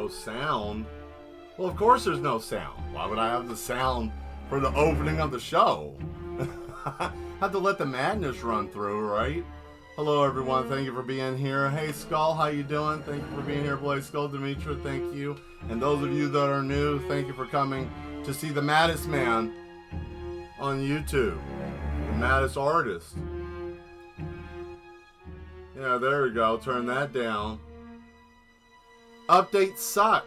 no sound. Well, of course there's no sound. Why would I have the sound for the opening of the show? Had to let the madness run through, right? Hello, everyone. Thank you for being here. Hey, Skull, how you doing? Thank you for being here, Blaze Skull. Demetra, thank you. And those of you that are new, thank you for coming to see the maddest man on YouTube. The maddest artist. Yeah, there we go. Turn that down. Updates suck.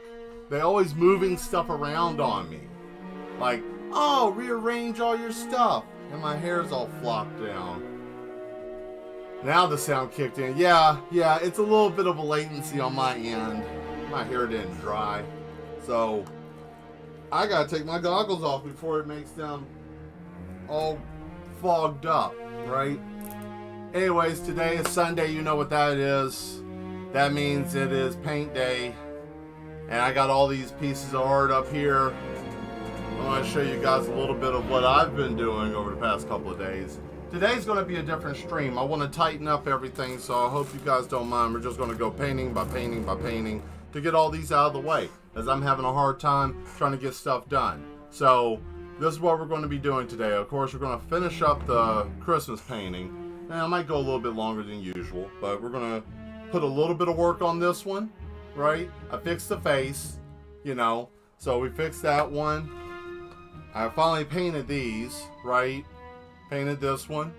They always moving stuff around on me. Like, oh, rearrange all your stuff. And my hair's all flopped down. Now the sound kicked in. Yeah, it's a little bit of a latency on my end. My hair didn't dry. So, I gotta take my goggles off before it makes them all fogged up, right? Anyways, today is Sunday. You know what that is. That means it is paint day. And I got all these pieces of art up here. I want to show you guys a little bit of what I've been doing over the past couple of days. Today's going to be a different stream. I want to tighten up everything, so I hope you guys don't mind. We're just going to go painting by painting by painting to get all these out of the way, as I'm having a hard time trying to get stuff done. So this is what we're going to be doing today. Of course, we're going to finish up the Christmas painting. Now, I might go a little bit longer than usual, but we're going to put a little bit of work on this one, right? I fixed the face, you know, so we fixed that one. I finally painted these, right? Painted this one.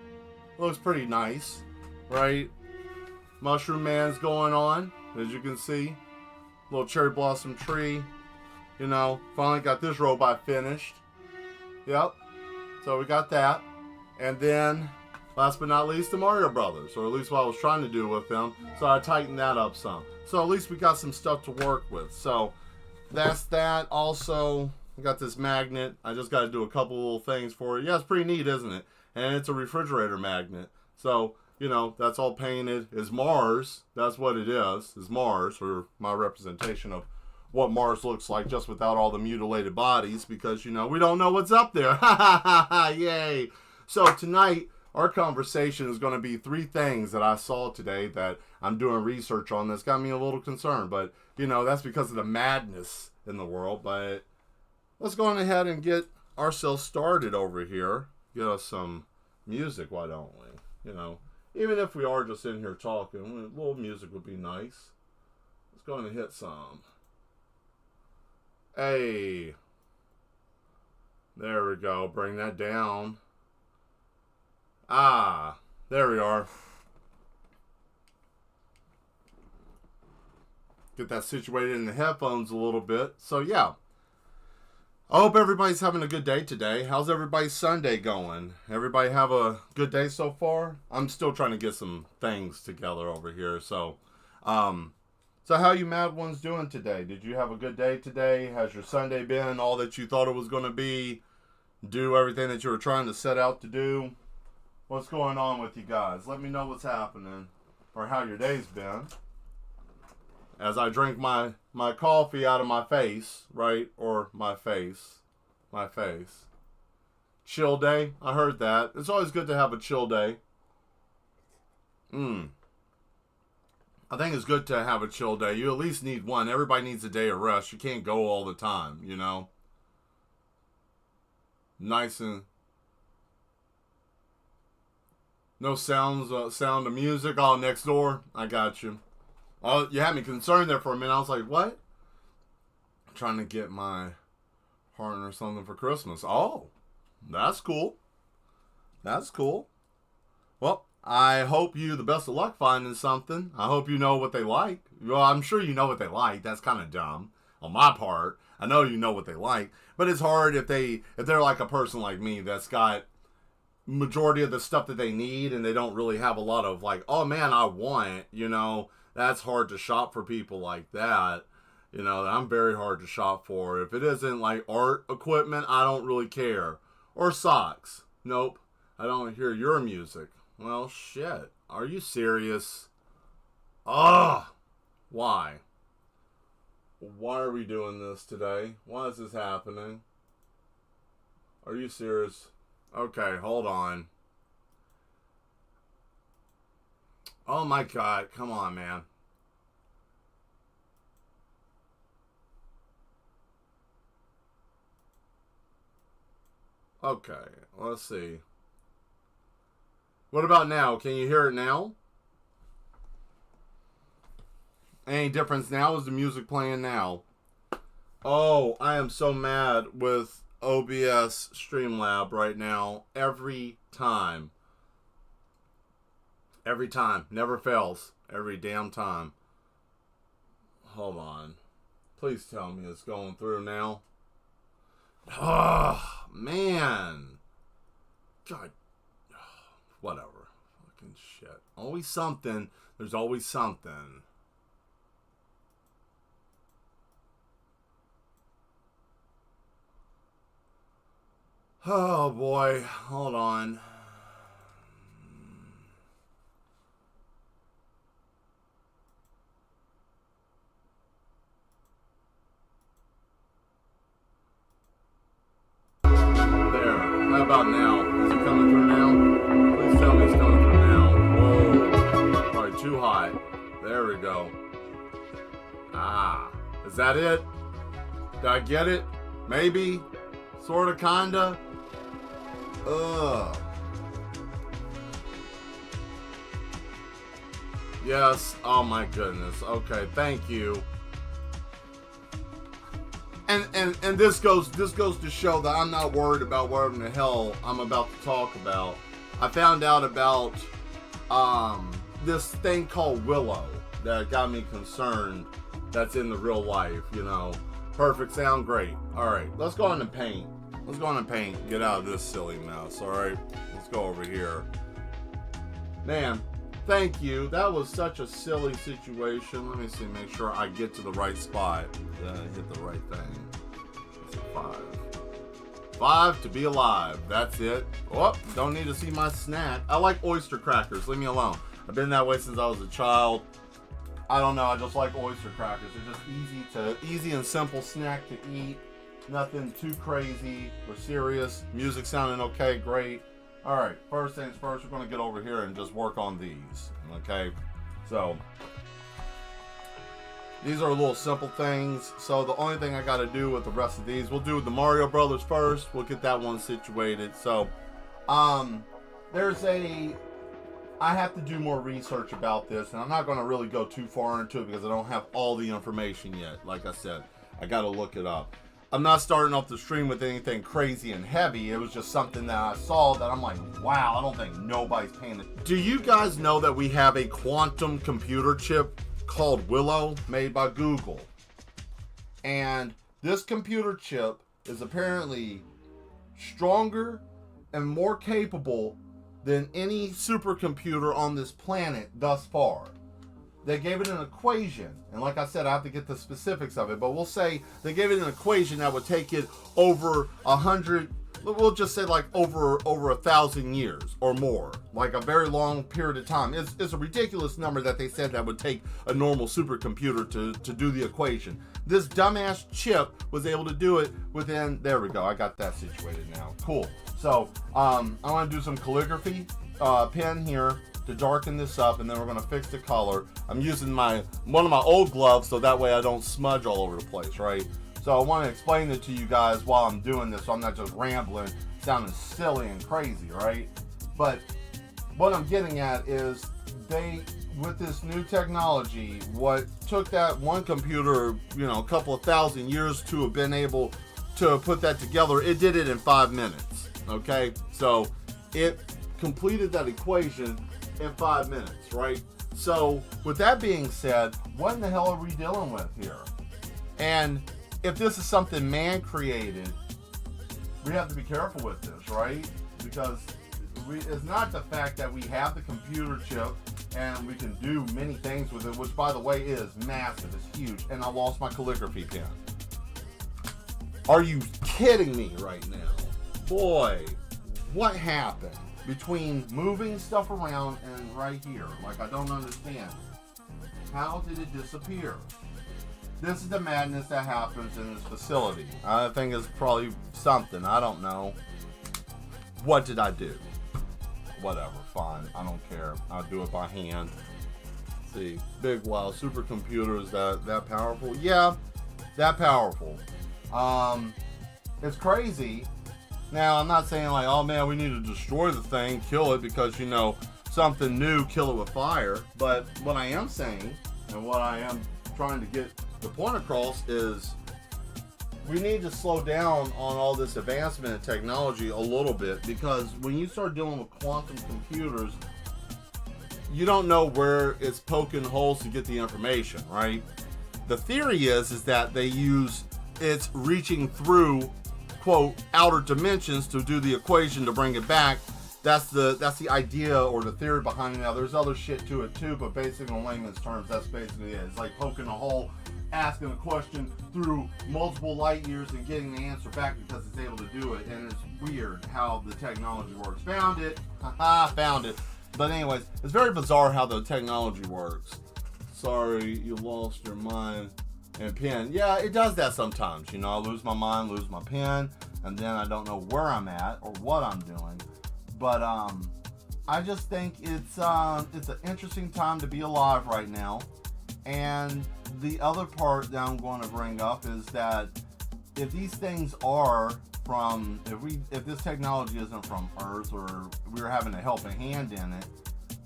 Looks pretty nice, right? Mushroom Man's going on, as you can see. Little cherry blossom tree. You know, finally got this robot finished. Yep. So we got that. And then, last but not least, the Mario Brothers. Or at least what I was trying to do with them. So I tightened that up some. So at least we got some stuff to work with. So that's that. Also, we got this magnet. I just got to do a couple little things for it. Yeah, it's pretty neat, isn't it? And it's a refrigerator magnet. So, you know, that's all painted. It's Mars. That's what it is Mars, or my representation of what Mars looks like just without all the mutilated bodies, because, you know, we don't know what's up there. Ha ha ha ha, yay. So tonight, our conversation is going to be 3 things that I saw today that I'm doing research on that's got me a little concerned. But, you know, that's because of the madness in the world. But let's go on ahead and get ourselves started over here. Get us some music, why don't we? You know, even if we are just in here talking, a little music would be nice. Let's go and hit some. Hey. There we go. Bring that down. Ah, there we are. Get that situated in the headphones a little bit. So, yeah. I hope everybody's having a good day today. How's everybody's Sunday going? Everybody have a good day so far? I'm still trying to get some things together over here. So how you mad ones doing today? Did you have a good day today? Has your Sunday been all that you thought it was going to be? Do everything that you were trying to set out to do? What's going on with you guys? Let me know what's happening or how your day's been. As I drink my coffee out of my face, right? Or my face. Chill day. I heard that. It's always good to have a chill day. I think it's good to have a chill day. You at least need one. Everybody needs a day of rest. You can't go all the time, you know? Nice and... No sounds, sound of music. Oh, next door. I got you. Oh, you had me concerned there for a minute. I was like, what? I'm trying to get my partner something for Christmas. Oh, that's cool. That's cool. Well, I hope you the best of luck finding something. I hope you know what they like. Well, I'm sure you know what they like. That's kind of dumb on my part. I know you know what they like. But it's hard if they're like a person like me that's got majority of the stuff that they need and they don't really have a lot of like, oh man, I want, you know. That's hard to shop for people like that. You know, I'm very hard to shop for. If it isn't like art equipment, I don't really care. Or socks. Nope. I don't hear your music. Well, shit. Are you serious? Ugh. Why? Why are we doing this today? Why is this happening? Are you serious? Okay, hold on. Oh my God, come on, man. Okay, let's see. What about now? Can you hear it now? Any difference now? Is the music playing now? Oh, I am so mad with OBS Streamlab right now. Every time. Every time. Never fails. Every damn time. Hold on. Please tell me it's going through now. Oh, man. God. Whatever. Fucking shit. Always something. There's always something. Oh boy, hold on. There. How about now? Is it coming through now? Please tell me it's coming through now. Whoa. Alright, too high. There we go. Ah. Is that it? Did I get it? Maybe? Sorta, kinda? Ugh. Yes. Oh my goodness. Okay. Thank you. And this goes to show that I'm not worried about what in the hell I'm about to talk about. I found out about this thing called Willow that got me concerned. That's in the real life. You know. Perfect sound. Great. All right. Let's go on and paint. Let's go on and paint. Get out of this silly mess, alright? Let's go over here. Man, thank you. That was such a silly situation. Let me see, make sure I get to the right spot. Hit the right thing. It's a 5. 5 to be alive. That's it. Oh, don't need to see my snack. I like oyster crackers. Leave me alone. I've been that way since I was a child. I don't know. I just like oyster crackers. They're just easy and simple snack to eat. Nothing too crazy or serious. Music sounding okay, great. Alright, first things first, we're going to get over here and just work on these. Okay, so these are little simple things. So the only thing I got to do with the rest of these, we'll do the Mario Brothers first. We'll get that one situated. So, I have to do more research about this, and I'm not going to really go too far into it because I don't have all the information yet. Like I said, I got to look it up. I'm not starting off the stream with anything crazy and heavy. It was just something that I saw that I'm like, wow, I don't think nobody's paying it. Do you guys know that we have a quantum computer chip called Willow made by Google? And this computer chip is apparently stronger and more capable than any supercomputer on this planet thus far. They gave it an equation, and like I said, I have to get the specifics of it, but we'll say they gave it an equation that would take it over 100, we'll just say like over 1,000 years or more, like a very long period of time. It's a ridiculous number that they said that would take a normal supercomputer to do the equation. This dumbass chip was able to do it within, there we go, I got that situated now. Cool. So, I want to do some calligraphy pen here to darken this up, and then we're going to fix the color. I'm using one of my old gloves so that way I don't smudge all over the place, right? So I want to explain it to you guys while I'm doing this so I'm not just rambling, sounding silly and crazy, right? But what I'm getting at is with this new technology, what took that one computer, a couple of thousand years to have been able to put that together, it did it in 5 minutes, okay? So it completed that equation in 5 minutes, right? So with that being said, what in the hell are we dealing with here? And if this is something man created, we have to be careful with this, right? Because it's not the fact that we have the computer chip and we can do many things with it, which by the way is massive, it's huge, and I lost my calligraphy pen. Are you kidding me right now? Boy, what happened? Between moving stuff around and right here, like I don't understand. How did it disappear? This is the madness that happens in this facility. I think it's probably something, I don't know. What did I do? Whatever, fine, I don't care. I'll do it by hand. Let's see, big wow, supercomputer is that powerful? Yeah, that powerful. It's crazy Now, I'm not saying like, oh man, we need to destroy the thing, kill it because, you know, something new, kill it with fire. But what I am saying, and what I am trying to get the point across, is we need to slow down on all this advancement in technology a little bit, because when you start dealing with quantum computers, you don't know where it's poking holes to get the information, right? The theory is that it's reaching through, quote, outer dimensions to do the equation to bring it back. That's the idea or the theory behind it. Now, there's other shit to it too, but basically in layman's terms, that's basically it. It's like poking a hole, asking a question through multiple light years and getting the answer back because it's able to do it. And it's weird how the technology works. Found it. Haha, found it. But anyways, it's very bizarre how the technology works. Sorry, you lost your mind and pen. Yeah, it does that sometimes. You know, I lose my mind, lose my pen, and then I don't know where I'm at or what I'm doing. But I just think it's an interesting time to be alive right now. And the other part that I'm going to bring up is that if these things are from, if this technology isn't from Earth, or we're having a helping hand in it,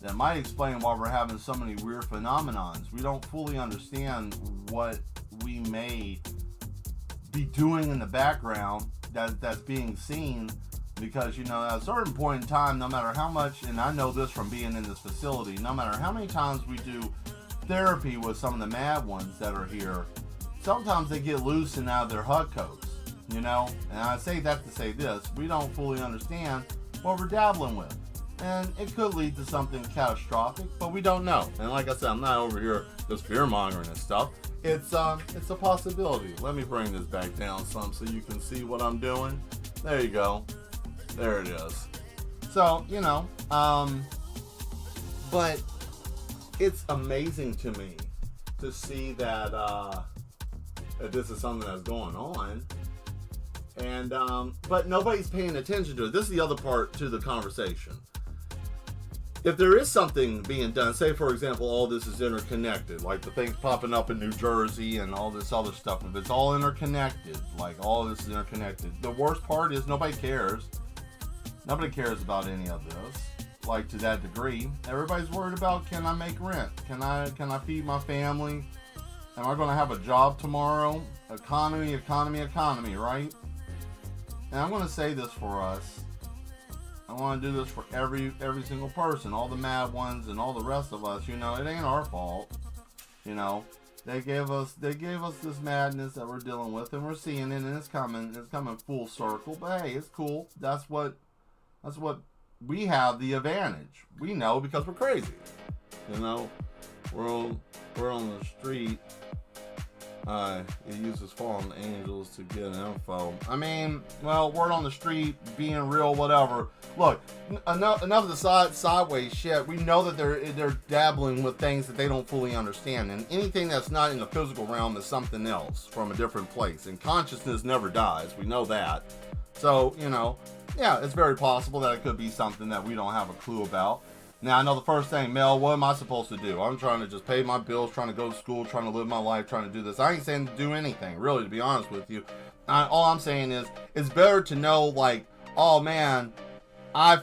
that might explain why we're having so many weird phenomenons. We don't fully understand what we may be doing in the background that's being seen, because, you know, at a certain point in time, no matter how much, and I know this from being in this facility, no matter how many times we do therapy with some of the mad ones that are here, sometimes they get loose and out of their HUD codes, you know? And I say that to say this: we don't fully understand what we're dabbling with. And it could lead to something catastrophic, but we don't know. And like I said, I'm not over here just fear-mongering and stuff. It's a possibility. Let me bring this back down some so you can see what I'm doing. There you go. There it is. So, you know, but it's amazing to me to see that that this is something that's going on. And but nobody's paying attention to it. This is the other part to the conversation. If there is something being done, say for example, all this is interconnected, like the things popping up in New Jersey and all this other stuff, if it's all interconnected, like all this is interconnected, the worst part is nobody cares. Nobody cares about any of this, like to that degree. Everybody's worried about, can I make rent? Can I feed my family? Am I going to have a job tomorrow? Economy, right? And I'm going to say this for us. I want to do this for every single person, all the mad ones and all the rest of us. You know, it ain't our fault. You know, they gave us this madness that we're dealing with, and we're seeing it, and it's coming full circle. But hey, it's cool. That's what we have the advantage. We know because we're crazy. You know, we're on the street. It uses fallen angels to get info. I mean, well, word on the street, being real, whatever. Look, enough of the sideways shit. We know that they're dabbling with things that they don't fully understand, and anything that's not in the physical realm is something else from a different place. And consciousness never dies. We know that. So, you know, yeah, it's very possible that it could be something that we don't have a clue about. Now, I know the first thing, Mel, what am I supposed to do? I'm trying to just pay my bills, trying to go to school, trying to live my life, trying to do this. I ain't saying to do anything, really, to be honest with you. All I'm saying is, it's better to know, like, oh, man, I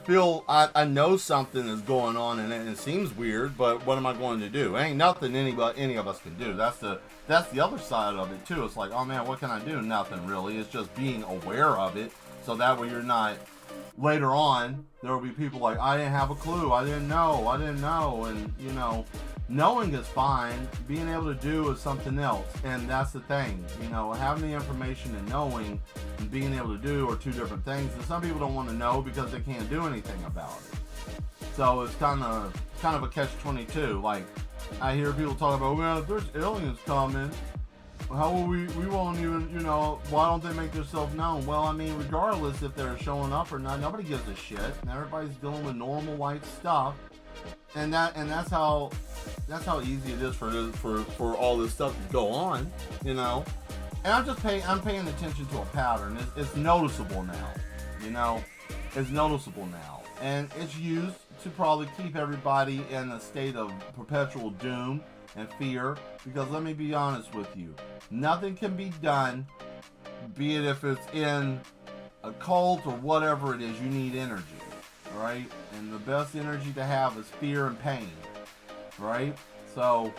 know something is going on, and it seems weird, but what am I going to do? Ain't nothing any of us can do. That's the other side of it, too. It's like, oh, man, what can I do? Nothing, really. It's just being aware of it, so that way you're not... Later on, there will be people like, I didn't have a clue, I didn't know, and, you know, knowing is fine, being able to do is something else, and that's the thing, you know, having the information and knowing and being able to do are two different things, and some people don't want to know because they can't do anything about it, so it's kind of a catch-22, like, I hear people talk about, well, if there's aliens coming, how will we won't even, you know, why don't they make themselves known? Well, I mean, regardless if they're showing up or not, nobody gives a shit. Everybody's dealing with normal life stuff. And that's how easy it is for all this stuff to go on, you know. And I'm paying attention to a pattern. It's noticeable now, you know. It's noticeable now. And it's used to probably keep everybody in a state of perpetual doom and fear, because let me be honest with you, nothing can be done, be it if it's in a cult or whatever it is, you need energy, right? And the best energy to have is fear and pain, right? So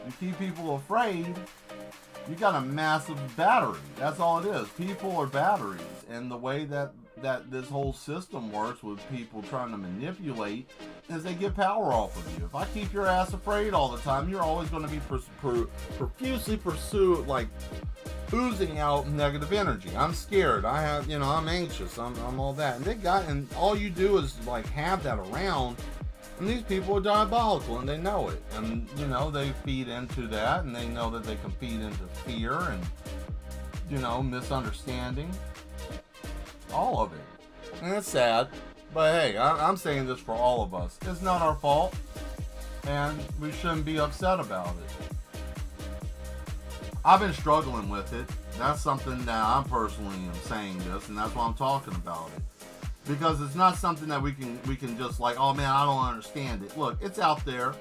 you keep people afraid, you got a massive battery. That's all it is. People are batteries, and the way that this whole system works with people trying to manipulate is they get power off of you. If I keep your ass afraid all the time, you're always going to be profusely pursued, like oozing out negative energy. I'm scared. I have, I'm anxious. I'm all that. And all you do is like have that around. And these people are diabolical, and they know it. And, they feed into that, and they know that they can feed into fear and, misunderstanding. All of it. And it's sad. But hey, I'm saying this for all of us. It's not our fault, and we shouldn't be upset about it. I've been struggling with it. That's something that I'm personally am saying this, and that's why I'm talking about it. Because it's not something that we can just like, oh man, I don't understand it. Look, it's out there.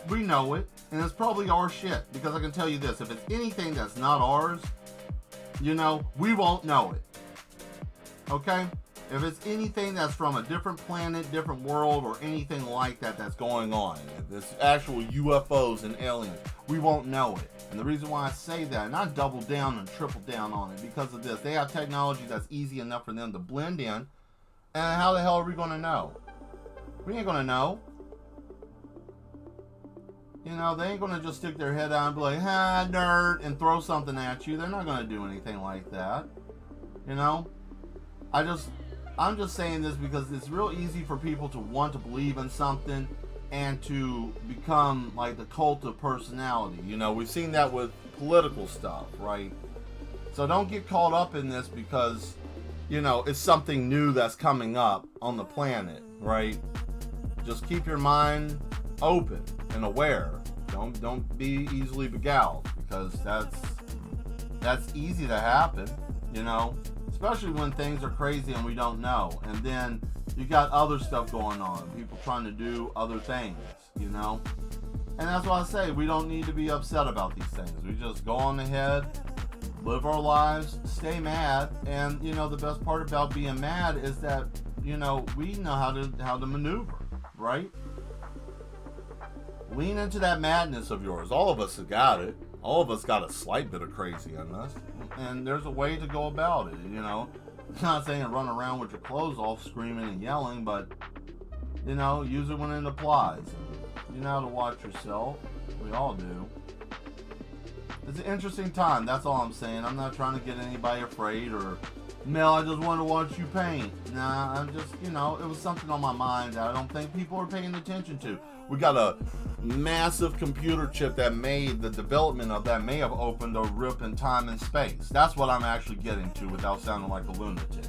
We know it. And it's probably our shit. Because I can tell you this, if it's anything that's not ours, we won't know it. Okay? If it's anything that's from a different planet, different world, or anything like that that's going on, if it's actual UFOs and aliens, we won't know it. And the reason why I say that, and I double down and triple down on it, because of this. They have technology that's easy enough for them to blend in. And how the hell are we going to know? We ain't going to know. They ain't going to just stick their head out and be like, ha, nerd, and throw something at you. They're not going to do anything like that. I'm just saying this because it's real easy for people to want to believe in something and to become like the cult of personality. We've seen that with political stuff, right? So don't get caught up in this because it's something new that's coming up on the planet, right? Just keep your mind open and aware. Don't be easily beguiled, because that's easy to happen, especially when things are crazy and we don't know. And then you got other stuff going on, people trying to do other things, And that's why I say we don't need to be upset about these things. We just go on ahead, live our lives, stay mad, and the best part about being mad is that we know how to maneuver, right? Lean into that madness of yours. All of us have got it. All of us got a slight bit of crazy in us, and there's a way to go about it. It's not saying run around with your clothes off, screaming and yelling, but use it when it applies. You know how to watch yourself. We all do. It's an interesting time, that's all I'm saying. I'm not trying to get anybody afraid or, Mel, I just want to watch you paint. Nah, I'm just, it was something on my mind that I don't think people are paying attention to. We got a massive computer chip that made the development of that may have opened a rip in time and space. That's what I'm actually getting to without sounding like a lunatic.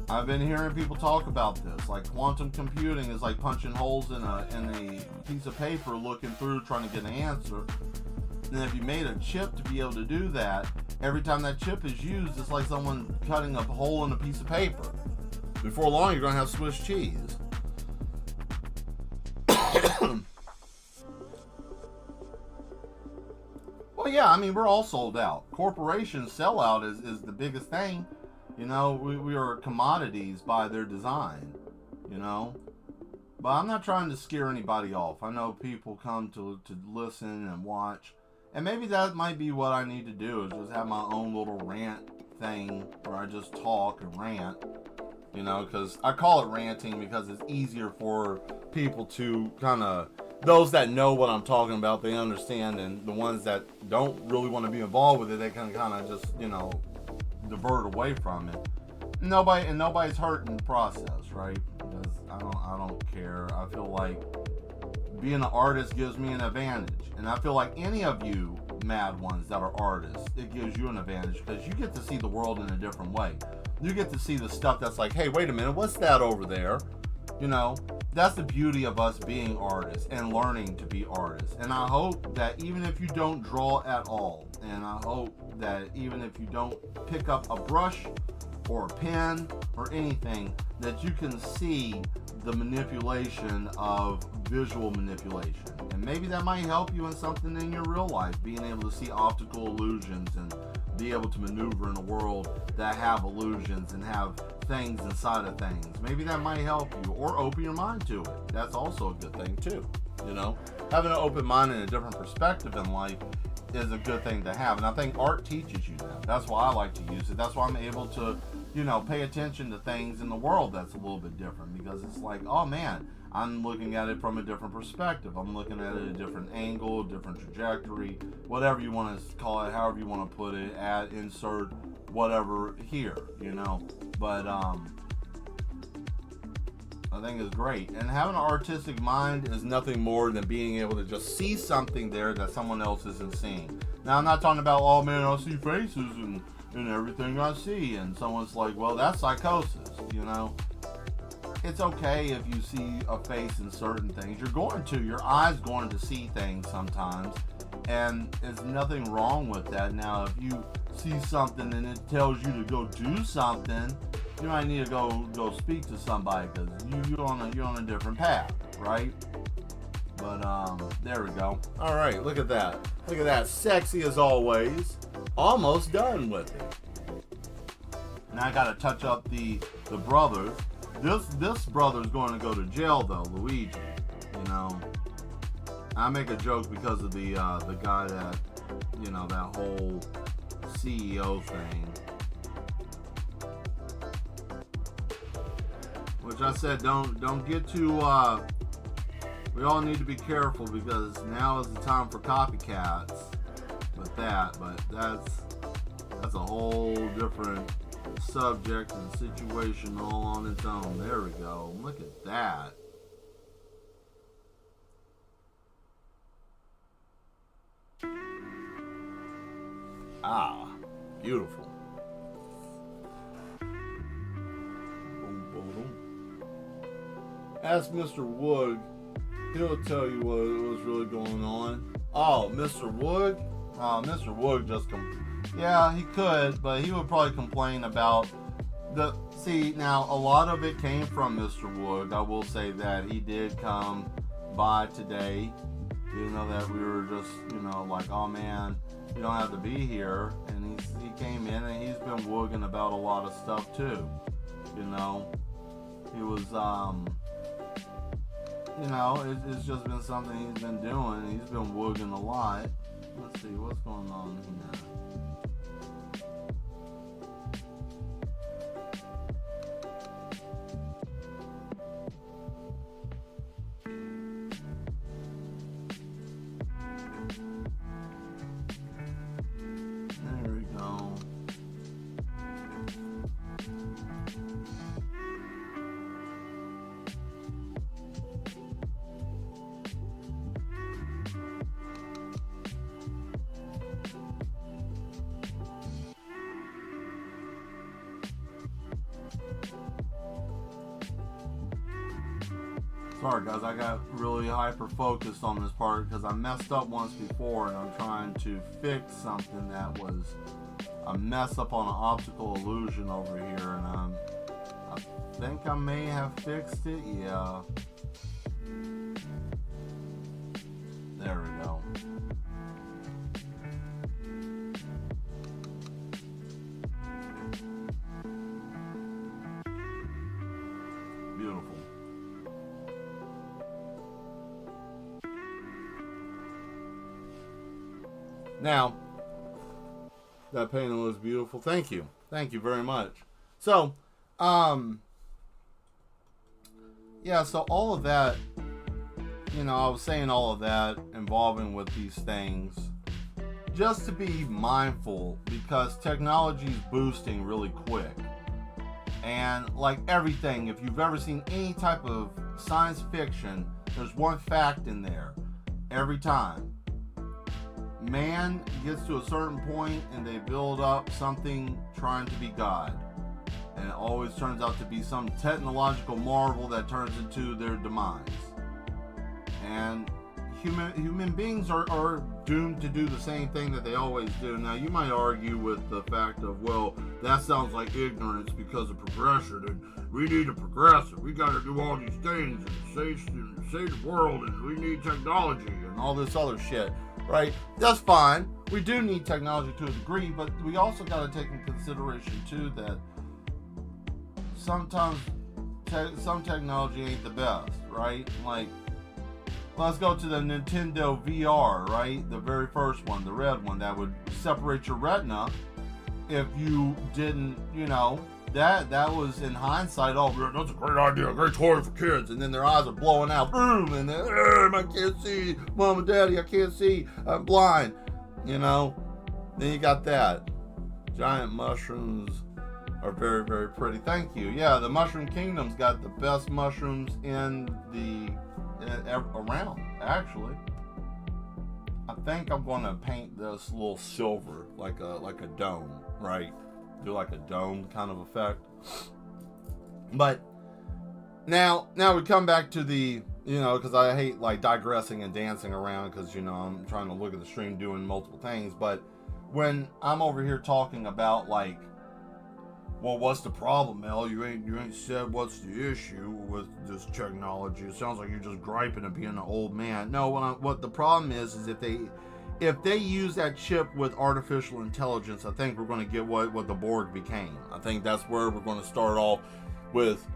I've been hearing people talk about this, like quantum computing is like punching holes in a piece of paper looking through trying to get an answer. And if you made a chip to be able to do that, every time that chip is used, it's like someone cutting a hole in a piece of paper. Before long, you're going to have Swiss cheese. Well, yeah, we're all sold out. Corporations sellout is the biggest thing. We are commodities by their design, But I'm not trying to scare anybody off. I know people come to listen and watch. And maybe that might be what I need to do, is just have my own little rant thing where I just talk and rant. Because I call it ranting because it's easier for people to kind of, those that know what I'm talking about, they understand. And the ones that don't really want to be involved with it, they can kind of just, divert away from it. Nobody's hurt in the process, right? Because I don't care. I feel like being an artist gives me an advantage, and I feel like any of you mad ones that are artists, it gives you an advantage because you get to see the world in a different way. You get to see the stuff that's like, hey, wait a minute, what's that over there? That's the beauty of us being artists and learning to be artists. And I hope that even if you don't draw at all, and I hope that even if you don't pick up a brush or a pen or anything, that you can see the manipulation of visual manipulation. And maybe that might help you in something in your real life, being able to see optical illusions and be able to maneuver in a world that have illusions and have things inside of things. Maybe that might help you, or open your mind to it. That's also a good thing too. You know, having an open mind and a different perspective in life is a good thing to have. And I think art teaches you that. That's why I like to use it. That's why I'm able to, you know, pay attention to things in the world that's a little bit different, because it's like, oh man, I'm looking at it from a different perspective. I'm looking at it at a different angle, different trajectory, whatever you want to call it, however you want to put it, add, insert, whatever here, you know. But I think it's great. And having an artistic mind is nothing more than being able to just see something there that someone else isn't seeing. Now, I'm not talking about, oh man, I see faces and everything I see, and someone's like, well, that's psychosis, you know. It's okay if you see a face in certain things. Your eye's going to see things sometimes, and there's nothing wrong with that. Now, if you see something and it tells you to go do something, you might need to go speak to somebody, because you're on a different path, right? But there we go. All right, look at that. Look at that, sexy as always. Almost done with it. Now I gotta touch up the brothers. This brother's going to go to jail though, Luigi. You know, I make a joke because of the guy that, you know, that whole CEO thing. Which I said don't get too we all need to be careful, because now is the time for copycats with that, but that's a whole different subject and situation all on its own. There we go. Look at that. Ah, beautiful. Boom, boom, boom. Ask Mr. Wood. He'll tell you what was really going on. Oh, Mr. Wood? Oh, Mr. Wood just yeah, he could, but he would probably complain about see, now a lot of it came from Mr. Wood. I will say that he did come by today, you know, that we were just, you know, like, oh man, you don't have to be here. And he came in and he's been wooging about a lot of stuff too. You know, he was, you know, it's just been something he's been doing. He's been wooging a lot. Let's see, what's going on here? There we go. Sorry guys, I got really hyper focused on this part because I messed up once before, and I'm trying to fix something that was a mess up on an optical illusion over here, and I think I may have fixed it. Yeah. There we go. Beautiful. Now, that painting was beautiful. Thank you. Thank you very much. So, yeah, so all of that, you know, I was saying all of that involving with these things, just to be mindful, because technology is boosting really quick. And like everything, if you've ever seen any type of science fiction, there's one fact in there every time. Man gets to a certain point and they build up something trying to be God. And it always turns out to be some technological marvel that turns into their demise. And human beings are doomed to do the same thing that they always do. Now, you might argue with the fact of, well, that sounds like ignorance because of progression, and we need to progress, and we got to do all these things and save the world, and we need technology and all this other shit, right? That's fine. We do need technology to a degree, but we also got to take in consideration too that sometimes some technology ain't the best, right? Like, let's go to the Nintendo VR, right? The very first one, the red one, that would separate your retina if you didn't, that was in hindsight, oh, that's a great idea, a great toy for kids. And then their eyes are blowing out, boom, and then, I can't see, Mom and Daddy, I can't see, I'm blind, Then you got that. Giant mushrooms are very, very pretty. Thank you. Yeah, the Mushroom Kingdom's got the best mushrooms around, actually. I think I'm going to paint this a little silver, like a dome, right? Do like a dome kind of effect. But now we come back to the, because I hate like digressing and dancing around, because I'm trying to look at the stream doing multiple things. But when I'm over here talking about like, well, what's the problem, Mel? You ain't said what's the issue with this technology. It sounds like you're just griping and being an old man. No, what the problem is if they use that chip with artificial intelligence, I think we're going to get what the Borg became. I think that's where we're going to start off with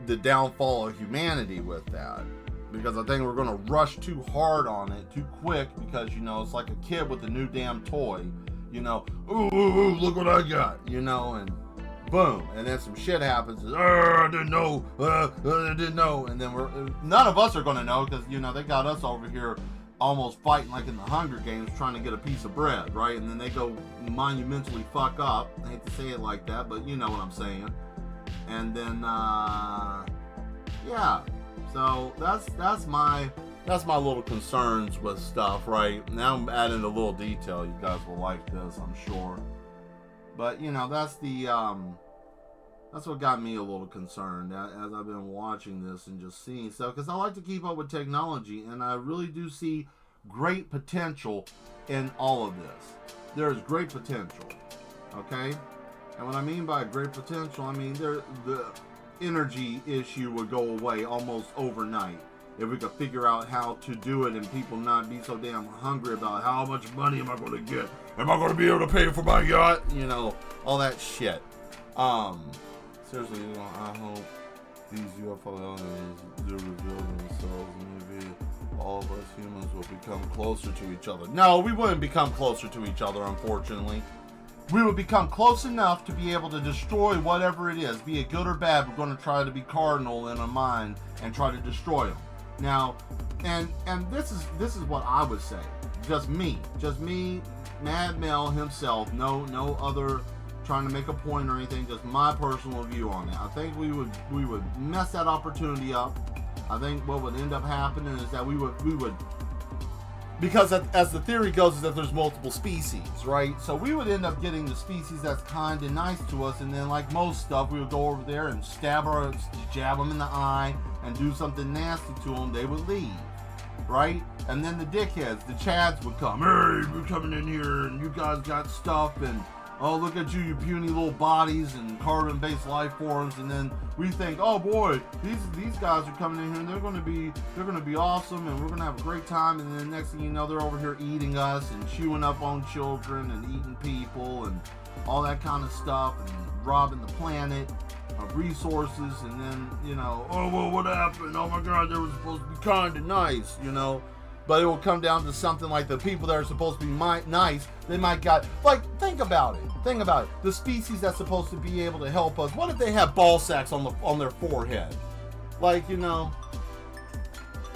the downfall of humanity with that. Because I think we're going to rush too hard on it, too quick, because, it's like a kid with a new damn toy. Ooh, look what I got, and boom, and then some shit happens. I didn't know. And then none of us are going to know because, they got us over here almost fighting like in the Hunger Games trying to get a piece of bread, right? And then they go monumentally fuck up. I hate to say it like that, but you know what I'm saying. And then, yeah. So that's my little concerns with stuff, right? Now I'm adding a little detail. You guys will like this, I'm sure. But, that's what got me a little concerned as I've been watching this and just seeing stuff. Because I like to keep up with technology, and I really do see great potential in all of this. There's great potential, okay? And what I mean by great potential, I mean the energy issue would go away almost overnight. If we could figure out how to do it and people not be so damn hungry about how much money am I going to get? Am I going to be able to pay for my yacht? All that shit. Seriously, I hope these UFO aliens do reveal themselves, and maybe all of us humans will become closer to each other. No, we wouldn't become closer to each other, unfortunately. We would become close enough to be able to destroy whatever it is, be it good or bad. We're going to try to be cardinal in our mind and try to destroy them. Now, and this is what I would say. Just me, Mad Mel himself. No other trying to make a point or anything. Just my personal view on it. I think we would mess that opportunity up. I think what would end up happening is that we would because as the theory goes is that there's multiple species, right? So we would end up getting the species that's kind and nice to us, and then like most stuff, we would go over there and jab them in the eye and do something nasty to them. They would leave, right? And then the dickheads, the Chads would come. Hey, we're coming in here, and you guys got stuff, and oh, look at you puny little bodies and carbon-based life forms. And then we think, oh boy, these guys are coming in here and they're gonna be awesome, and we're gonna have a great time. And then next thing you know, they're over here eating us and chewing up on children and eating people and all that kind of stuff, and robbing the planet of resources. And then, oh well, what happened? Oh my God, they were supposed to be kind and nice, But it will come down to something like the people that are supposed to be nice, they might think about it. The species that's supposed to be able to help us, what if they have ball sacks on their forehead?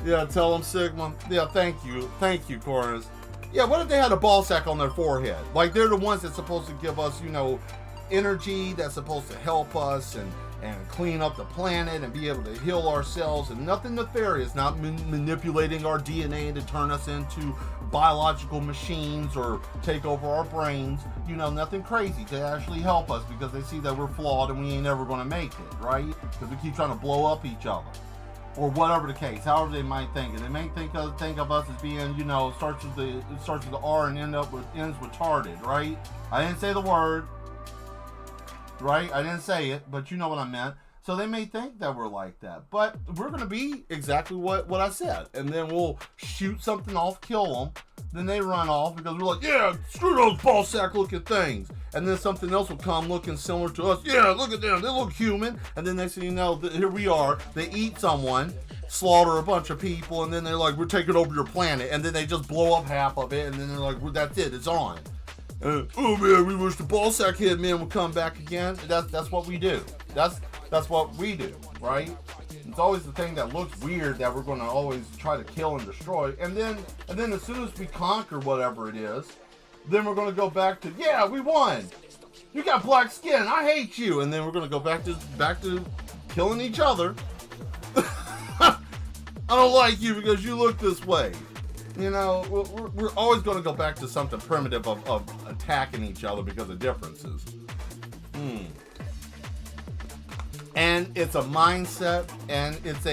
Yeah, tell them, Sigma. Yeah, thank you, Chorus. Yeah, what if they had a ball sack on their forehead? Like, they're the ones that's supposed to give us, energy, that's supposed to help us and clean up the planet and be able to heal ourselves, and nothing nefarious, not manipulating our DNA to turn us into biological machines or take over our brains, nothing crazy, to actually help us because they see that we're flawed and we ain't ever going to make it, right? Because we keep trying to blow up each other. or whatever the case, however they might think it. They may think of us as being, you know, starts with the R and ends with retarded, right? I didn't say the word, right? I didn't say it, but you know what I meant. So they may think that we're like that, but we're gonna be exactly what I said, and then we'll shoot something off, kill them. Then they run off because we're like, yeah, screw those ball sack looking things. And then something else will come looking similar to us. Yeah, look at them, they look human. And then next thing you know, here we are. They eat someone, slaughter a bunch of people, and then they're like, we're taking over your planet. And then they just blow up half of it, and then they're like, well, that's it, it's on. Oh man, we wish the ball sack head man would come back again. That's what we do. That's what we do, right? It's always the thing that looks weird that we're going to always try to kill and destroy. And then as soon as we conquer whatever it is, then we're going to go back to, yeah, we won. You got black skin. I hate you. And then we're going to go back to killing each other. I don't like you because you look this way. You know, we're always going to go back to something primitive of attacking each other because of differences. And it's a mindset, and it's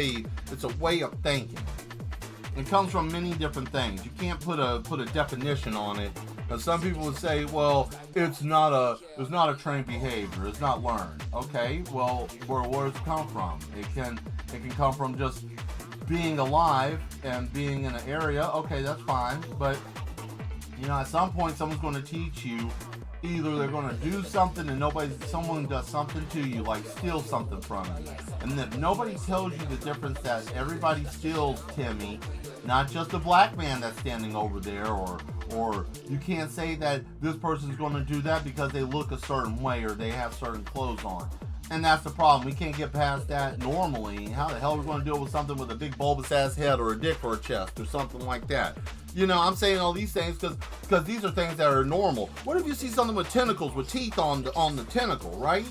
a way of thinking. It comes from many different things. You can't put a definition on it. But some people would say, well, it's not a trained behavior. It's not learned. Okay, well, where does it come from? It can come from just being alive and being in an area. Okay, that's fine. But you know, at some point, someone's going to teach you. Either they're going to do something and someone does something to you, like steal something from you. And if nobody tells you the difference that everybody steals, Timmy, not just the black man that's standing over there, or you can't say that this person's going to do that because they look a certain way or they have certain clothes on. And that's the problem. We can't get past that normally. How the hell are we going to deal with something with a big bulbous ass head or a dick for a chest or something like that? You know, I'm saying all these things because these are things that are normal. What if you see something with tentacles, with teeth on the tentacle, right?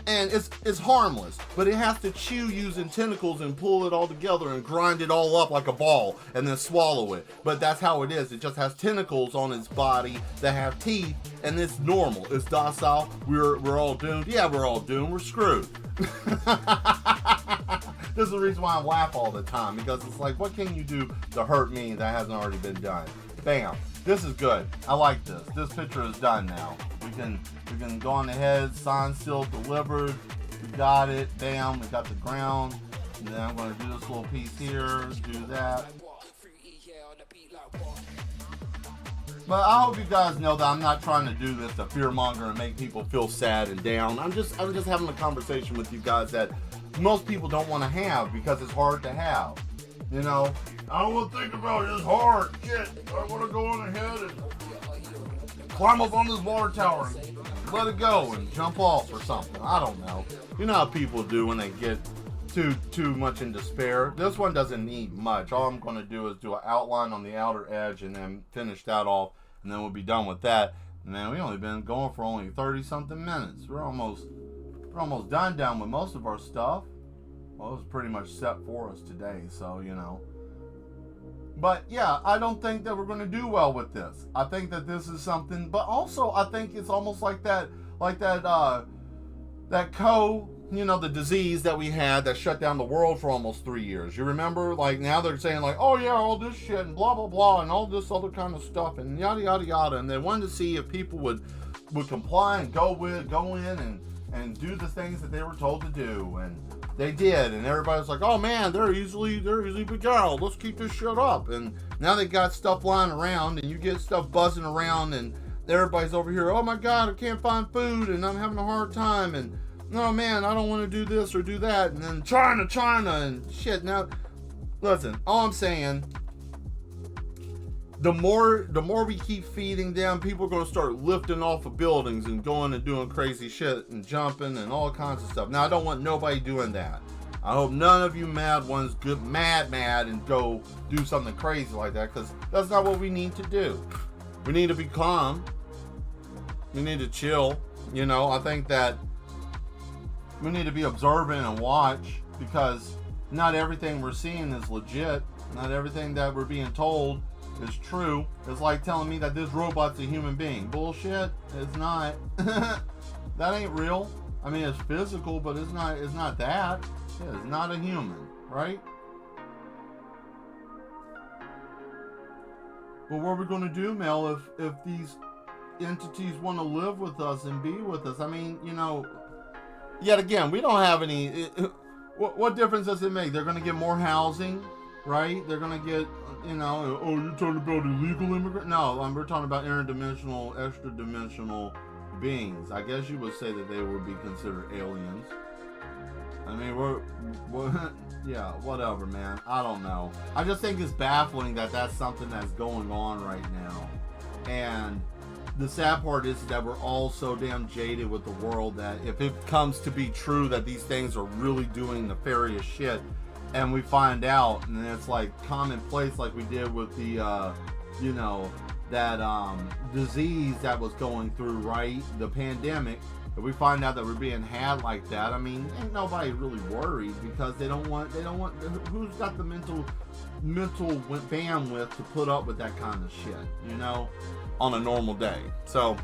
And it's harmless, but it has to chew using tentacles and pull it all together and grind it all up like a ball and then swallow it. But that's how it is. It just has tentacles on its body that have teeth, and it's normal. It's docile. We're all doomed. Yeah, we're all doomed. We're screwed. This is the reason why I laugh all the time, because it's like, what can you do to hurt me that hasn't already been done? Bam. This is good. I like this. This picture is done now. We can go on ahead, sign, sealed, delivered. We got it. Bam. We got the ground. And then I'm going to do this little piece here. Do that. But I hope you guys know that I'm not trying to do this to fearmonger and make people feel sad and down. I'm just having a conversation with you guys that most people don't want to have because it's hard to have. You know, I don't want to think about it. It's hard. Shit. I want to go on ahead and climb up on this water tower and let it go and jump off or something. I don't know. You know how people do when they get too much in despair. This one doesn't need much. All I'm going to do is do an outline on the outer edge and then finish that off, and then we'll be done with that. And then we only been going for only 30-something minutes. We're almost done with most of our stuff. Well, it was pretty much set for us today, so you know. But yeah, I don't think that we're going to do well with this. I think that this is something, but also I think it's almost like that the disease that we had that shut down the world for almost 3 years. You remember? Like now they're saying like, oh yeah, all this shit and blah blah blah and all this other kind of stuff and yada yada yada, and they wanted to see if people would comply and go in and do the things that they were told to do, and they did, and everybody's like, oh man, they're easily beguiled. Let's keep this shit up. And now they got stuff lying around, and you get stuff buzzing around, and everybody's over here, oh my god, I can't find food, and I'm having a hard time, and no man, I don't want to do this or do that, and then China, and shit. Now, listen, all I'm saying, the more we keep feeding them, people are going to start lifting off of buildings and going and doing crazy shit and jumping and all kinds of stuff. Now, I don't want nobody doing that. I hope none of you mad ones get mad and go do something crazy like that, because that's not what we need to do. We need to be calm. We need to chill. You know, I think that we need to be observant and watch, because not everything we're seeing is legit. Not everything that we're being told is true. It's like telling me that this robot's a human being. Bullshit. It's not. That ain't real. I mean, it's physical, but it's not that. It's not a human, right? But what are we going to do, Mel, if these entities want to live with us and be with us? I mean, you know, yet again, we don't have any. What difference does it make? They're going to get more housing, right? They're going to get, you know, oh, you're talking about illegal immigrants? No, we're talking about interdimensional, extra-dimensional beings. I guess you would say that they would be considered aliens. I mean, we're yeah, whatever, man. I don't know. I just think it's baffling that that's something that's going on right now. And the sad part is that we're all so damn jaded with the world that if it comes to be true that these things are really doing nefarious shit, and we find out, and it's like commonplace, like we did with the, you know, that disease that was going through, right? The pandemic. If we find out that we're being had like that, I mean, ain't nobody really worried because they don't want, who's got the mental bandwidth to put up with that kind of shit, you know, on a normal day. So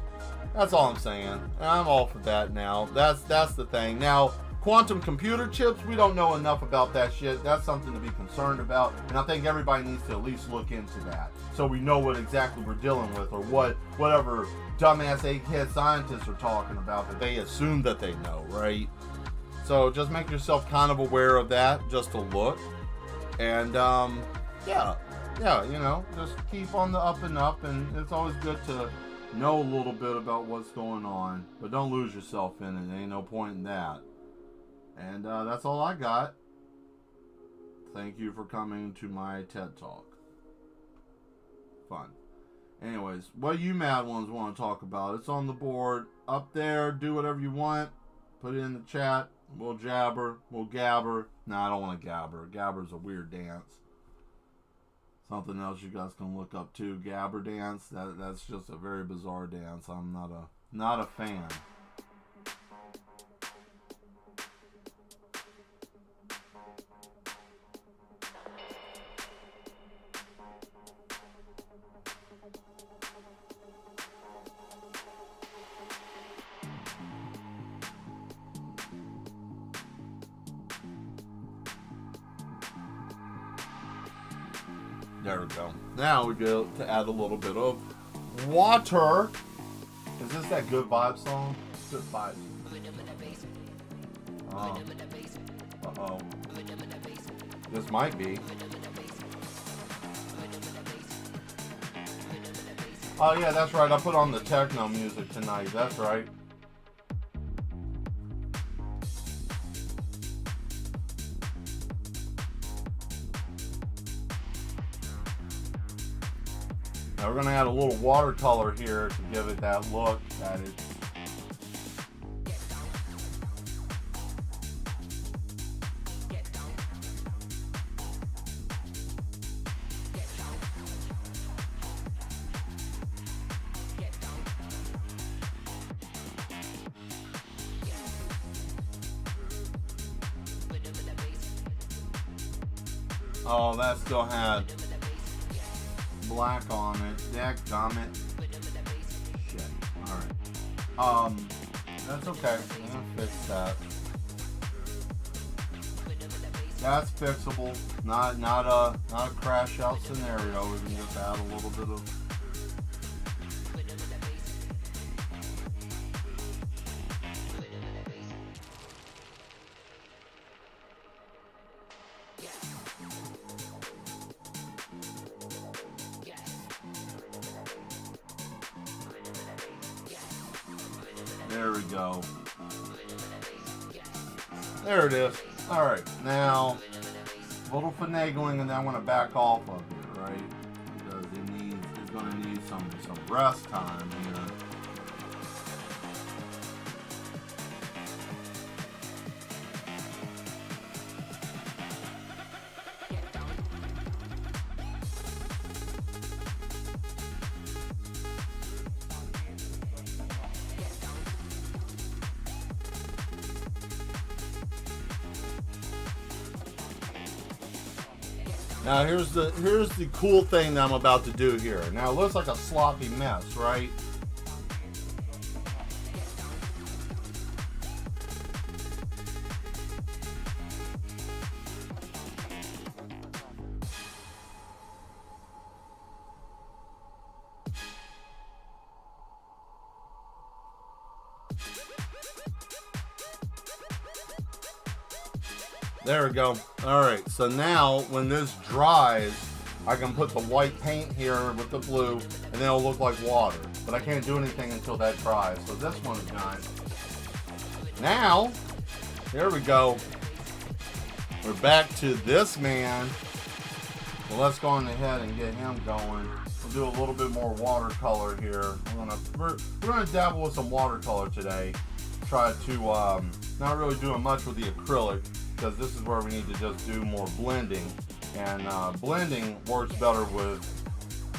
that's all I'm saying. I'm all for that now. That's the thing. Now, quantum computer chips, we don't know enough about that shit. That's something to be concerned about, and I think everybody needs to at least look into that so we know what exactly we're dealing with, or whatever dumbass egghead scientists are talking about that they assume that they know, right? So just make yourself kind of aware of that, just to look, and yeah, you know, just keep on the up and up, and it's always good to know a little bit about what's going on, but don't lose yourself in it. There ain't no point in that. And that's all I got. Thank you for coming to my TED Talk. Fun. Anyways, what you mad ones want to talk about? It's on the board up there. Do whatever you want. Put it in the chat. We'll jabber. We'll gabber. Nah, I don't want to gabber. Gabber's a weird dance. Something else you guys can look up too. Gabber dance. That's just a very bizarre dance. I'm not a fan. There we go. Now we go to add a little bit of water. Is this that Good Vibes song? Good Vibes. Uh-oh. This might be. Oh yeah, that's right. I put on the techno music tonight. That's right. Now we're going to add a little watercolor here to give it that look that it's. Oh, that still had black on it. Dadgummit. Shit. Alright. That's okay. I'm gonna fix that. That's fixable. Not a crash out scenario. We can just add a little bit of. There we go. There it is. Alright, now a little finagling, and then I want to back off of it, right? Because it's going to need some rest time here. Now here's the cool thing that I'm about to do here. Now it looks like a sloppy mess, right? There we go. Alright, so now when this dries, I can put the white paint here with the blue, and then it'll look like water. But I can't do anything until that dries. So this one is done. Now, here we go. We're back to this man. So let's go on ahead and get him going. We'll do a little bit more watercolor here. We're gonna dabble with some watercolor today. Try to not really doing much with the acrylic, because this is where we need to just do more blending. And blending works better with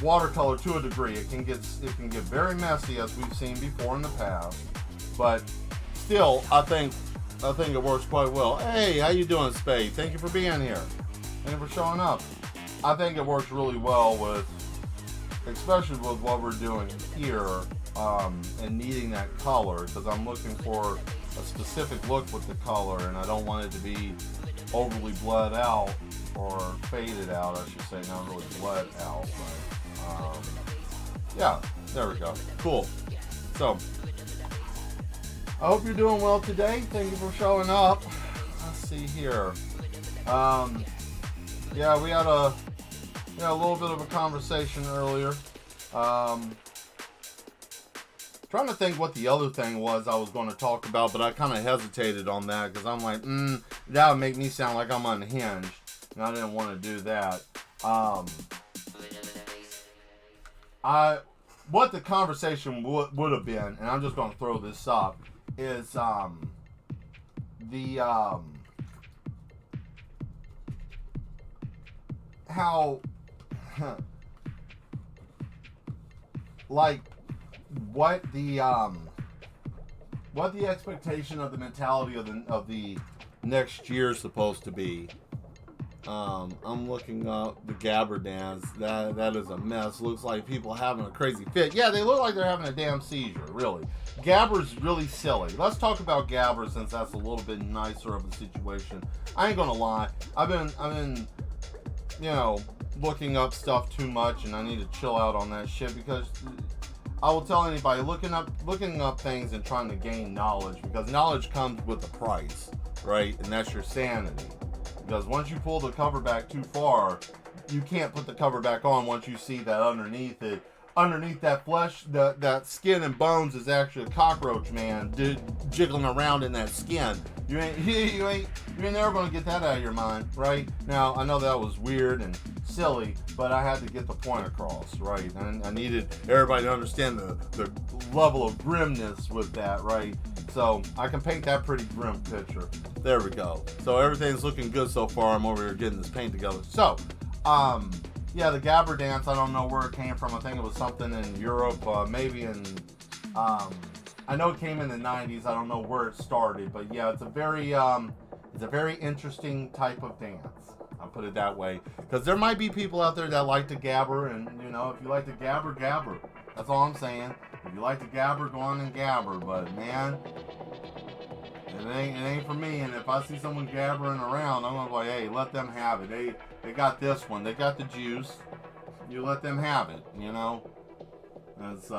watercolor to a degree. It can get very messy, as we've seen before in the past, but still, I think it works quite well. Hey, how you doing, Spade? Thank you for being here. Thank you for showing up. I think it works really well with, especially with what we're doing here, and needing that color, because I'm looking for a specific look with the color, and I don't want it to be overly bled out, or faded out, I should say, not really bled out, but yeah, there we go. Cool. So, I hope you're doing well today. Thank you for showing up. Let's see here. Yeah, we had a little bit of a conversation earlier. Trying to think what the other thing was I was going to talk about, but I kind of hesitated on that because I'm like, that would make me sound like I'm unhinged, and I didn't want to do that. What the conversation would have been, and I'm just going to throw this up, is how like what the expectation of the mentality of the next year is supposed to be. I'm looking up the Gabber dance. That is a mess. Looks like people having a crazy fit. Yeah, they look like they're having a damn seizure, really. Gabber's really silly. Let's talk about Gabber, since that's a little bit nicer of a situation. I ain't gonna lie. I've been looking up stuff too much, and I need to chill out on that shit, because I will tell anybody, looking up things and trying to gain knowledge, because knowledge comes with a price, right? And that's your sanity. Because once you pull the cover back too far, you can't put the cover back on once you see that underneath that flesh, that skin and bones is actually a cockroach, man, jiggling around in that skin. You ain't never gonna get that out of your mind, right? Now, I know that was weird and silly, but I had to get the point across, right? And I needed everybody to understand the level of grimness with that, right? So I can paint that pretty grim picture. There we go. So everything's looking good so far. I'm over here getting this paint together. So, yeah, the Gabber dance, I don't know where it came from. I think it was something in Europe, maybe in, I know it came in the 90s. I don't know where it started, but yeah, it's a very interesting type of dance. I'll put it that way, because there might be people out there that like to gabber, and if you like to gabber, gabber. That's all I'm saying. If you like to gabber, go on and gabber. But man, it ain't for me. And if I see someone gabbering around, I'm gonna be like, hey, let them have it. They got this one. They got the juice. You let them have it. It's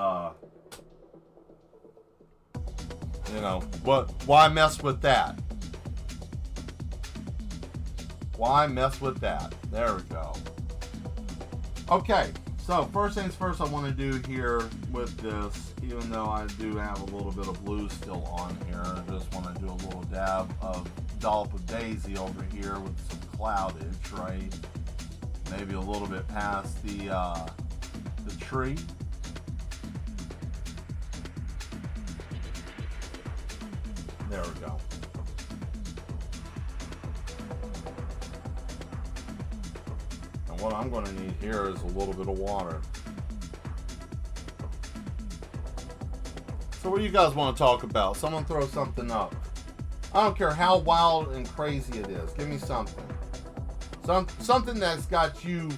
why mess with that? Why mess with that? There we go. Okay, so first things first, I want to do here with this, even though I do have a little bit of blue still on here, I just want to do a little dollop of daisy over here with some cloudage, right? Maybe a little bit past the tree. There we go. And what I'm going to need here is a little bit of water. So what do you guys want to talk about? Someone throw something up. I don't care how wild and crazy it is. Give me something. Something that's got you...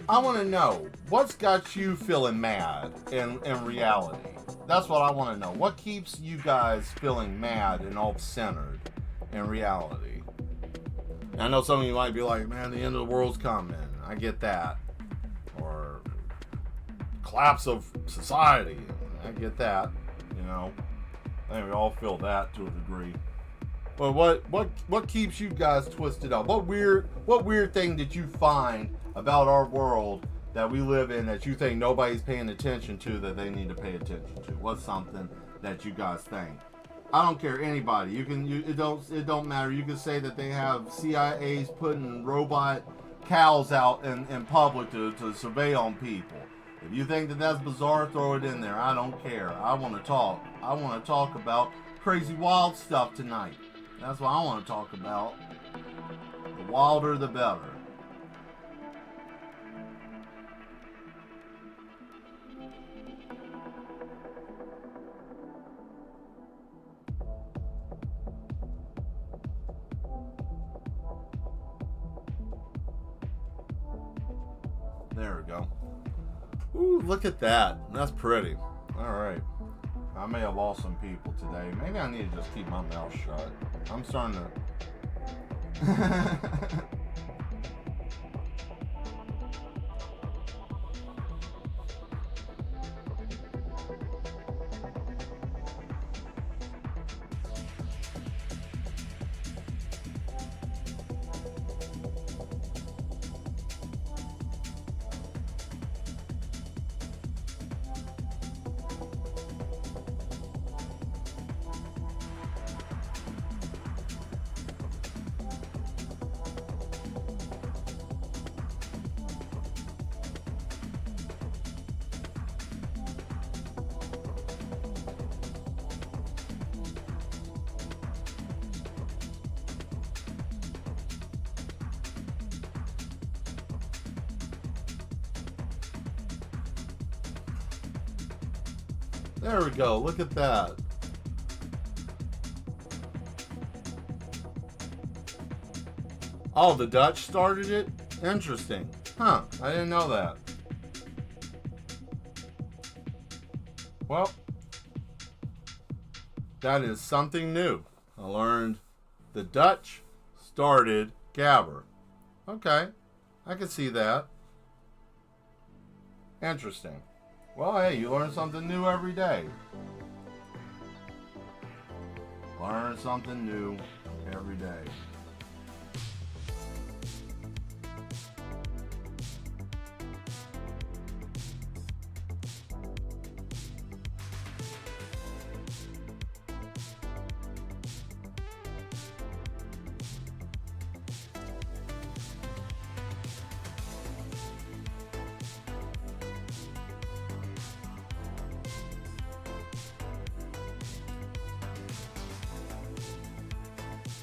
I want to know. What's got you feeling mad in reality? That's what I want to know. What keeps you guys feeling mad and off-centered in reality? And I know some of you might be like, man, the end of the world's coming. I get that. Or collapse of society. I get that. I think we all feel that to a degree. But what keeps you guys twisted up? What weird thing did you find about our world that we live in that you think nobody's paying attention to that they need to pay attention to? What's something that you guys think? I don't care, anybody. It don't matter. You can say that they have CIA's putting robot cows out in public to survey on people. If you think that that's bizarre, throw it in there. I don't care. I want to talk. I want to talk about crazy wild stuff tonight. That's what I want to talk about. The wilder, the better. There we go. Ooh, look at that. That's pretty. All right. I may have lost some people today. Maybe I need to just keep my mouth shut. I'm starting to... There we go. Look at that. Oh, the Dutch started it? Interesting. Huh. I didn't know that. Well, that is something new. I learned the Dutch started Gabber. Okay. I can see that. Interesting. Well, hey, you learn something new every day. Learn something new every day.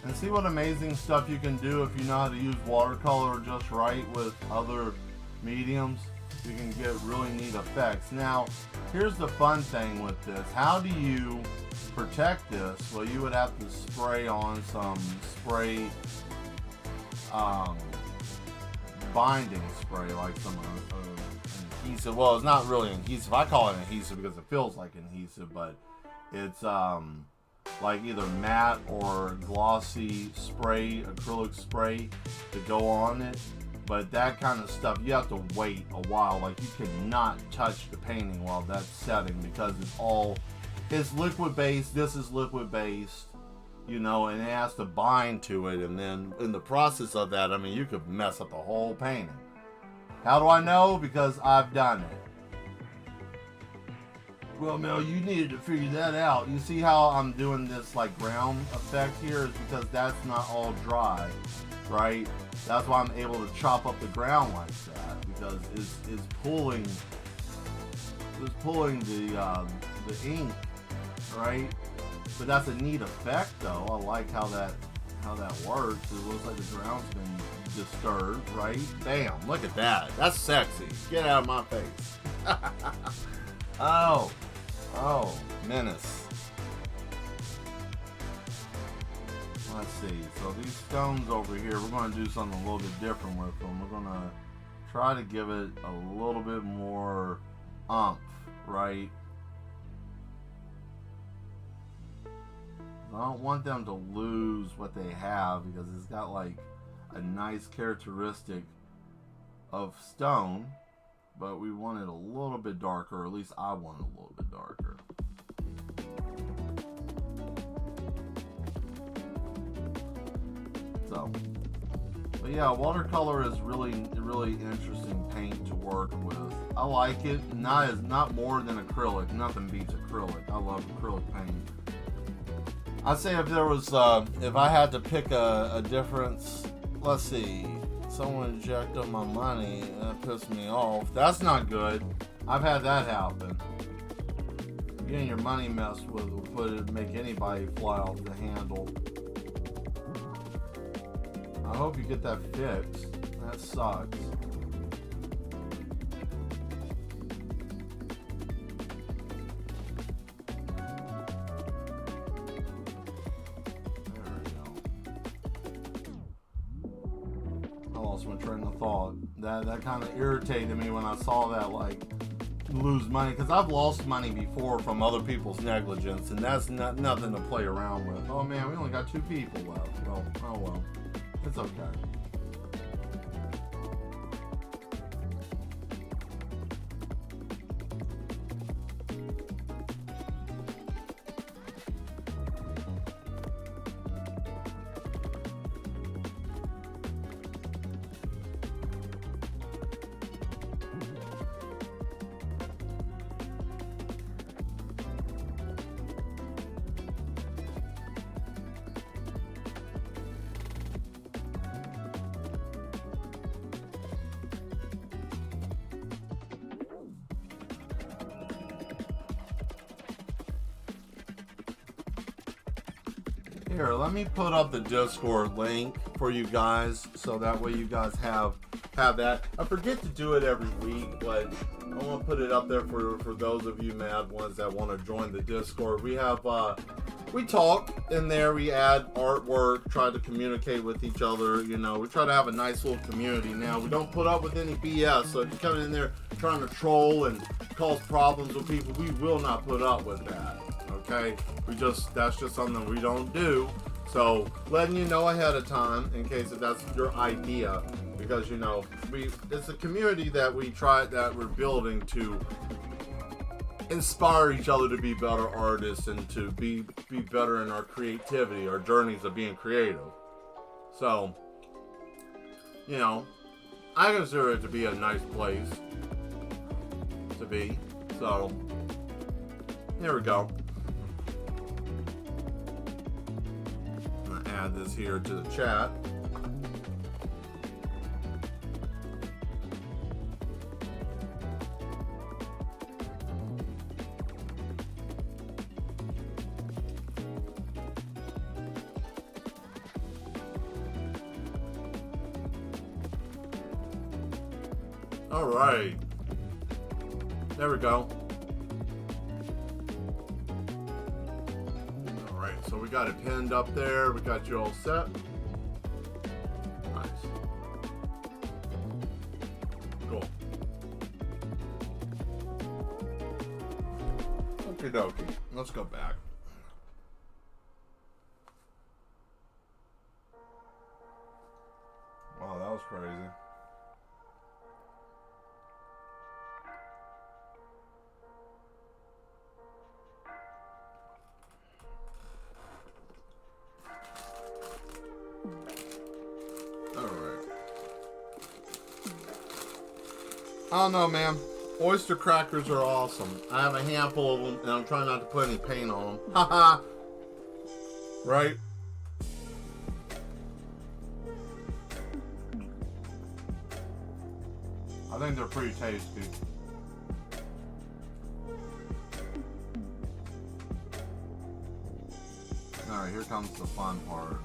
And see what amazing stuff you can do if you know how to use watercolor just right with other mediums. You can get really neat effects. Now, here's the fun thing with this. How do you protect this? Well, you would have to spray on some spray, binding spray, like some adhesive. Well, it's not really adhesive. I call it adhesive because it feels like adhesive, but it's like either matte or glossy spray, acrylic spray to go on it. But that kind of stuff, you have to wait a while. Like, you cannot touch the painting while that's setting because it's liquid based. This is liquid based, you know, and it has to bind to it. And then in the process of that, I mean, you could mess up the whole painting. How do I know? Because I've done it. Well, Mel, you needed to figure that out. You see how I'm doing this like ground effect here is because that's not all dry, right? That's why I'm able to chop up the ground like that, because it's pulling the ink, right? But that's a neat effect, though. I like how that works. It looks like the ground's been disturbed, right? Bam! Look at that. That's sexy. Get out of my face. Oh, menace. Let's see. So these stones over here, we're going to do something a little bit different with them. We're going to try to give it a little bit more oomph, right? I don't want them to lose what they have because it's got like a nice characteristic of stone. But we want it a little bit darker, or at least I want it a little bit darker. So, but yeah, watercolor is really interesting paint to work with. I like it. Not more than acrylic. Nothing beats acrylic. I love acrylic paint. I'd say if there was, if I had to pick a difference, let's see, someone injected my money, and that pissed me off. That's not good. I've had that happen. Getting your money messed with will make anybody fly off the handle. I hope you get that fixed. That sucks. My train of thought. That kind of irritated me when I saw that, like, lose money, because I've lost money before from other people's negligence, and that's nothing to play around with. Oh man, we only got 2 people left. Well, oh well, it's okay. Here, let me put up the Discord link for you guys, so that way you guys have that. I forget to do it every week, but I want to put it up there for those of you mad ones that want to join the Discord. We have we talk in there, we add artwork, try to communicate with each other, you know, we try to have a nice little community. Now, we don't put up with any BS, so if you're coming in there trying to troll and cause problems with people, we will not put up with that. Okay, that's just something we don't do. So letting you know ahead of time in case if that's your idea, because you know it's a community that we're building to inspire each other to be better artists and to be better in our creativity, our journeys of being creative. So, you know, I consider it to be a nice place to be. So here we go. Add this here to the chat. All right, there we go. So we got it pinned up there. We got you all set. Nice. Cool. Okie dokie. Let's go back. Wow, that was crazy. I don't know, man. Oyster crackers are awesome. I have a handful of them, and I'm trying not to put any paint on them. Haha. Right? I think they're pretty tasty. Alright, here comes the fun part.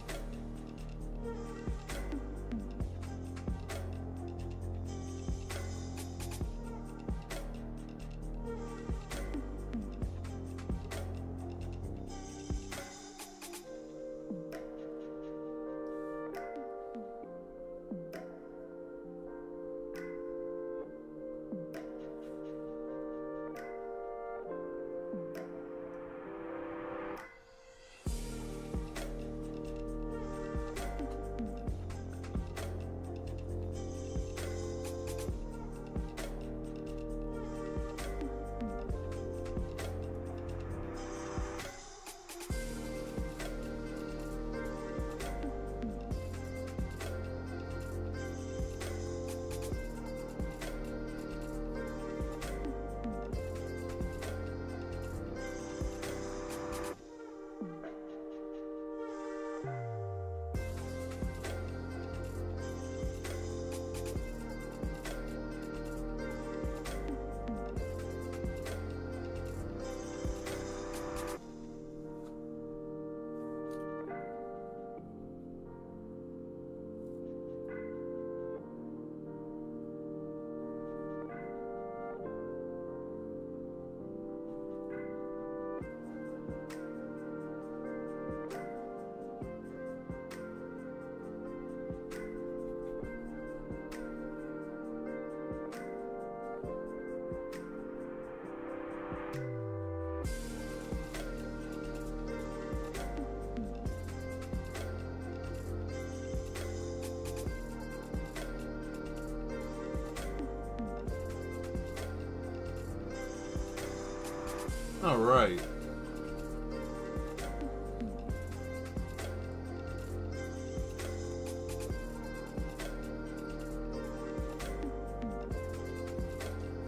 All right.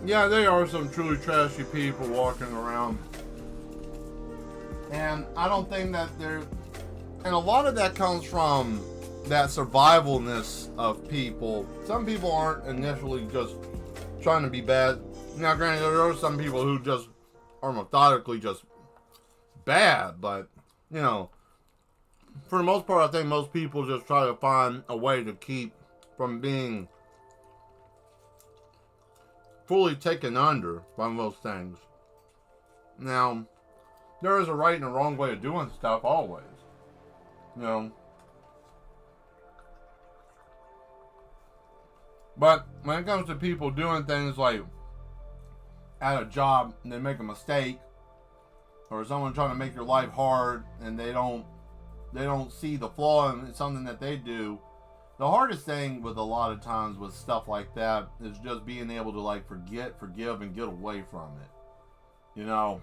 Yeah, they are some truly trashy people walking around. And I don't think that they're... And a lot of that comes from that survivalness of people. Some people aren't initially just trying to be bad. Now, granted, there are some people who just are methodically just bad. But, you know, for the most part, I think most people just try to find a way to keep from being fully taken under by most things. Now, there is a right and a wrong way of doing stuff always. You know. But when it comes to people doing things like at a job and they make a mistake, or someone trying to make your life hard and they don't see the flaw in something that they do, the hardest thing with a lot of times with stuff like that is just being able to like forget, forgive, and get away from it. You know,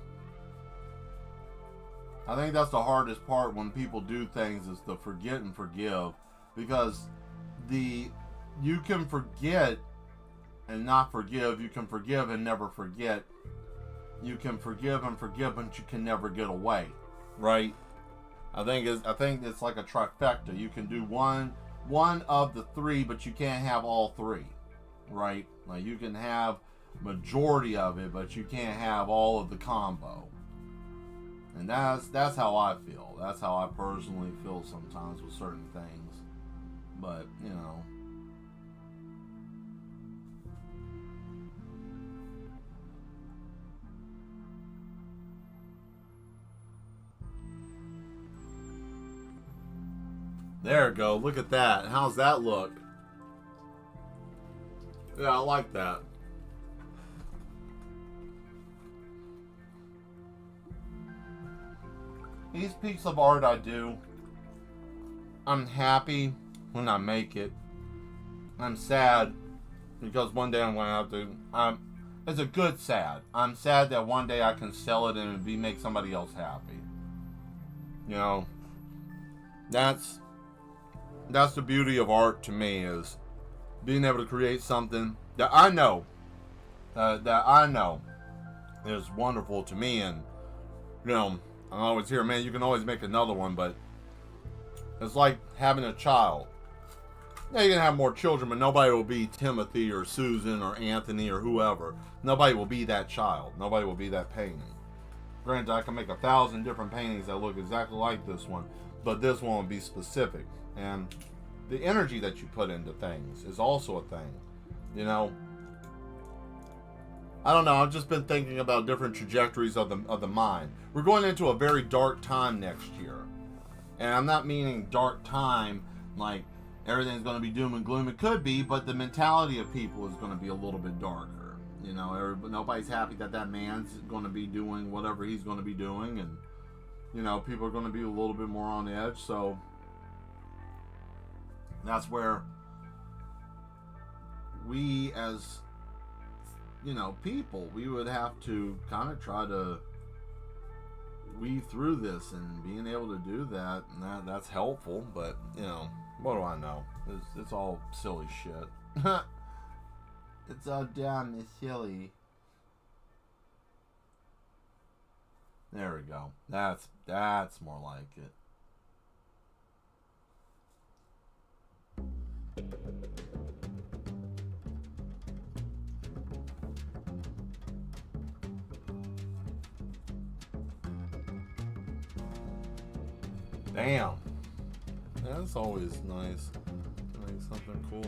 I think that's the hardest part when people do things is to forget and forgive, because you can forget and not forgive. You can forgive and never forget. You can forgive and forgive, but you can never get away, right? I think it's like a trifecta. You can do one of the three, but you can't have all three, right? Like you can have majority of it, but you can't have all of the combo. And that's how I feel. That's how I personally feel sometimes with certain things. But, you know. There we go. Look at that. How's that look? Yeah, I like that. These pieces of art I do, I'm happy when I make it. I'm sad because one day I'm going to have to... it's a good sad. I'm sad that one day I can sell it and make somebody else happy. You know, that's the beauty of art to me, is being able to create something that I know is wonderful to me. And, you know, I always hear, man, you can always make another one, but it's like having a child. Yeah, you can have more children, but nobody will be Timothy or Susan or Anthony or whoever. Nobody will be that child. Nobody will be that painting. Granted, I can make 1,000 different paintings that look exactly like this one, but this one will be specific. And the energy that you put into things is also a thing. You know, I don't know. I've just been thinking about different trajectories of the mind. We're going into a very dark time next year, and I'm not meaning dark time like everything's going to be doom and gloom. It could be, but the mentality of people is going to be a little bit darker. You know, nobody's happy that man's going to be doing whatever he's going to be doing, and you know, people are going to be a little bit more on edge. So that's where we, as you know, people, we would have to kind of try to weave through this, and being able to do that, and that's helpful. But you know, what do I know? It's all silly shit. It's all dumb and silly. There we go. That's more like it. Damn. That's always nice. Like something cool.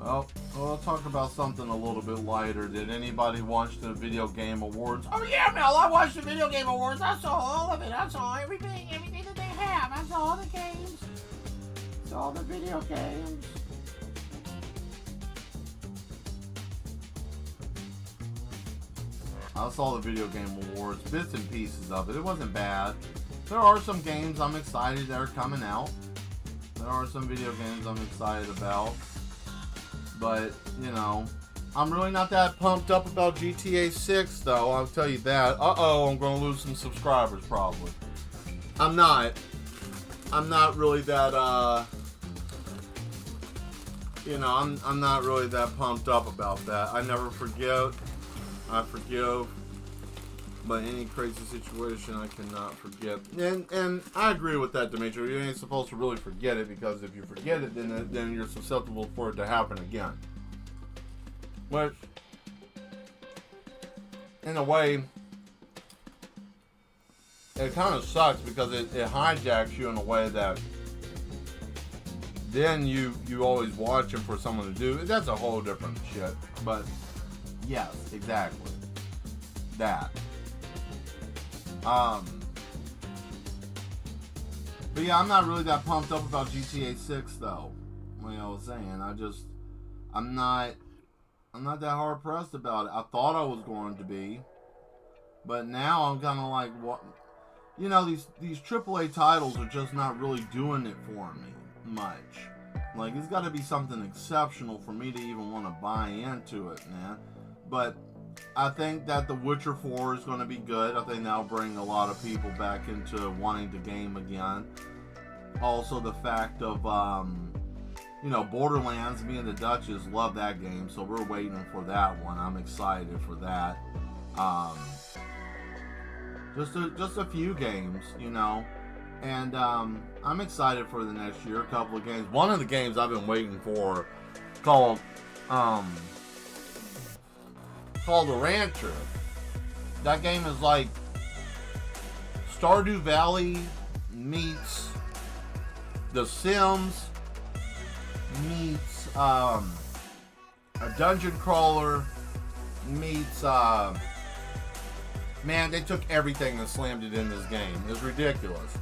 Well, we'll talk about something a little bit lighter. Did anybody watch the video game awards? Oh yeah, Mel, I watched the video game awards. I saw all of it. I saw everything that they have. I saw all the games. I saw all the video games. I saw the video game awards, bits and pieces of it. It wasn't bad. there are some games I'm excited that are coming out. There are some video games I'm excited about. But, you know, I'm really not that pumped up about GTA 6, though. I'll tell you that. Uh-oh, I'm going to lose some subscribers, probably. I'm not really that, you know, I'm not really that pumped up about that. I never forget. I forgive. But any crazy situation, I cannot forget. And I agree with that, Dimitri. You ain't supposed to really forget it, because if you forget it, then you're susceptible for it to happen again. Which, in a way, it kind of sucks, because it hijacks you in a way that then you always watching for someone to do. That's a whole different shit. But yes, exactly. That. But yeah, I'm not really that pumped up about GTA 6 though. Like I was saying, I'm not that hard pressed about it. I thought I was going to be, but now I'm kind of like, what? You know, these AAA titles are just not really doing it for me much. Like, it's got to be something exceptional for me to even want to buy into it, man. But I think that The Witcher 4 is going to be good. I think that'll bring a lot of people back into wanting to game again. Also, the fact of, you know, Borderlands, me and the Duchess love that game, so we're waiting for that one. I'm excited for that. Just a few games, you know. And I'm excited for the next year. A couple of games. One of the games I've been waiting for, called The Rancher. That game is like Stardew Valley meets The Sims meets a dungeon crawler meets man, they took everything and slammed it in this game. It's ridiculous.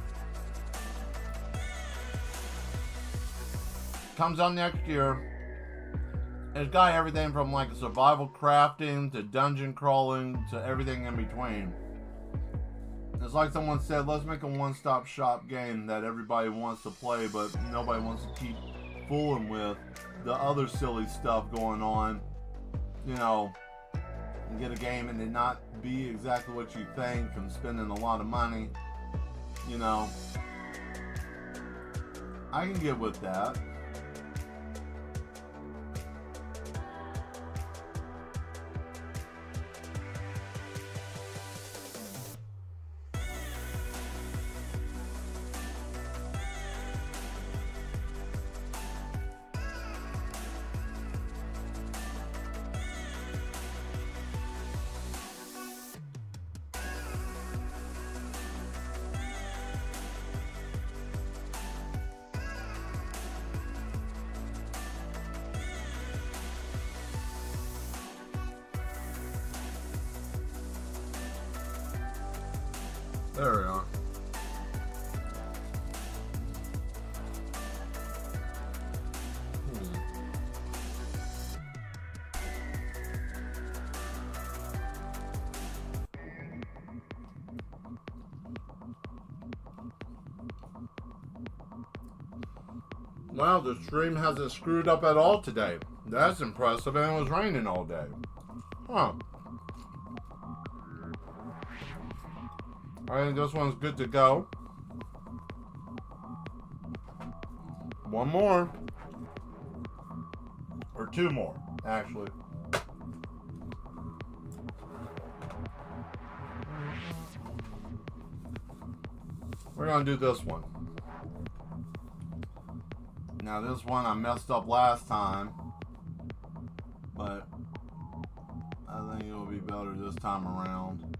Comes out next year. It's got everything from like survival crafting to dungeon crawling to everything in between. It's like someone said, let's make a one-stop shop game that everybody wants to play, but nobody wants to keep fooling with the other silly stuff going on. You know, and get a game and it not be exactly what you think and spending a lot of money. You know, I can get with that. There we are. Wow, the stream hasn't screwed up at all today. That's impressive, and it was raining all day. Huh. I think this one's good to go. One more. Or two more, actually. We're going to do this one. Now this one I messed up last time, but I think it'll be better this time around.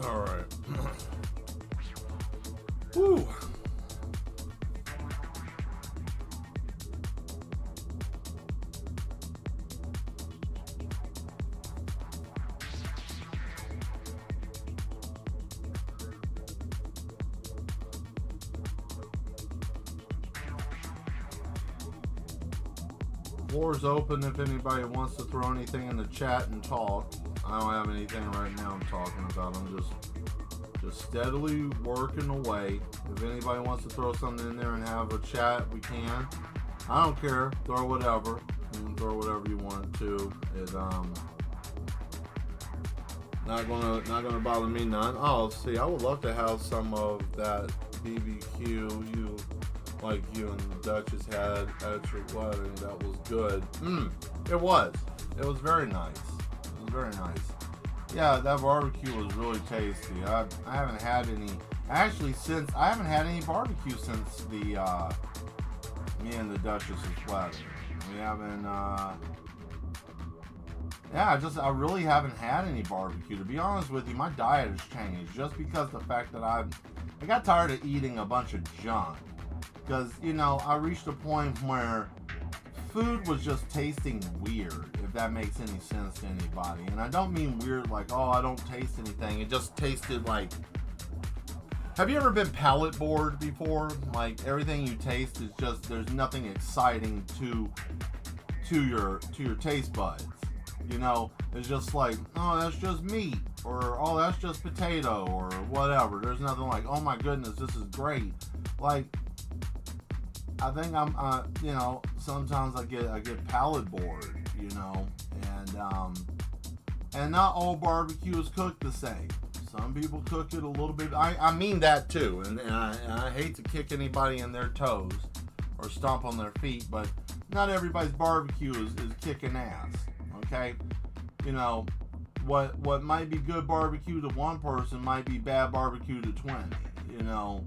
All right. Woo. Floor's open if anybody wants to throw anything in the chat and talk. I don't have anything right now I'm talking about. I'm just steadily working away. If anybody wants to throw something in there and have a chat, we can. I don't care. Throw whatever. You can throw whatever you want to. It not gonna bother me none. Oh, see, I would love to have some of that BBQ you and the Duchess had at your wedding. That was good. It was very nice. It was very nice. Yeah, that barbecue was really tasty. I haven't had any. Actually, I haven't had any barbecue since the me and the Duchess's wedding. We haven't. Yeah, I really haven't had any barbecue. To be honest with you, my diet has changed just because the fact that I got tired of eating a bunch of junk. Because, you know, I reached a point where food was just tasting weird, if that makes any sense to anybody. And I don't mean weird like, oh, I don't taste anything. It just tasted like... Have you ever been palate bored before? Like, everything you taste is just, there's nothing exciting to your taste buds. You know, it's just like, oh, that's just meat. Or, oh, that's just potato. Or whatever. There's nothing like, oh my goodness, this is great. Like... I think I'm, you know, sometimes I get palate bored, you know, and not all barbecue is cooked the same. Some people cook it a little bit. I mean that too, and I hate to kick anybody in their toes or stomp on their feet, but not everybody's barbecue is kicking ass. Okay, you know, what might be good barbecue to one person might be bad barbecue to 20. You know,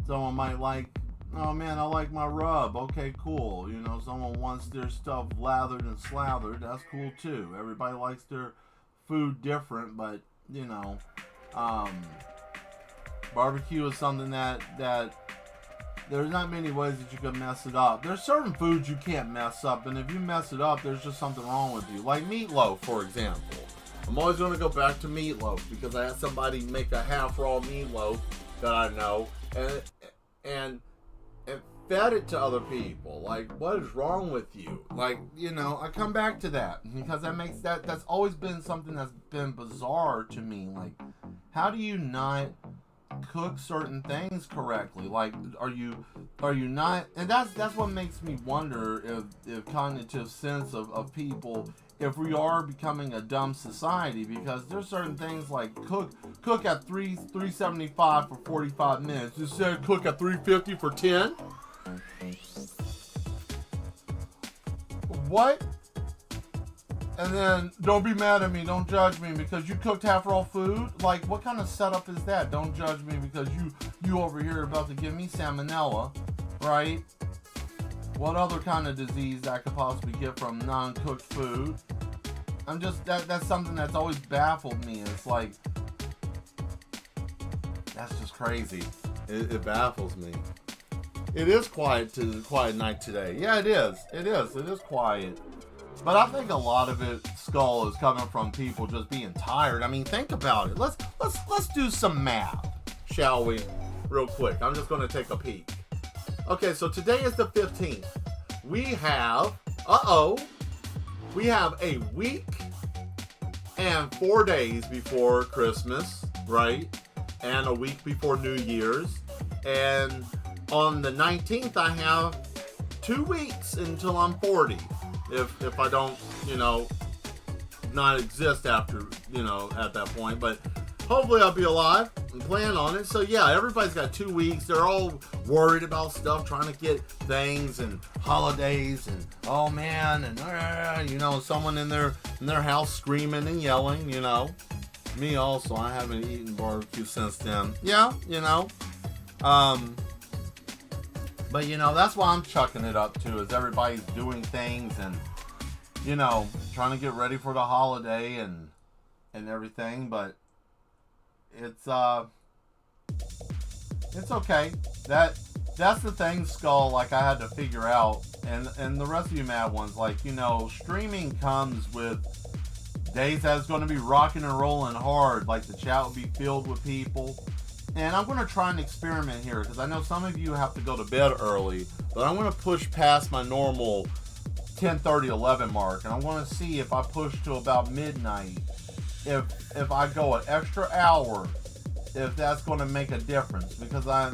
someone might like. Oh man, I like my rub. Okay, cool. You know, someone wants their stuff lathered and slathered. That's cool too. Everybody likes their food different, but you know, barbecue is something that there's not many ways that you can mess it up. There's certain foods you can't mess up, and if you mess it up, there's just something wrong with you. Like meatloaf, for example. I'm always going to go back to meatloaf because I had somebody make a half raw meatloaf that I know, and fed it to other people. Like, what is wrong with you? Like, you know, I come back to that because that's always been something that's been bizarre to me. Like, how do you not cook certain things correctly? Like, are you not? And that's what makes me wonder if cognitive sense of people, if we are becoming a dumb society, because there's certain things like cook at 375 for 45 minutes. You said cook at 350 for 10? What? And then don't be mad at me, don't judge me because you cooked half raw food? Like, what kind of setup is that? Don't judge me because you over here are about to give me salmonella, right? What other kind of disease I could possibly get from non-cooked food? I'm just, that's something that's always baffled me. It's like, that's just crazy. It baffles me. It is quiet night today. Yeah, it is. It is quiet. But I think a lot of it, Skull, is coming from people just being tired. I mean, think about it. Let's do some math, shall we? Real quick. I'm just going to take a peek. Okay, so today is the 15th. We have a week and 4 days before Christmas, right? And a week before New Year's. And on the 19th, I have 2 weeks until I'm 40. If I don't, you know, not exist after, you know, at that point. But hopefully I'll be alive and plan on it. So yeah, everybody's got 2 weeks. They're all worried about stuff, trying to get things and holidays and oh man, and you know, someone in their house screaming and yelling, you know. Me also, I haven't eaten barbecue since then. Yeah, you know. But you know, that's why I'm chucking it up too, is everybody's doing things and, you know, trying to get ready for the holiday and everything. But it's okay. That's the thing, Skull, like I had to figure out, and the rest of you mad ones, like, you know, streaming comes with days that's going to be rocking and rolling hard, like the chat will be filled with people. And I'm going to try and experiment here, because I know some of you have to go to bed early, but I'm going to push past my normal 10:30, 11 mark, and I want to see if I push to about midnight, if I go an extra hour, if that's going to make a difference, because I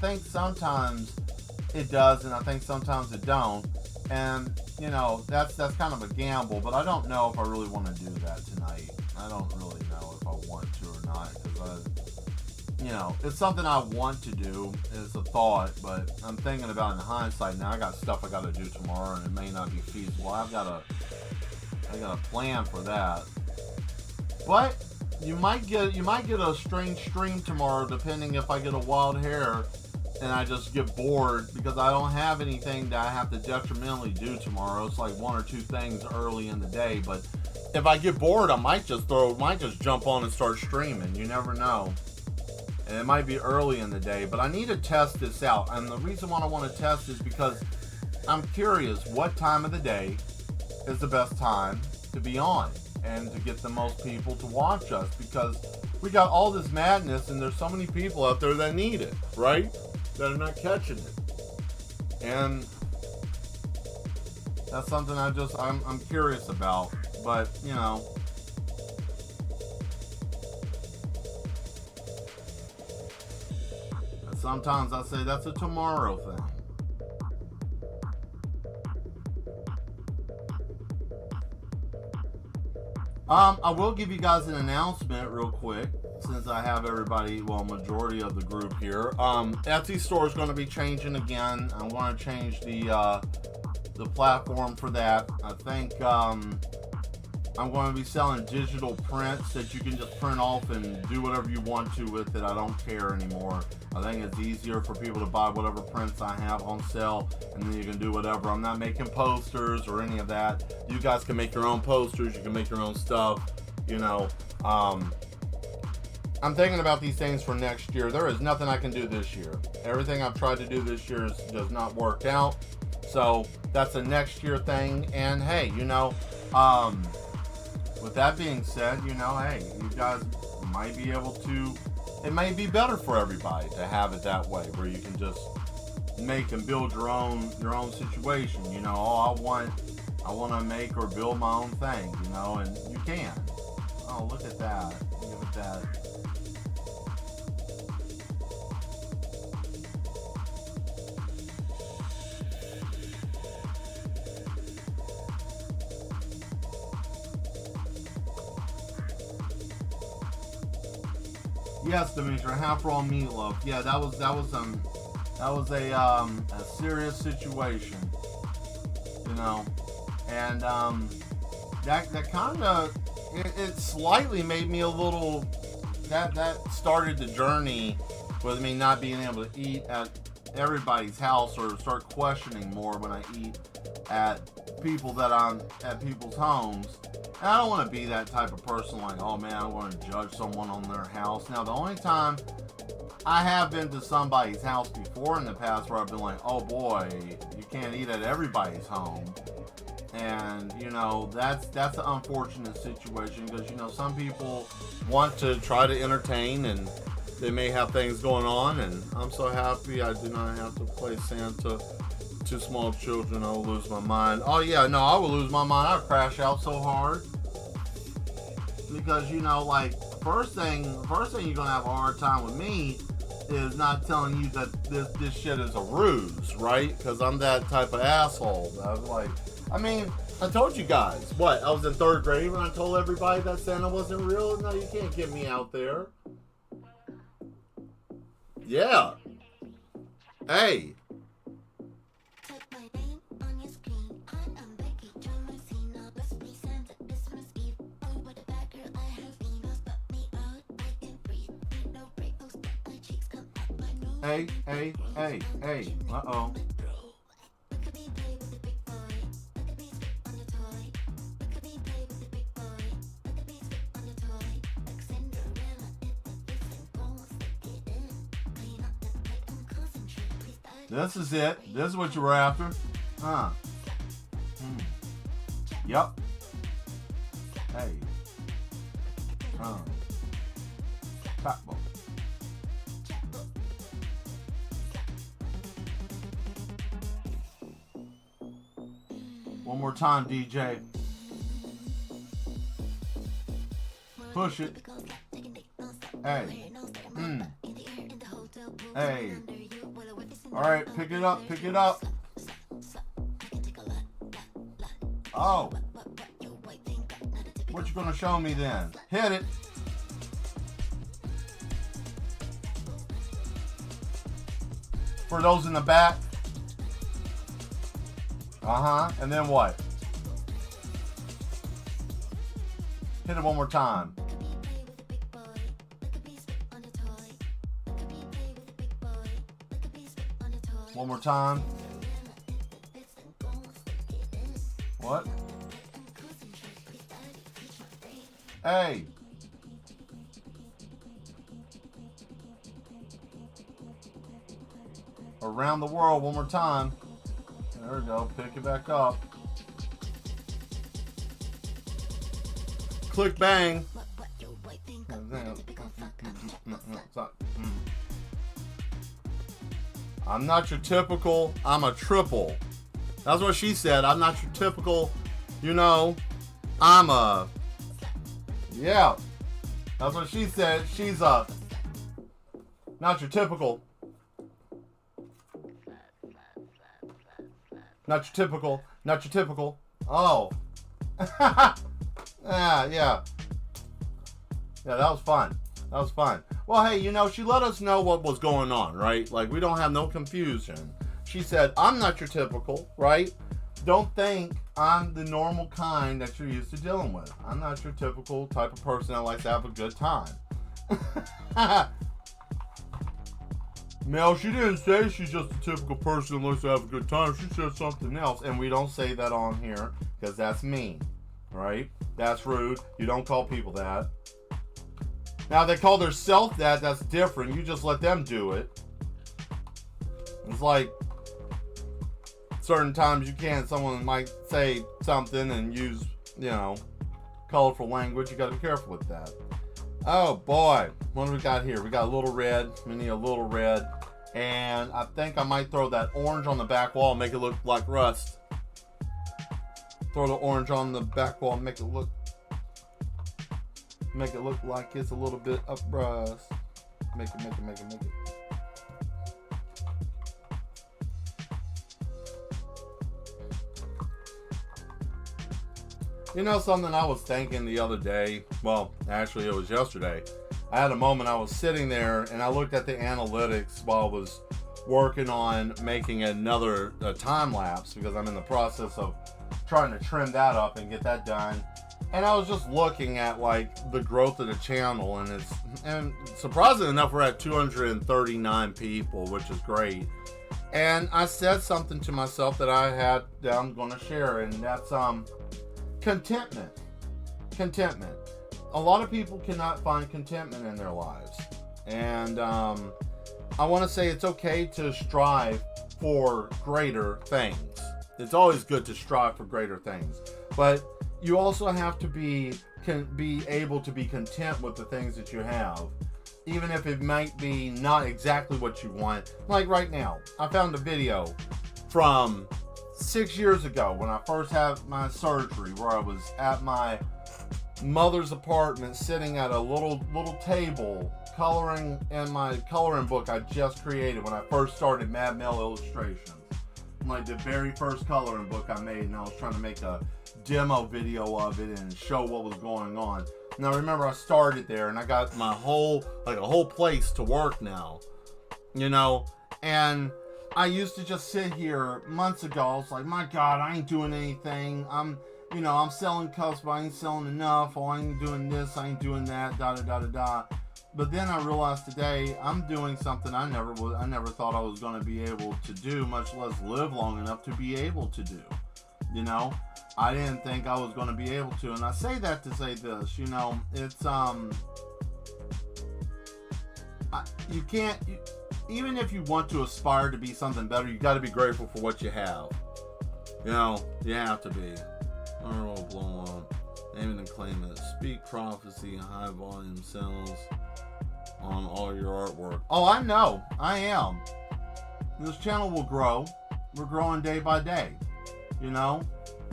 think sometimes it does, and I think sometimes it don't, and you know, that's kind of a gamble, but I don't know if I really want to do that tonight. I don't really know if I want to or not, because you know, it's something I want to do. It's a thought, but I'm thinking about it in hindsight now. I got stuff I got to do tomorrow, and it may not be feasible. I got a plan for that. But you might get a strange stream tomorrow, depending if I get a wild hair and I just get bored, because I don't have anything that I have to detrimentally do tomorrow. It's like one or two things early in the day, but if I get bored, I might just jump on and start streaming. You never know. And it might be early in the day, but I need to test this out. And the reason why I want to test is because I'm curious what time of the day is the best time to be on and to get the most people to watch us, because we got all this madness and there's so many people out there that need it, right? That are not catching it. And that's something I'm curious about. But, you know, sometimes I say that's a tomorrow thing. I will give you guys an announcement real quick, since I have everybody, well, majority of the group here. Etsy store is going to be changing again. I'm going to change the platform for that. I think I'm going to be selling digital prints that you can just print off and do whatever you want to with it. I don't care anymore. I think it's easier for people to buy whatever prints I have on sale, and then you can do whatever. I'm not making posters or any of that. You guys can make your own posters. You can make your own stuff. You know, I'm thinking about these things for next year. There is nothing I can do this year. Everything I've tried to do this year does not work out. So that's a next year thing. And hey, you know, with that being said, you know, hey, you guys might be able to, it may be better for everybody to have it that way, where you can just make and build your own situation. You know, oh, I want to make or build my own thing, you know, and you can. Oh, look at that. Look at that. Yes, Demetra, half raw meatloaf. Yeah, that was a serious situation, you know, and that kind of it slightly made me a little, that started the journey with me not being able to eat at everybody's house, or start questioning more when I eat at people's homes. And I don't want to be that type of person, like, oh man, I want to judge someone on their house. Now, the only time I have been to somebody's house before in the past where I've been like, oh boy, you can't eat at everybody's home. And, you know, that's an unfortunate situation, because, you know, some people want to try to entertain, and they may have things going on, and I'm so happy I do not have to play Santa to small children. I will lose my mind. Oh yeah, no, I will lose my mind. I'll crash out so hard, because, you know, like, first thing you're gonna have a hard time with me is not telling you that this shit is a ruse, right? Because I'm that type of asshole. I was like, I mean, I told you guys, what, I was in 3rd grade when I told everybody that Santa wasn't real? No, you can't get me out there. Yeah. Hey. Hey. Uh-oh. This is it. This is what you were after. Yep. Hey. Top ball. One more time, DJ. Push it. Hey. Hey. Alright, pick it up, pick it up. Oh. What you gonna show me then? Hit it. For those in the back. And then what? Hit it one more time. One more time. What? Hey. Around the world one more time. There we go. Pick it back up. Click bang. I'm not your typical, I'm a triple. That's what she said. I'm not your typical, you know, I'm a, yeah. That's what she said. She's a, not your typical. Not your typical, not your typical. Oh. Yeah. Yeah, that was fun. That was fun. Well, hey, you know, she let us know what was going on, right? Like, we don't have no confusion. She said, I'm not your typical, right? Don't think I'm the normal kind that you're used to dealing with. I'm not your typical type of person that likes to have a good time. Mel, she didn't say she's just a typical person that likes to have a good time. She said something else, and we don't say that on here because that's mean, right? That's rude. You don't call people that. Now, they call themselves that, that's different. You just let them do it. It's like certain times you can't, someone might say something and use, you know, colorful language. You got to be careful with that. Oh boy, what do we got here? We got a little red. We need a little red. And I think I might throw that orange on the back wall and make it look like rust. Throw the orange on the back wall and make it look like it's a little bit of rust. Make it. You know something I was thinking the other day? Well, actually it was yesterday. I had a moment, I was sitting there and I looked at the analytics while I was working on making another time lapse because I'm in the process of trying to trim that up and get that done. And I was just looking at like the growth of the channel, and surprisingly enough, we're at 239 people, which is great. And I said something to myself that I'm going to share, and that's contentment. Contentment. A lot of people cannot find contentment in their lives, and I want to say it's okay to strive for greater things. It's always good to strive for greater things, but you also have to be able to be content with the things that you have, even if it might be not exactly what you want. Like right now, I found a video from 6 years ago when I first had my surgery, where I was at my mother's apartment sitting at a little table coloring in my coloring book I just created when I first started Mad Mail Illustrations. Like the very first coloring book I made, and I was trying to make a demo video of it and show what was going on. Now remember, I started there and I got my whole place to work now, you know, and I used to just sit here months ago. I was like, my God, I ain't doing anything. I'm selling cups, but I ain't selling enough. Oh, I ain't doing this, I ain't doing that, da. But then I realized today I'm doing something I never thought I was going to be able to do, much less live long enough to be able to do. You know, I didn't think I was going to be able to, and I say that to say this. You know, it's even if you want to aspire to be something better, you got to be grateful for what you have. You know, you have to be. Honorable blow up. Name it and claim it. Speak prophecy, high volume sales on all your artwork. Oh, I know. I am. This channel will grow. We're growing day by day. You know?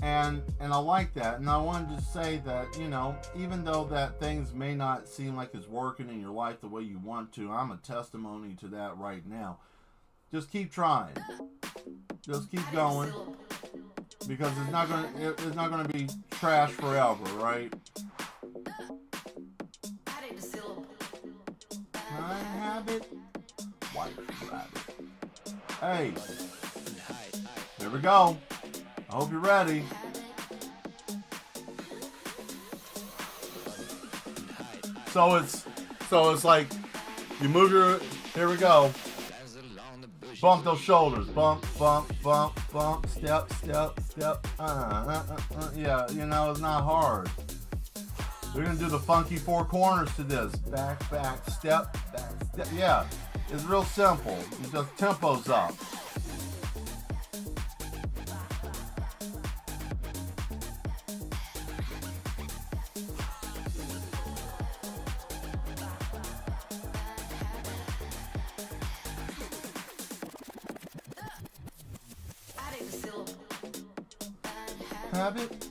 And I like that. And I wanted to say that, you know, even though that things may not seem like it's working in your life the way you want to, I'm a testimony to that right now. Just keep trying. Just keep going. Because it's not gonna be trash forever, right? I have it. White rabbit. Hey. Here we go. I hope you're ready. So it's like you move your, here we go. Bump those shoulders. Bump, bump, bump, bump. Step, step, step. Yeah, you know, it's not hard. We're gonna do the funky four corners to this. Back, back, step, back, step. Yeah, it's real simple. You just tempo's up. Have it.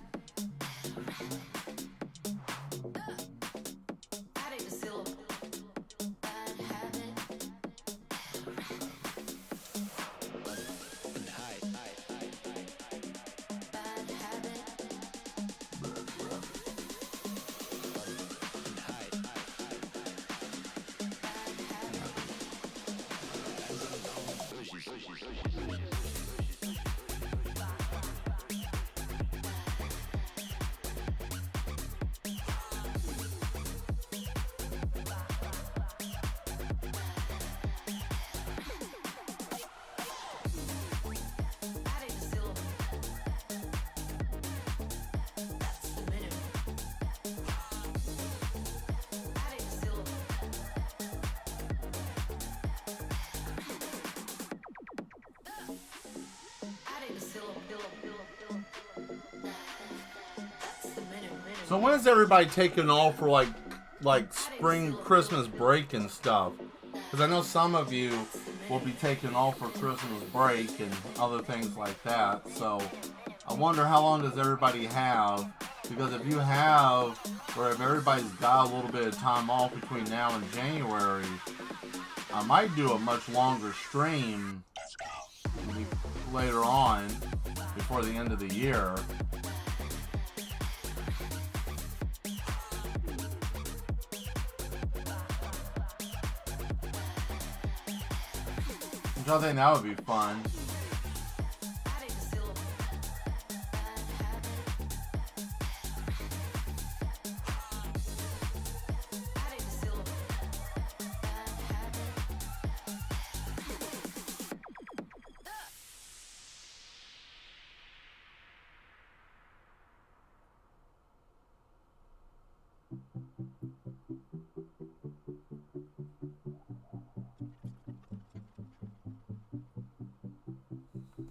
So when is everybody taking off for like spring Christmas break and stuff? Because I know some of you will be taking off for Christmas break and other things like that. So I wonder how long does everybody have? Because if you have, or if everybody's got a little bit of time off between now and January, I might do a much longer stream later on before the end of the year. I think that would be fun.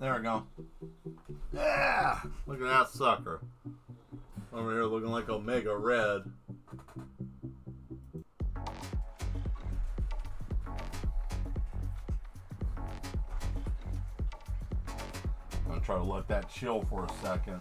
There we go. Yeah! Look at that sucker. Over here looking like Omega Red. I'm gonna try to let that chill for a second.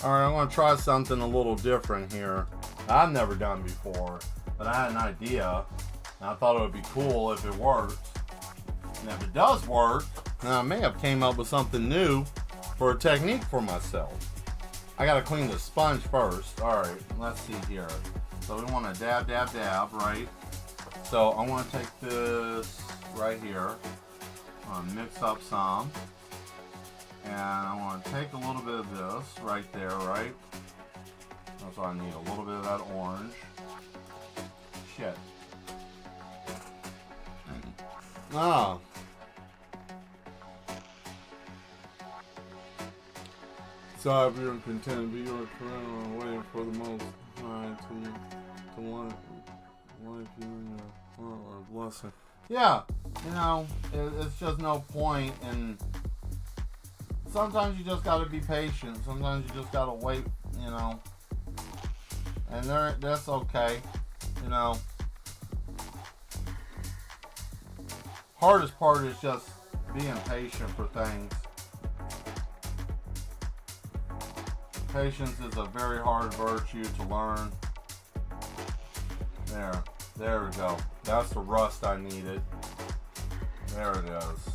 Alright, I'm going to try something a little different here. I've never done before, but I had an idea, and I thought it would be cool if it worked. And if it does work, then I may have came up with something new for a technique for myself. I got to clean the sponge first. Alright, let's see here. So we want to dab, dab, dab, right? So I want to take this right here. I'm going to mix up some. And I want to take a little bit of this right there, right? That's why I need a little bit of that orange. Shit. Ah. So if you're content, be your friend, waiting for the most high to want life you in your heart or blessing. Yeah, you know, it's just no point, and sometimes you just gotta be patient. Sometimes you just gotta wait, you know, and that's okay, you know. Hardest part is just being patient for things. Patience is a very hard virtue to learn. There we go. That's the rust I needed. There it is.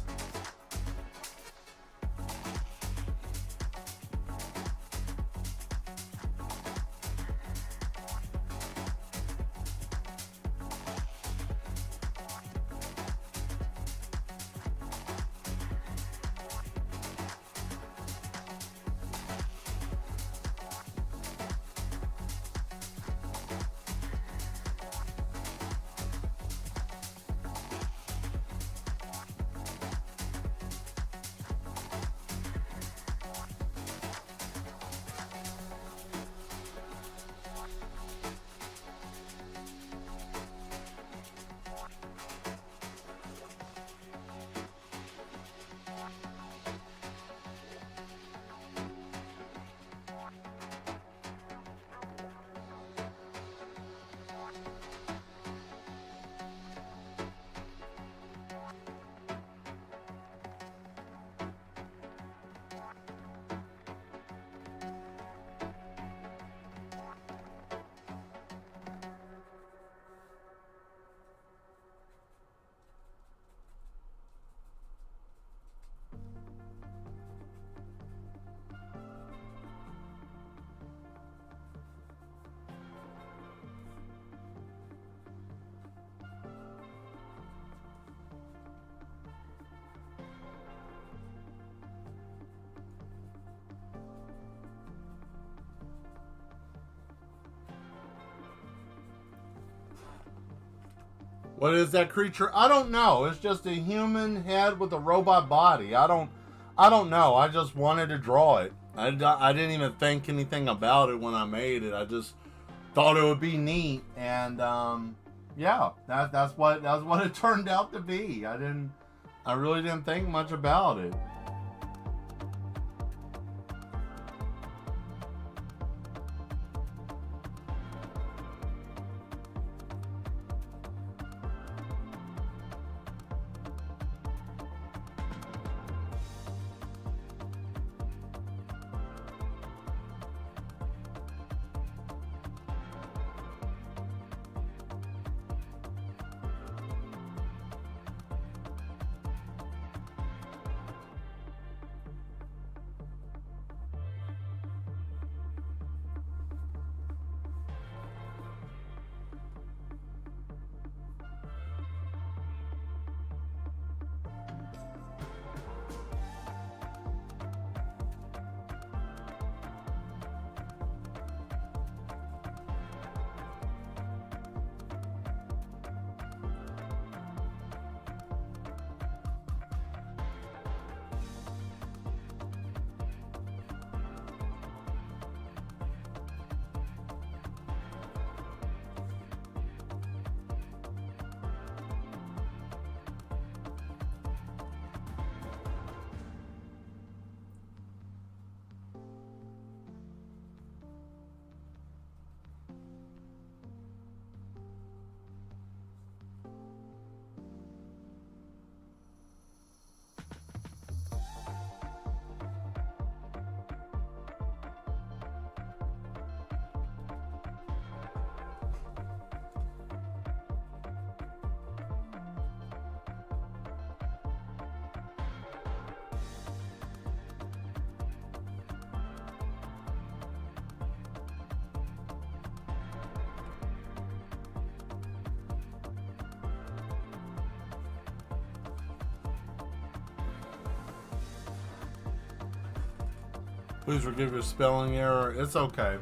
What is that creature? I don't know. It's just a human head with a robot body. I don't know. I just wanted to draw it. I didn't even think anything about it when I made it. I just thought it would be neat, and yeah, that's what it turned out to be. I really didn't think much about it. Please forgive your spelling error. It's okay.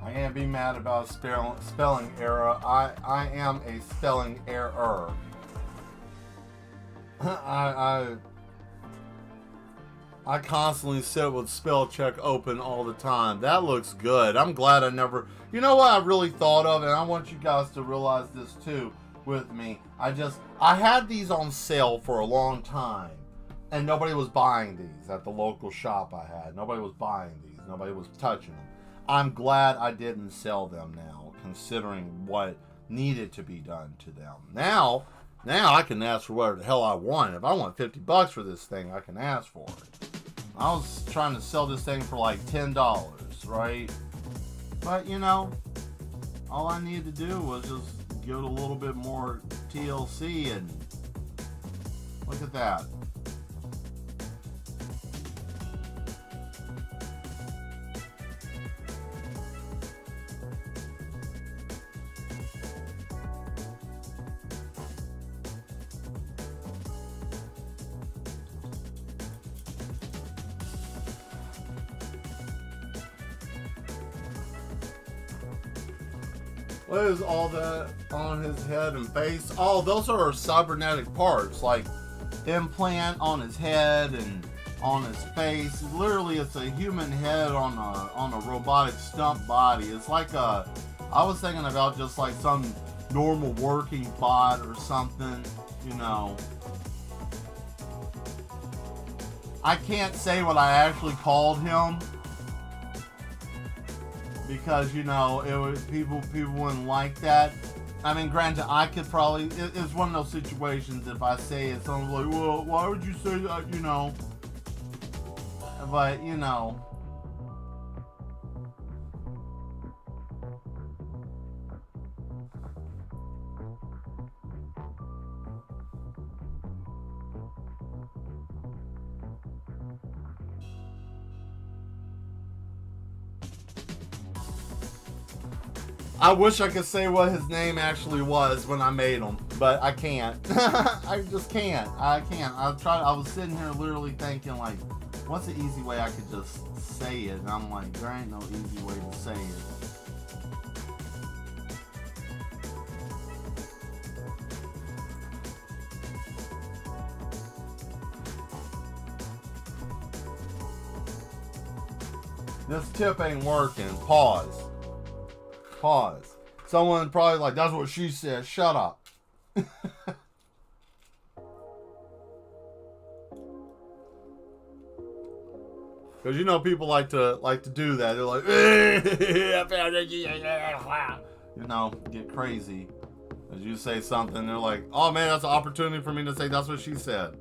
I am can't be mad about a spelling error. I am a spelling error. I constantly sit with spell check open all the time. That looks good. I'm glad I never... You know what I really thought of, and I want you guys to realize this too with me. I had these on sale for a long time, and nobody was buying these at the local shop I had. Nobody was buying these. Nobody was touching them. I'm glad I didn't sell them now, considering what needed to be done to them. Now I can ask for whatever the hell I want. If I want $50 for this thing, I can ask for it. I was trying to sell this thing for like $10, right? But you know, all I needed to do was just give it a little bit more TLC, and look at that. What is all that on his head and face? Oh, those are cybernetic parts, like implant on his head and on his face. Literally, it's a human head on a robotic stump body. It's like I was thinking about just like some normal working bot or something, you know. I can't say what I actually called him, because you know it was people wouldn't like that. I mean, granted, I could probably, it's one of those situations, if I say it, someone's like, well, why would you say that, you know? But you know, I wish I could say what his name actually was when I made him, but I can't. I just can't. I can't. I was sitting here literally thinking, like, what's the easy way I could just say it? And I'm like, there ain't no easy way to say it. This tip ain't working. Pause. Someone probably like, that's what she said. Shut up. Because you know people like to do that. They're like, you know, get crazy. As you say something, they're like, oh man, that's an opportunity for me to say that's what she said.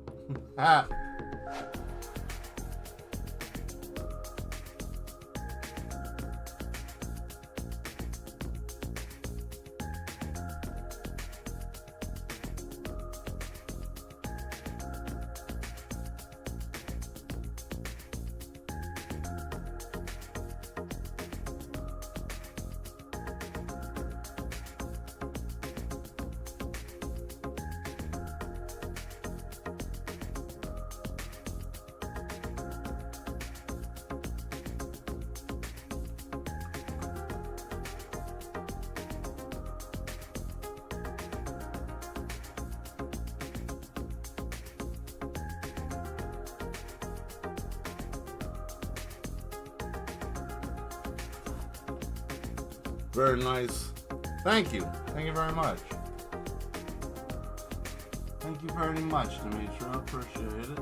Very nice. Thank you. Thank you very much. Thank you very much, Demetra. I appreciate it.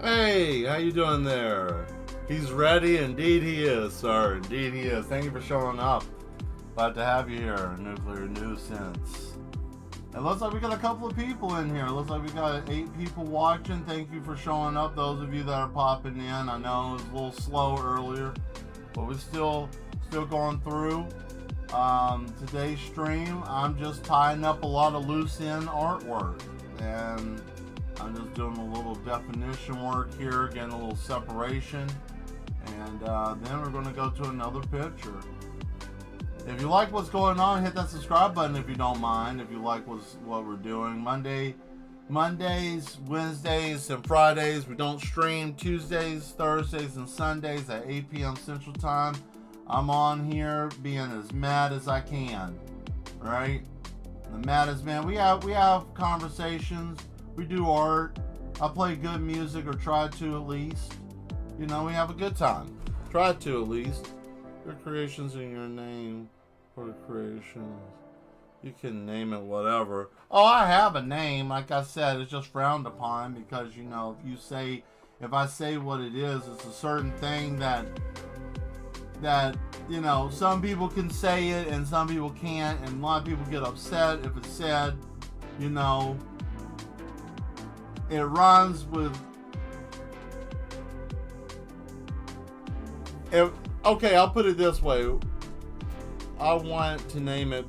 Hey, how you doing there? He's ready. Indeed he is, sir. Indeed he is. Thank you for showing up. Glad to have you here, Nuclear Nuisance. It looks like we got a couple of people in here. It looks like we got 8 people watching. Thank you for showing up. Those of you that are popping in. I know it was a little slow earlier, but we're still going through today's stream. I'm just tying up a lot of loose end artwork, and I'm just doing a little definition work here, getting a little separation, and then we're going to go to another picture. If you like what's going on, hit that subscribe button if you don't mind. If you like what we're doing. Mondays, Wednesdays, and Fridays, we don't stream. Tuesdays, Thursdays, and Sundays at 8 p.m. Central Time. I'm on here being as mad as I can, right? The maddest man. We have conversations. We do art. I play good music, or try to at least. You know, we have a good time. Try to at least. Your creations in your name. For creations. You can name it whatever. Oh, I have a name. Like I said, it's just frowned upon because, you know, if I say what it is, it's a certain thing that you know, some people can say it and some people can't, and a lot of people get upset if it's said. You know, it rhymes with okay, I'll put it this way. I want to name it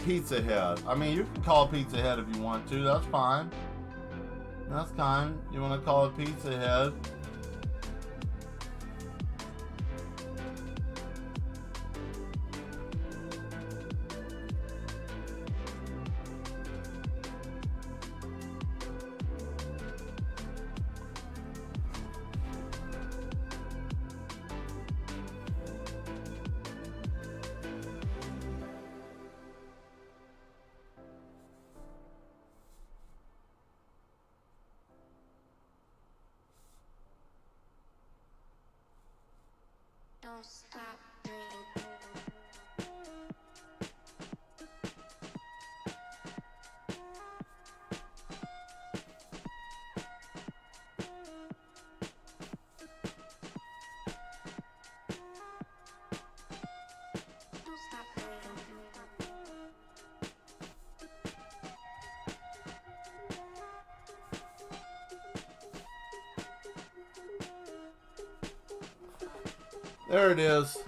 Pizza Head. I mean, you can call it Pizza Head if you want to. That's fine. That's fine. You want to call it Pizza Head. Don't stop breathing. There it is.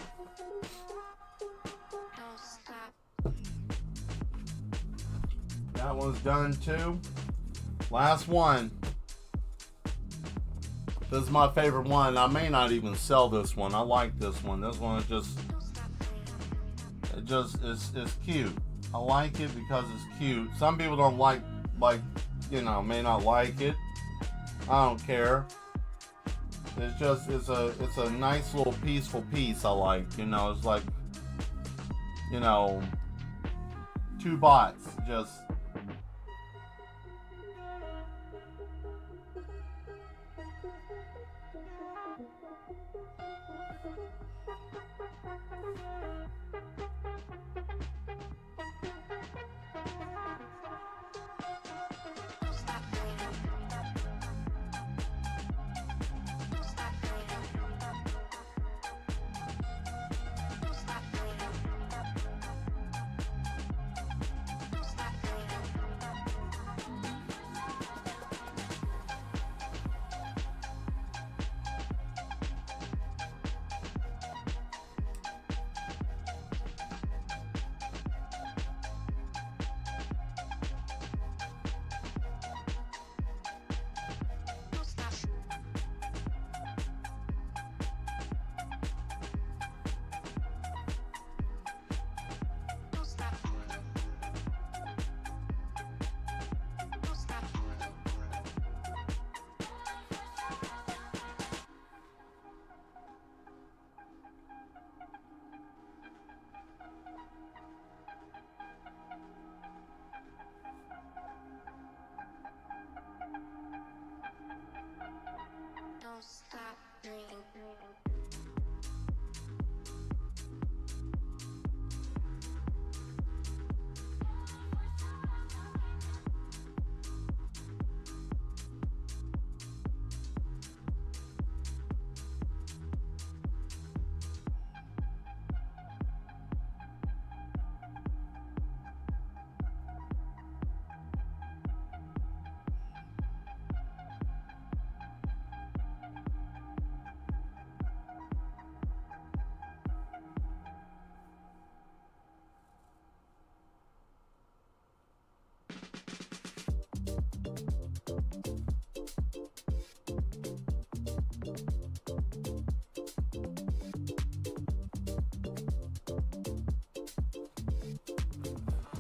That one's done too. Last one. This is my favorite one. I may not even sell this one. I like this one. This one is it's cute. I like it because it's cute. Some people don't like, you know, may not like it. I don't care. It's a nice little peaceful piece. I like, you know, it's like, you know, 2 bots just.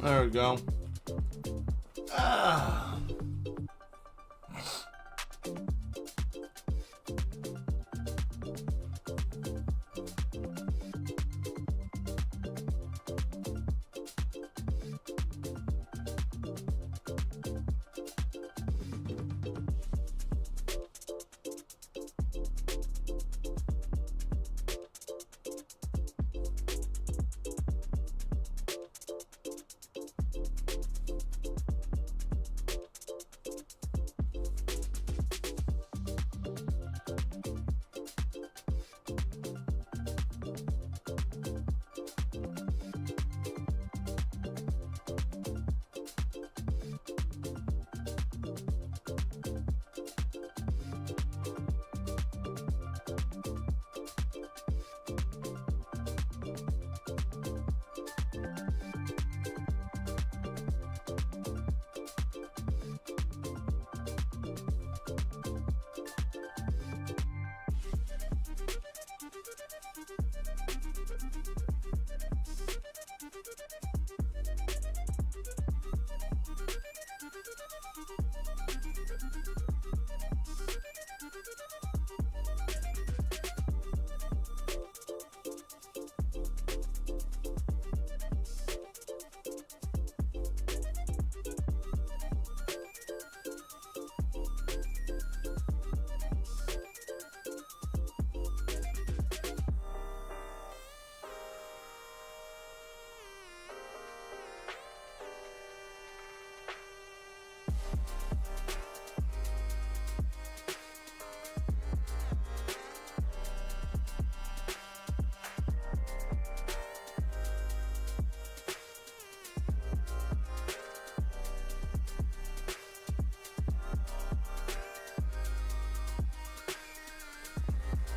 There we go. Ah.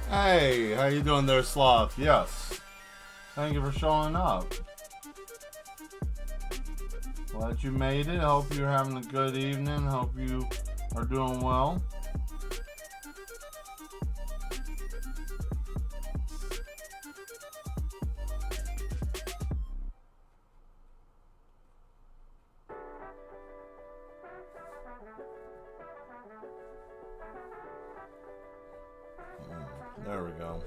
Hey, how you doing there, Sloth? Yes. Thank you for showing up. Glad you made it. Hope you're having a good evening. Hope you are doing well. There we go.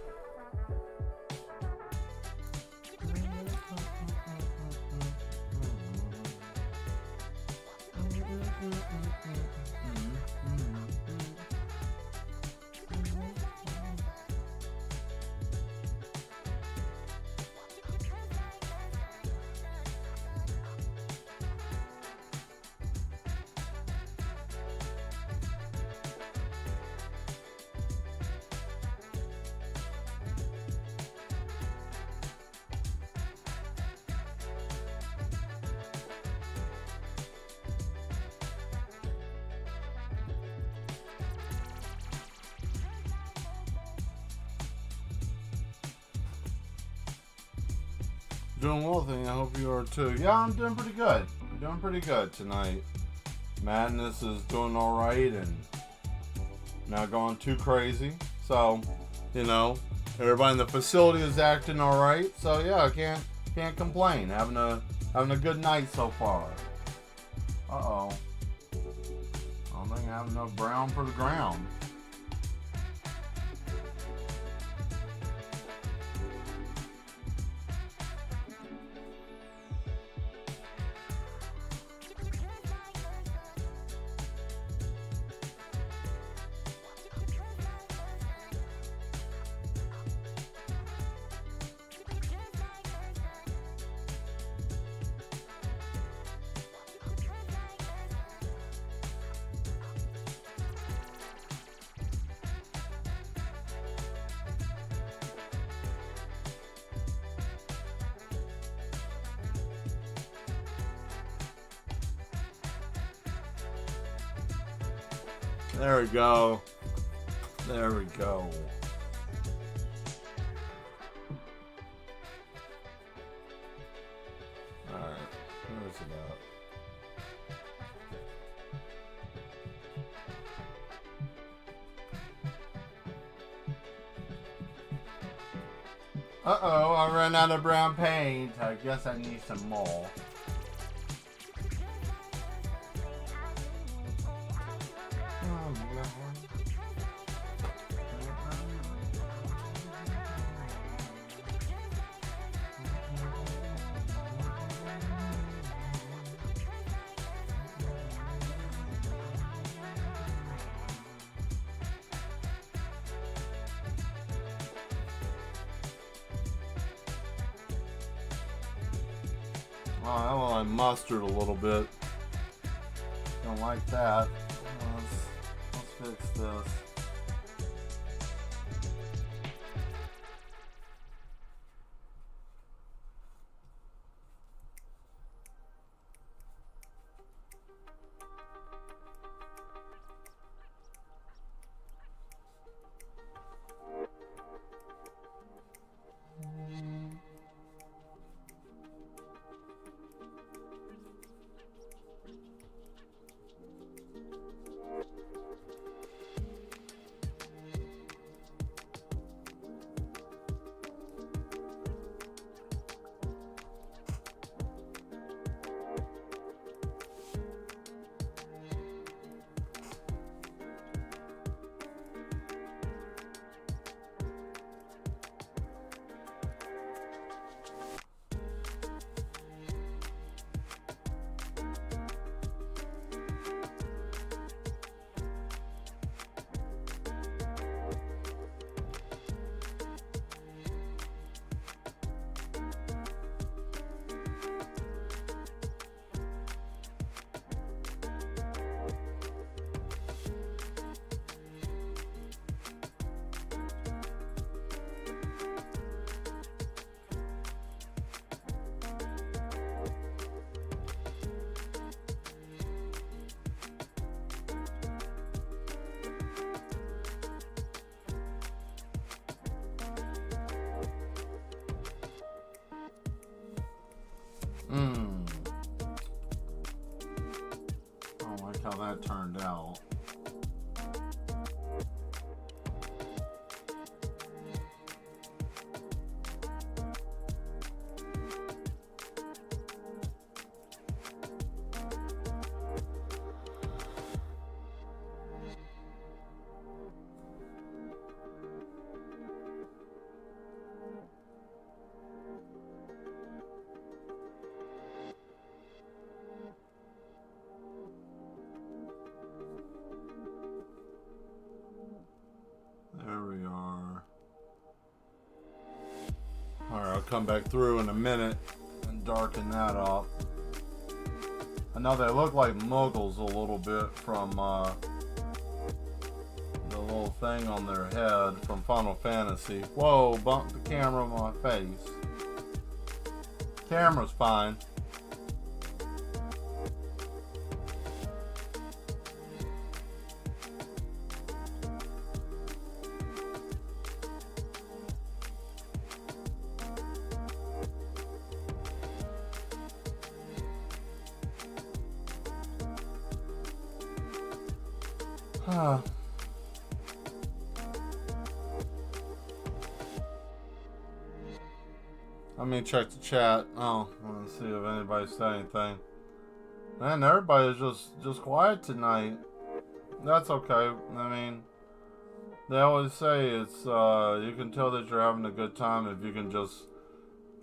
Doing well, thing. I hope you are too. Yeah, I'm doing pretty good. I'm doing pretty good tonight. Madness is doing all right and not going too crazy. So, you know, everybody in the facility is acting all right. So yeah, I can't complain. Having a good night so far. Uh-oh. I don't think I have enough brown for the ground. There we go. There we go. Alright, where's it at? Uh-oh, I ran out of brown paint. I guess I need some more. I want like mustard a little bit. Don't like that. Let's fix this. I don't like how that turned out. There we are. Alright, I'll come back through in a minute and darken that up. I know they look like muggles a little bit from the little thing on their head from Final Fantasy. Whoa, bumped the camera on my face. Camera's fine. Let me check the chat. Oh, let's see if anybody said anything. Man, everybody's just quiet tonight. That's okay. I mean, they always say it's you can tell that you're having a good time if you can just,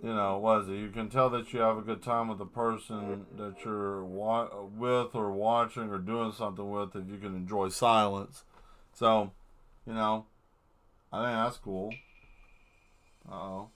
you know, what is it? You can tell that you have a good time with the person that you're with or watching or doing something with if you can enjoy silence. So, you know, I think that's cool. Uh-oh.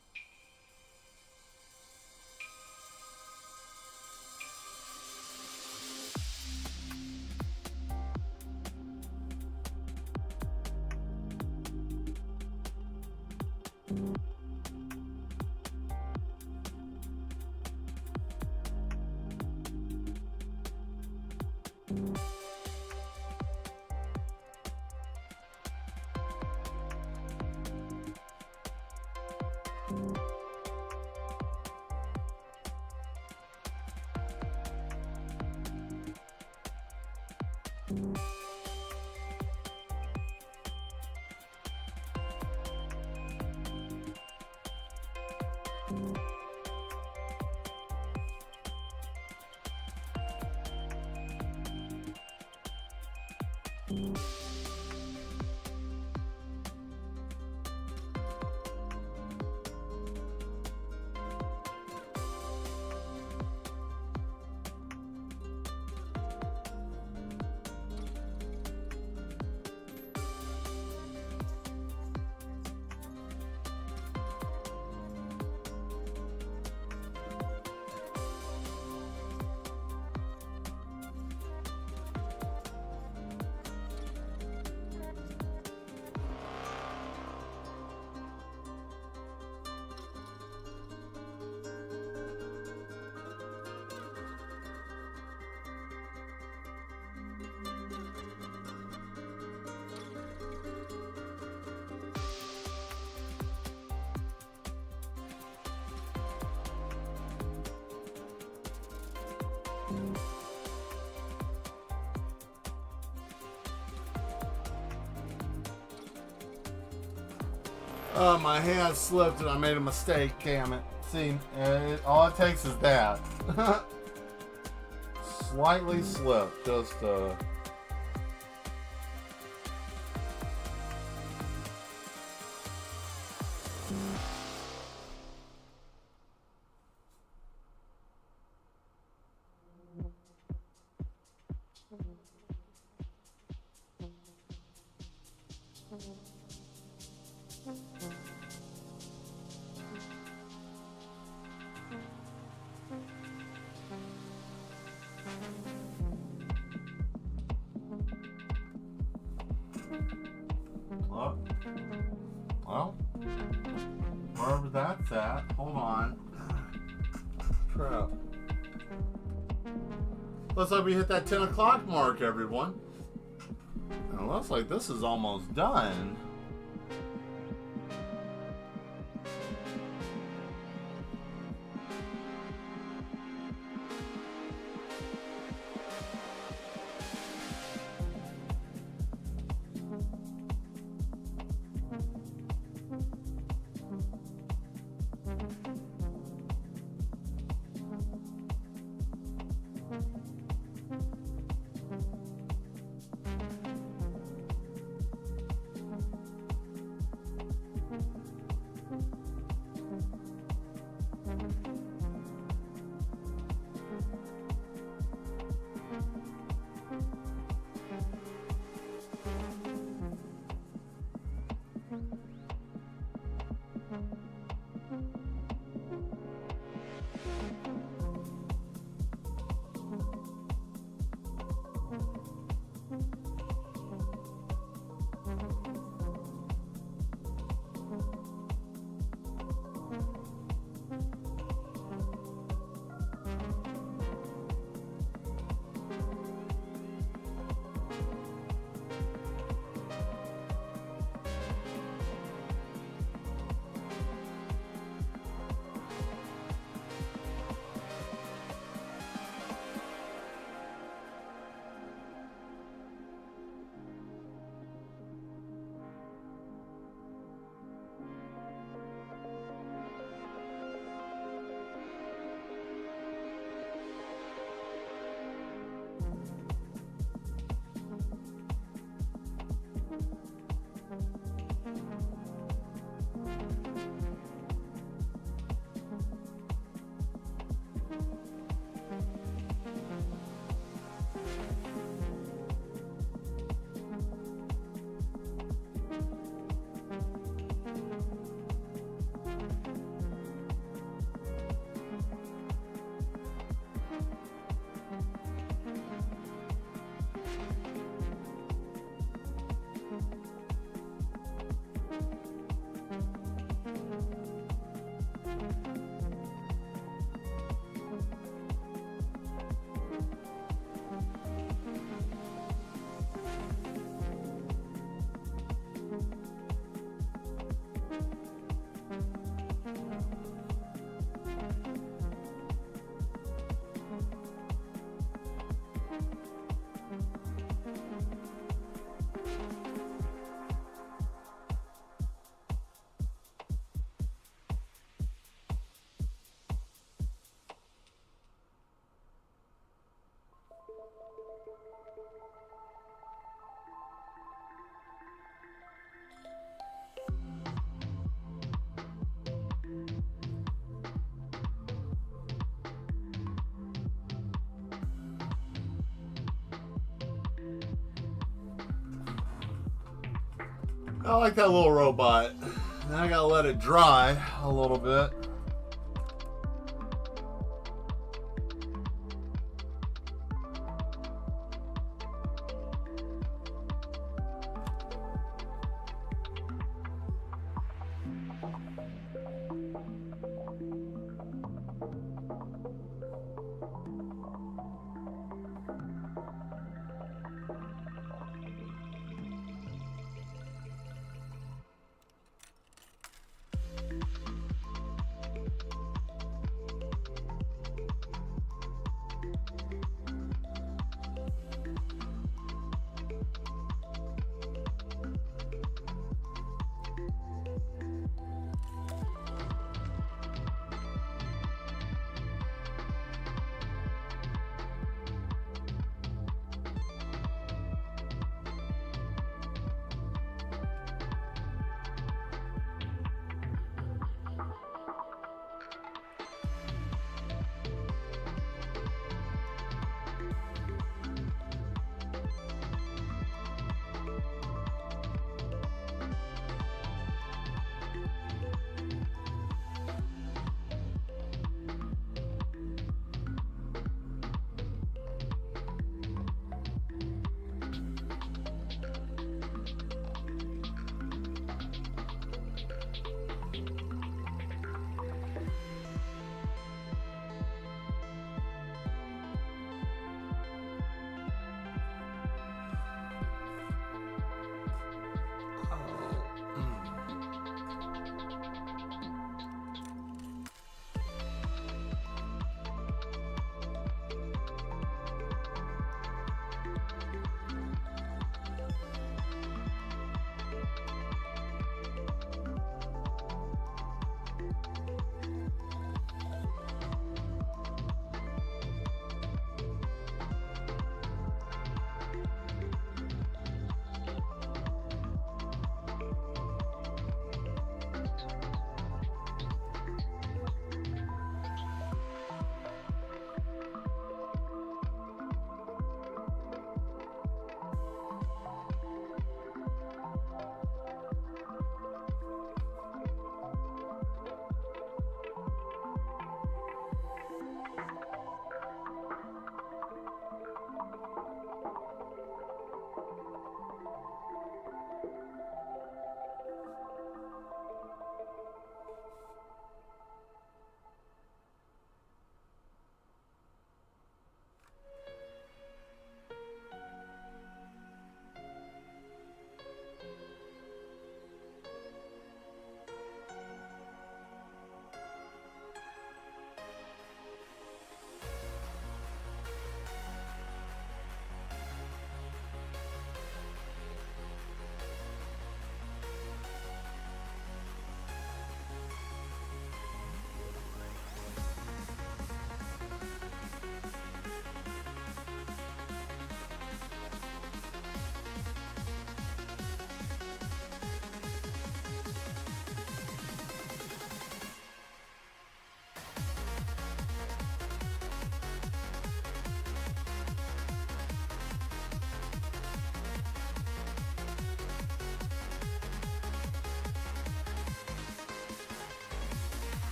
My hand slipped and I made a mistake. Damn it. See, all it takes is that. Slightly slipped. Just, well, wherever that's at, hold on. Crap. Looks like we hit that 10 o'clock mark, everyone. And it looks like this is almost done. I like that little robot. Now I gotta let it dry a little bit.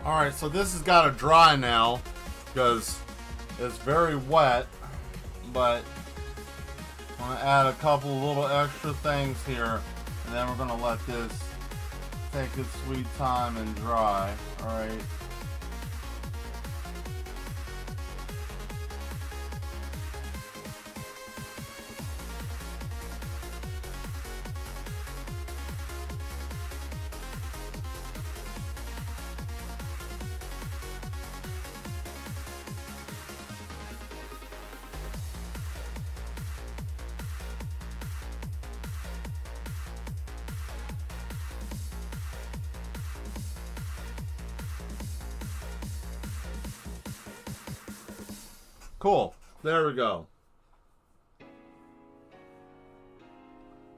Alright, so this has got to dry now because it's very wet, but I'm going to add a couple little extra things here, and then we're going to let this take its sweet time and dry. Alright. Cool. There we go.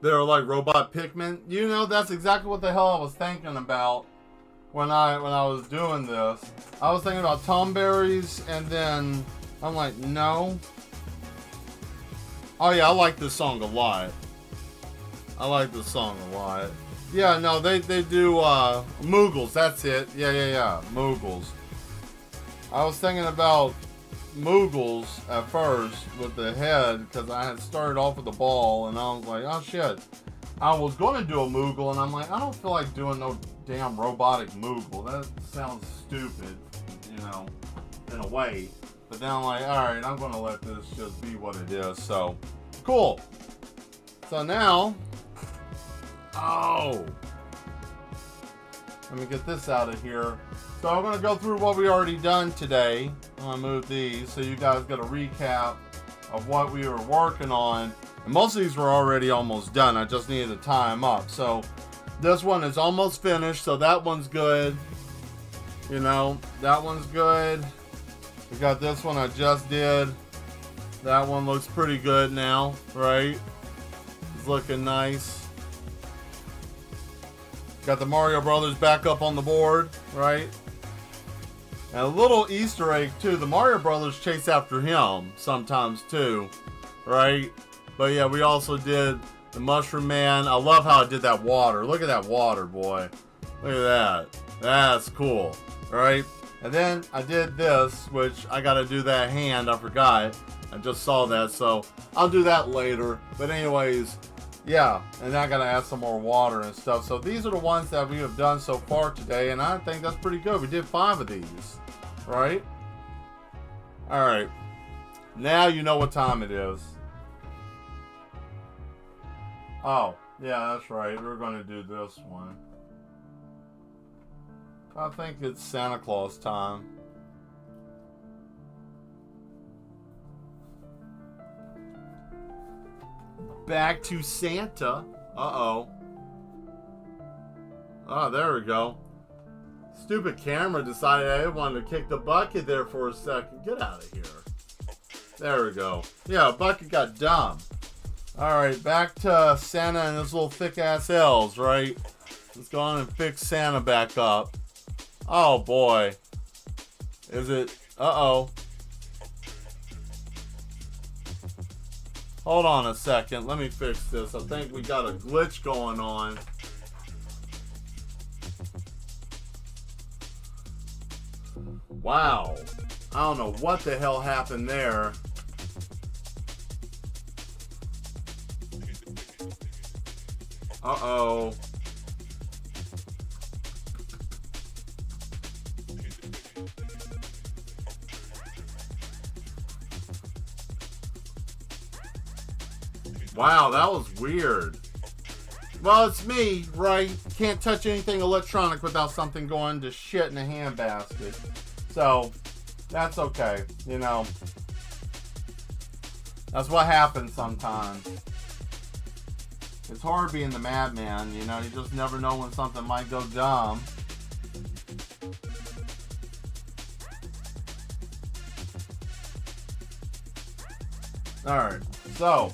They're like robot pigment. You know, that's exactly what the hell I was thinking about when I was doing this. I was thinking about tomberries, and then I'm like, no. Oh yeah, I like this song a lot. I like this song a lot. Yeah, no, they do Moogles. That's it. Yeah. Moogles. I was thinking about Moogles at first with the head because I had started off with the ball, and I was like, oh shit. I was going to do a Moogle, and I'm like, I don't feel like doing no damn robotic Moogle. That sounds stupid, you know, in a way. But then I'm like, alright, I'm going to let this just be what it is. So, cool. So now, oh, let me get this out of here. So I'm going to go through what we already done today. I'm going to move these so you guys get a recap of what we were working on. And most of these were already almost done. I just needed to tie them up. So this one is almost finished. So that one's good. You know, that one's good. We got this one I just did. That one looks pretty good now, right? It's looking nice. Got the Mario Brothers back up on the board, right? And a little Easter egg too. The Mario Brothers chase after him sometimes too, right? But yeah, we also did the Mushroom Man. I love how I did that water. Look at that water, boy. Look at that. That's cool, right? And then I did this, which I got to do that hand. I forgot. I just saw that, so I'll do that later. But anyways, yeah, and I gotta add some more water and stuff. So these are the ones that we have done so far today, and I think that's pretty good. We did 5 of these, right? Alright, now you know what time it is. Oh, yeah, that's right. We're gonna do this one. I think it's Santa Claus time. Back to Santa. Uh-oh. Oh, there we go. Stupid camera decided I wanted to kick the bucket there for a second. Get out of here. There we go. Yeah, bucket got dumb. Alright, back to Santa and his little thick-ass elves, right? Let's go on and fix Santa back up. Oh, boy. Is it... Uh-oh. Hold on a second. Let me fix this. I think we got a glitch going on. Wow. I don't know what the hell happened there. Uh-oh. Wow, that was weird. Well, it's me, right? Can't touch anything electronic without something going to shit in a handbasket. So, that's okay, you know. That's what happens sometimes. It's hard being the madman, you know. You just never know when something might go dumb. Alright, so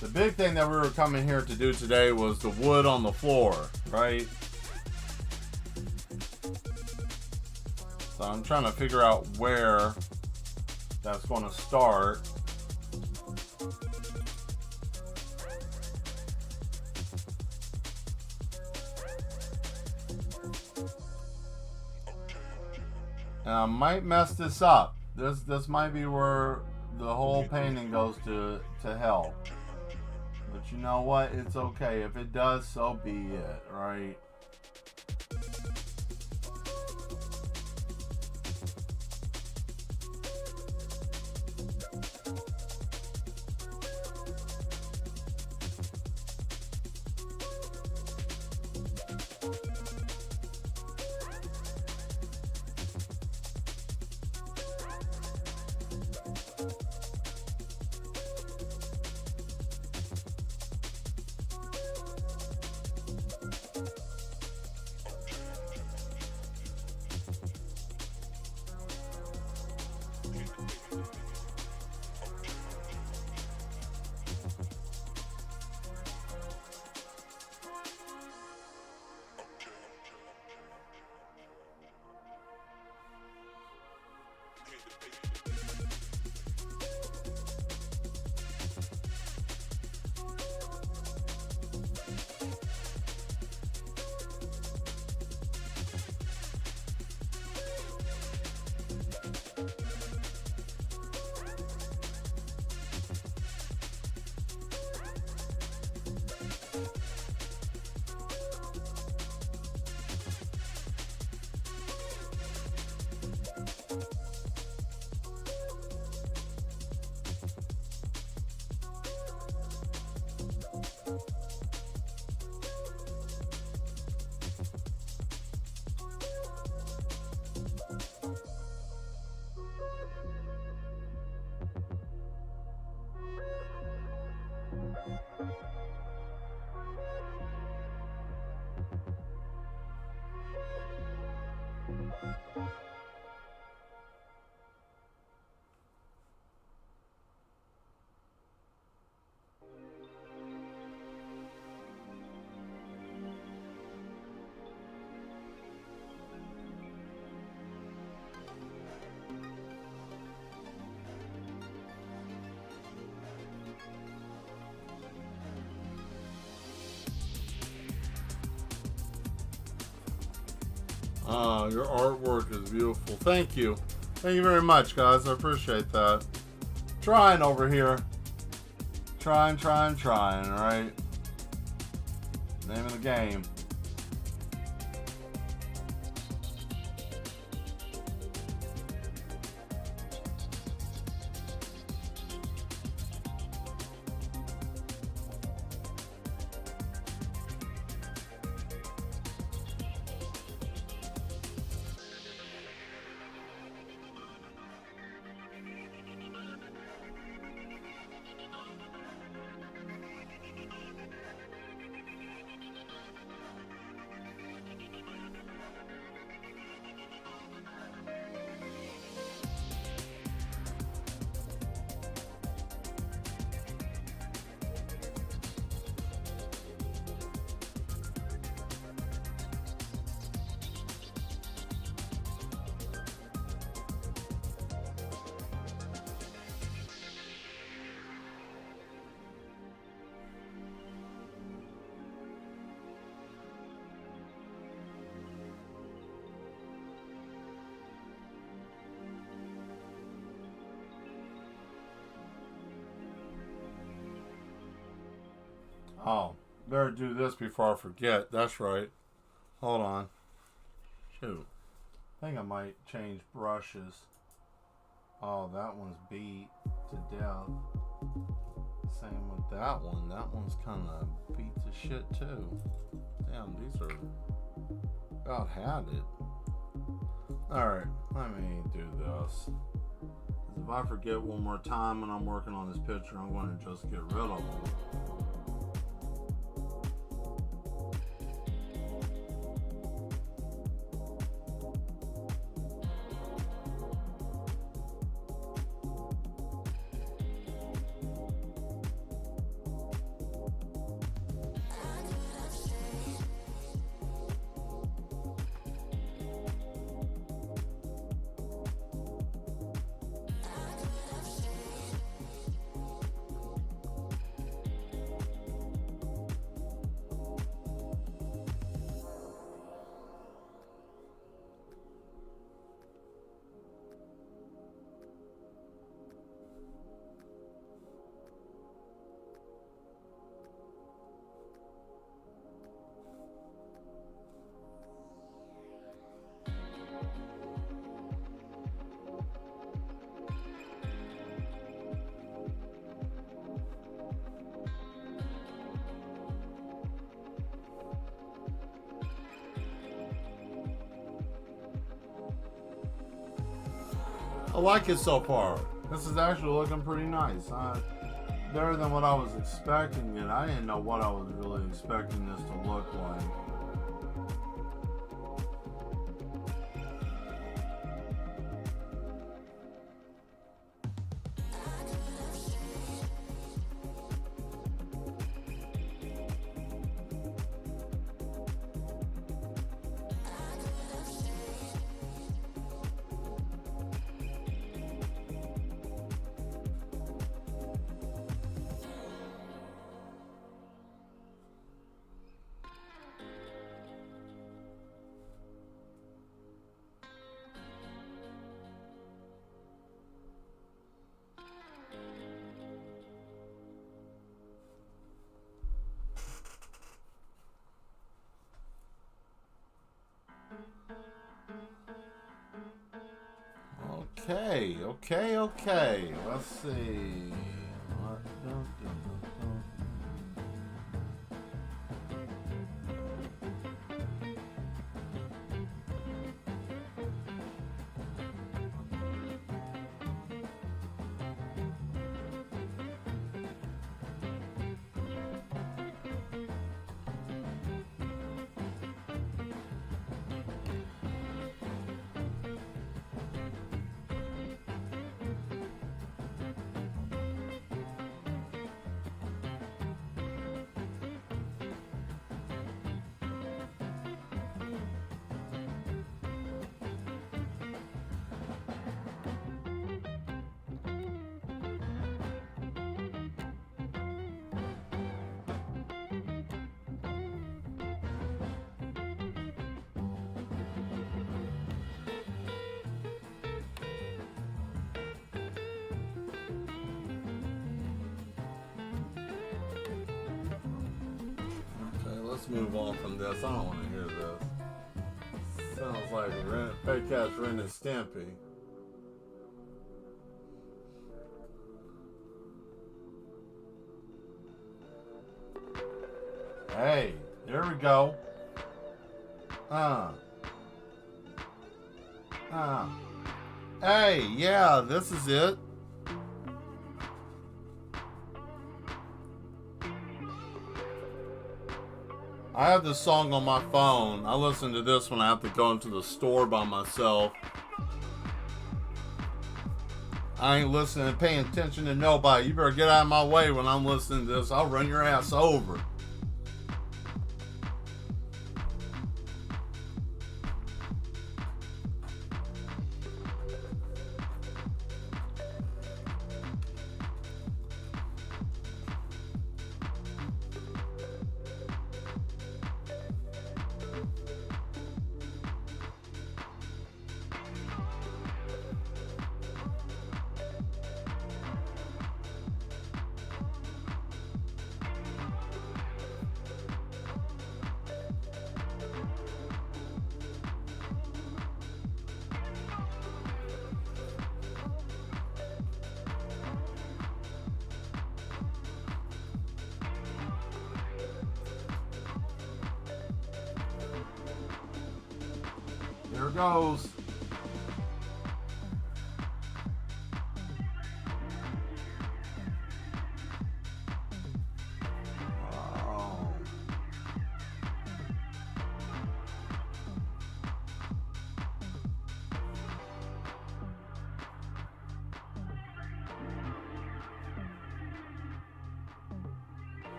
the big thing that we were coming here to do today was the wood on the floor, right? So I'm trying to figure out where that's going to start. And I might mess this up. This might be where the whole painting goes to hell. But you know what? It's okay. If it does, so be it, right? Your artwork is beautiful. Thank you. Thank you very much, guys. I appreciate that. Trying over here. Trying, right? Name of the game. Oh, better do this before I forget. That's right. Hold on. Shoot. I think I might change brushes. Oh, that one's beat to death. Same with that one. That one's kind of beat to shit too. Damn, these are about had it. Alright, let me do this. If I forget one more time when I'm working on this picture, I'm going to just get rid of them. I like it so far. This is actually looking pretty nice. Better than what I was expecting, and I didn't know what I was really expecting this to look like. Okay. Let's see. Let's move on from this. I don't want to hear this. Sounds like fake ass Ren and Stimpy. Hey, here we go. Hey, yeah, this is it. I have this song on my phone. I listen to this when I have to go into the store by myself. I ain't listening, paying attention to nobody. You better get out of my way when I'm listening to this. I'll run your ass over. Here it goes. Oh.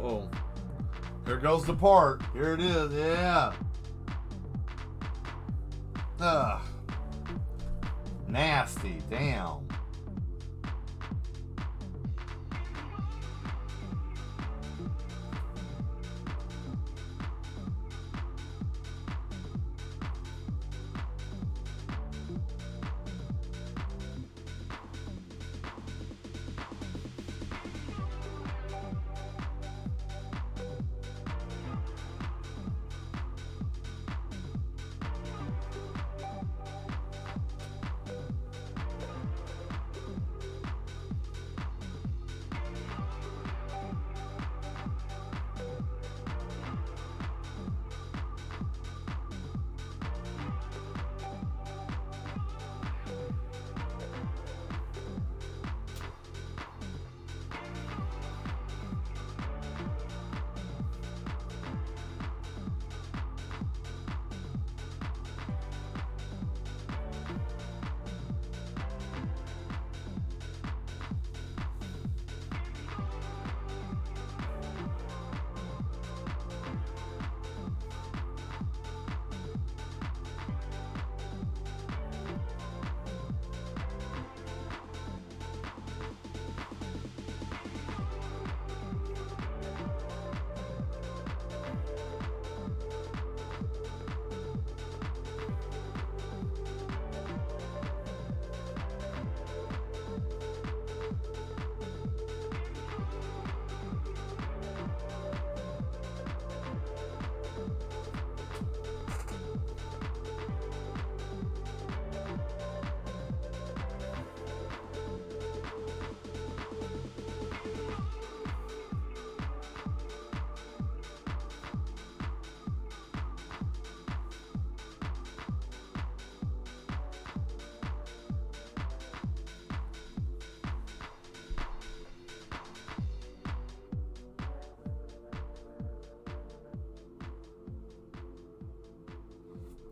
Oh, here goes the part. Here it is. Yeah. Ugh. Nasty. Damn.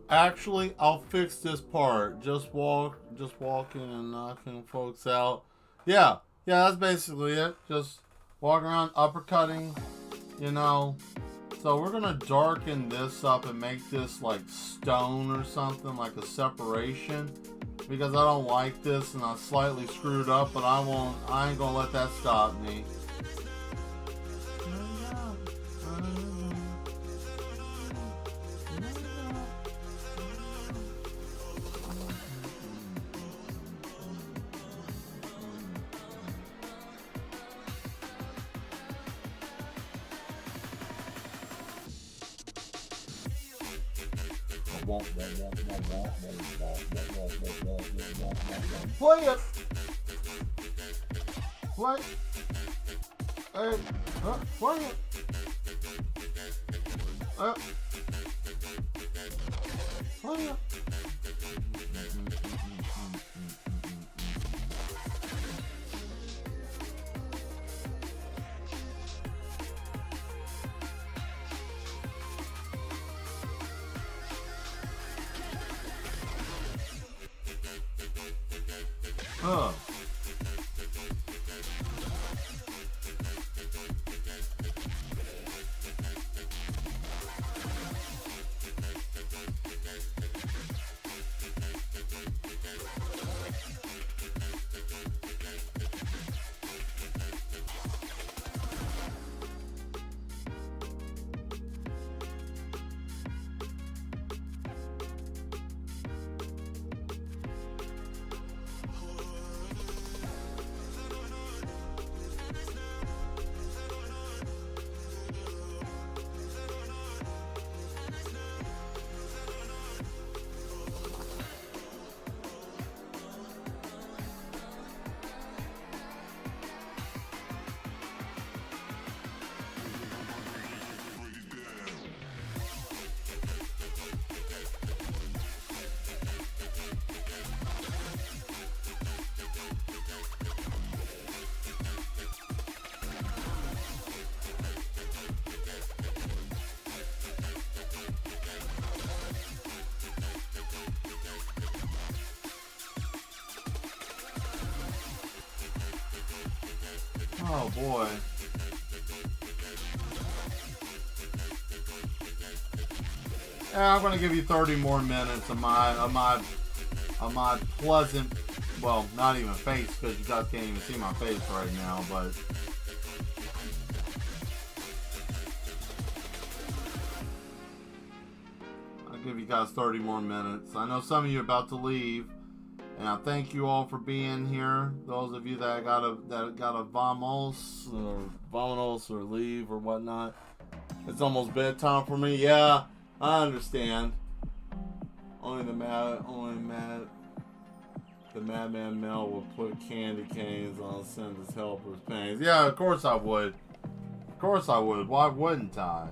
Actually, I'll fix this part. Just walking and knocking folks out. Yeah, that's basically it. Just walking around, uppercutting, you know. So we're gonna darken this up and make this like stone or something, like a separation. Because I don't like this and I slightly screwed up, but I ain't gonna let that stop me. Play it. Play. Hey, play it. Play it. Huh. Oh boy. Yeah, I'm gonna give you 30 more minutes of my pleasant, well, not even face because you guys can't even see my face right now, but I'll give you guys 30 more minutes. I know some of you are about to leave. And I thank you all for being here. Those of you that got a vamos or leave or whatnot. It's almost bedtime for me. Yeah, I understand. Only the madman Mel will put candy canes on Cinder's helper's pains. Yeah, of course I would. Of course I would. Why wouldn't I?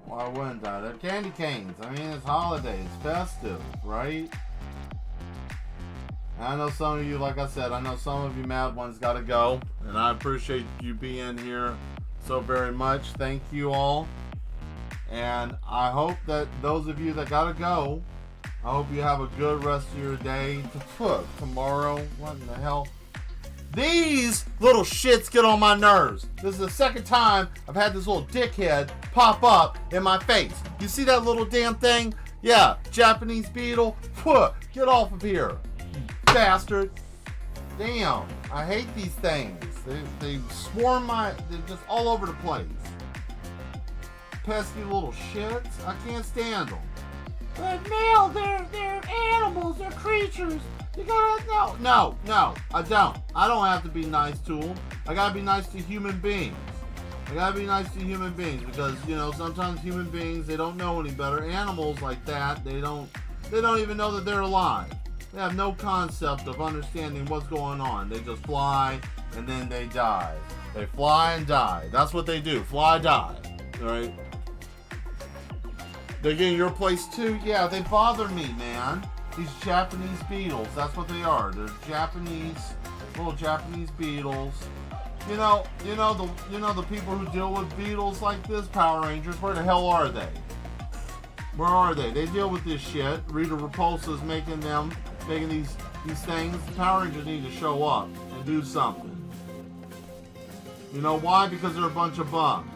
Why wouldn't I? They're candy canes. I mean, it's holiday. It's festive, right? I know some of you, like I said, I know some of you mad ones got to go. And I appreciate you being here so very much. Thank you all. And I hope that those of you that got to go, I hope you have a good rest of your day. Tomorrow, what in the hell? These little shits get on my nerves. This is the second time I've had this little dickhead pop up in my face. You see that little damn thing? Yeah, Japanese beetle. Get off of here. Bastard. Damn, I hate these things. They swarm they're just all over the place. Pesky little shits. I can't stand them. But Mel, they're animals, they're creatures. You gotta, no, I don't. I don't have to be nice to them. I gotta be nice to human beings. I gotta be nice to human beings because, you know, sometimes human beings, they don't know any better. Animals like that, they don't even know that they're alive. They have no concept of understanding what's going on. They just fly and then they die. They fly and die. That's what they do. Fly, die. Alright? They get in your place too? Yeah, they bother me, man. These Japanese beetles. That's what they are. They're little Japanese beetles. You know the people who deal with beetles like this, Power Rangers, where the hell are they? Where are they? They deal with this shit. Rita Repulsa's making these things. The Power Rangers need to show up and do something. You know why? Because they're a bunch of bums.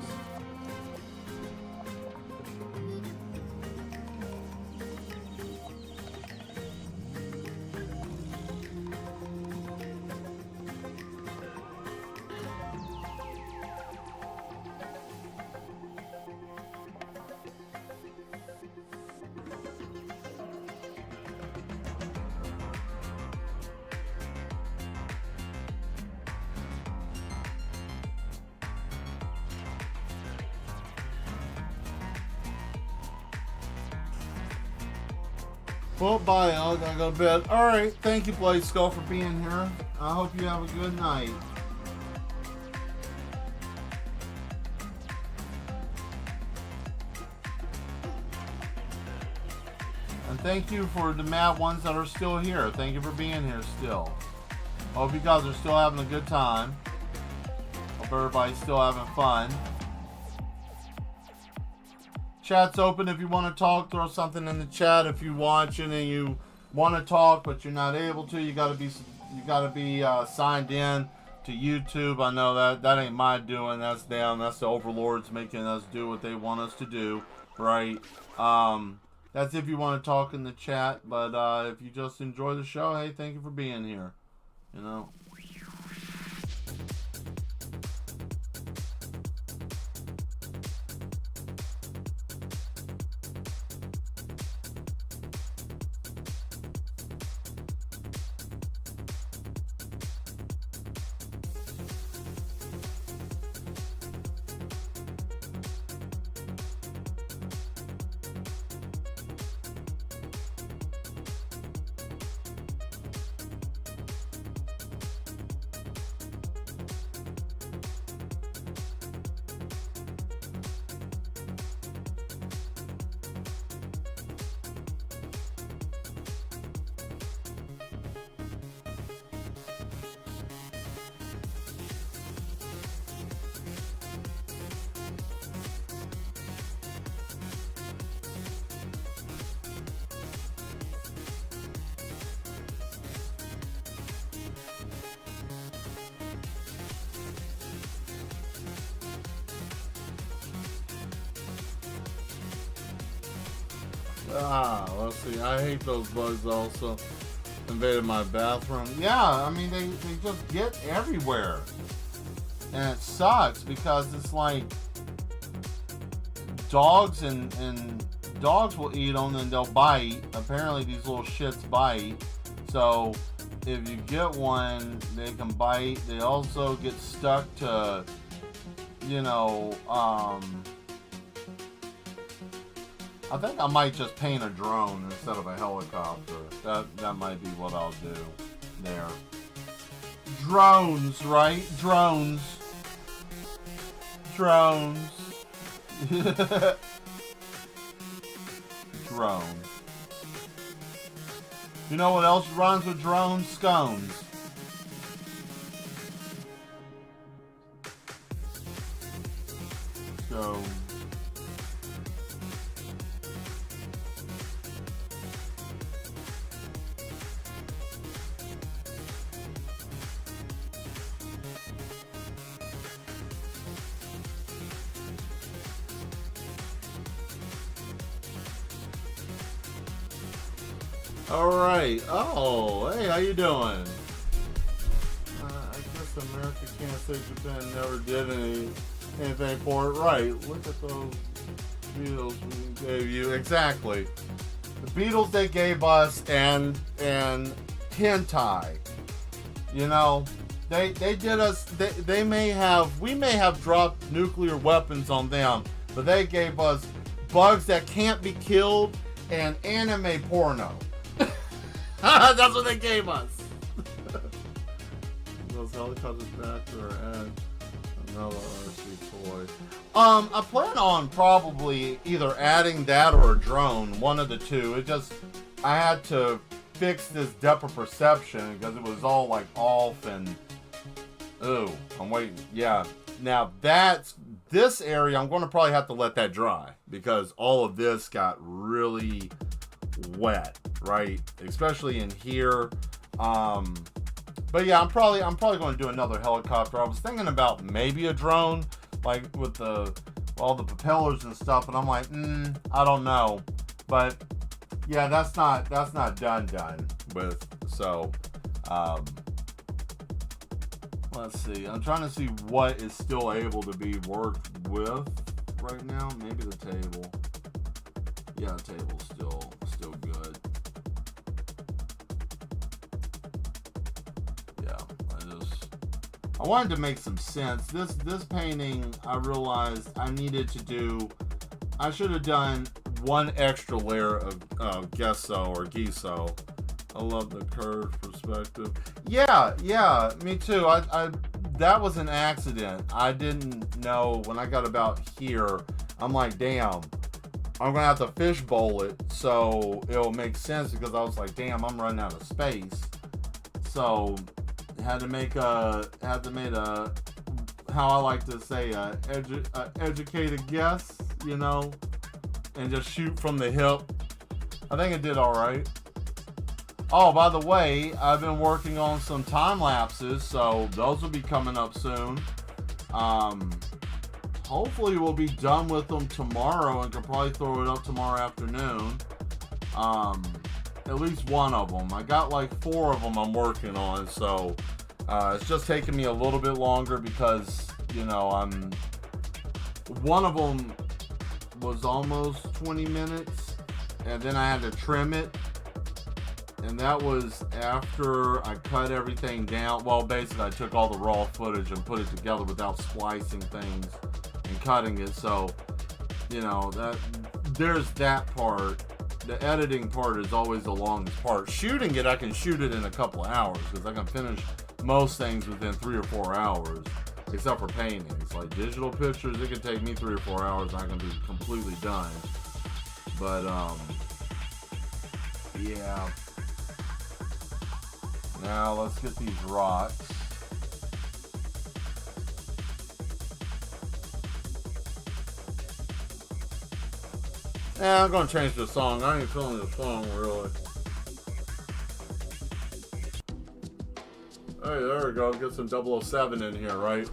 Well, bye, I gotta go to bed. Alright, thank you, Blade Skull, for being here. I hope you have a good night. And thank you for the mad ones that are still here. Thank you for being here still. Hope you guys are still having a good time. Hope everybody's still having fun. Chat's open if you want to talk. Throw something in the chat if you're watching and you want to talk, but you're not able to. You gotta be signed in to YouTube. I know that ain't my doing. That's them. That's the overlords making us do what they want us to do, right? That's if you want to talk in the chat. But if you just enjoy the show, hey, thank you for being here. You know. Let's see. I hate those bugs also. Invaded my bathroom. Yeah, I mean, they just get everywhere. And it sucks because it's like dogs and dogs will eat them and they'll bite. Apparently these little shits bite. So if you get one, they can bite. They also get stuck to, you know, I think I might just paint a drone instead of a helicopter. That might be what I'll do there. Drones, right? Drones. Drones. Drone. You know what else rhymes with drones? Scones. So... Alright. Oh, hey, how you doing? I guess America can't say Japan never did anything for it. Right. Look at those Beatles we gave you. Exactly. The Beatles they gave us and hentai. You know, they did us, we may have dropped nuclear weapons on them, but they gave us bugs that can't be killed and anime porno. That's what they gave us. Those helicopters back or add another RC toy. I plan on probably either adding that or a drone, one of the two. I had to fix this depth of perception because it was all like off and ooh, I'm waiting. Yeah. Now this this area, I'm going to probably have to let that dry because all of this got really wet, right? Especially in here. But yeah, I'm probably going to do another helicopter. I was thinking about maybe a drone, like with all the propellers and stuff, and I'm like, I don't know. But yeah, that's not done with. So, let's see. I'm trying to see what is still able to be worked with right now. Maybe the table. Yeah, the table's still good. Yeah, I wanted to make some sense. This painting, I realized I needed to do. I should have done one extra layer of gesso or gesso. I love the curved perspective. Yeah, me too. I that was an accident. I didn't know when I got about here. I'm like, damn, I'm gonna have to fishbowl it so it'll make sense because I was like, damn, I'm running out of space. So had to make a how I like to say a educated guess, you know, and just shoot from the hip. I think it did all right. Oh, by the way, I've been working on some time lapses, so those will be coming up soon. Hopefully we'll be done with them tomorrow and can probably throw it up tomorrow afternoon. At least one of them. I got like 4 of them I'm working on, so it's just taking me a little bit longer because, you know, one of them was almost 20 minutes, and then I had to trim it. And that was after I cut everything down. Well, basically, I took all the raw footage and put it together without splicing things and cutting it. So, you know, there's that part. The editing part is always the longest part. Shooting it, I can shoot it in a couple hours because I can finish most things within 3 or 4 hours, except for paintings. Like digital pictures, it can take me 3 or 4 hours and I can be completely done. But, yeah. Now let's get these rocks. Yeah, I'm gonna change the song. I ain't feeling the song really. Hey, there we go. Get some 007 in here, right?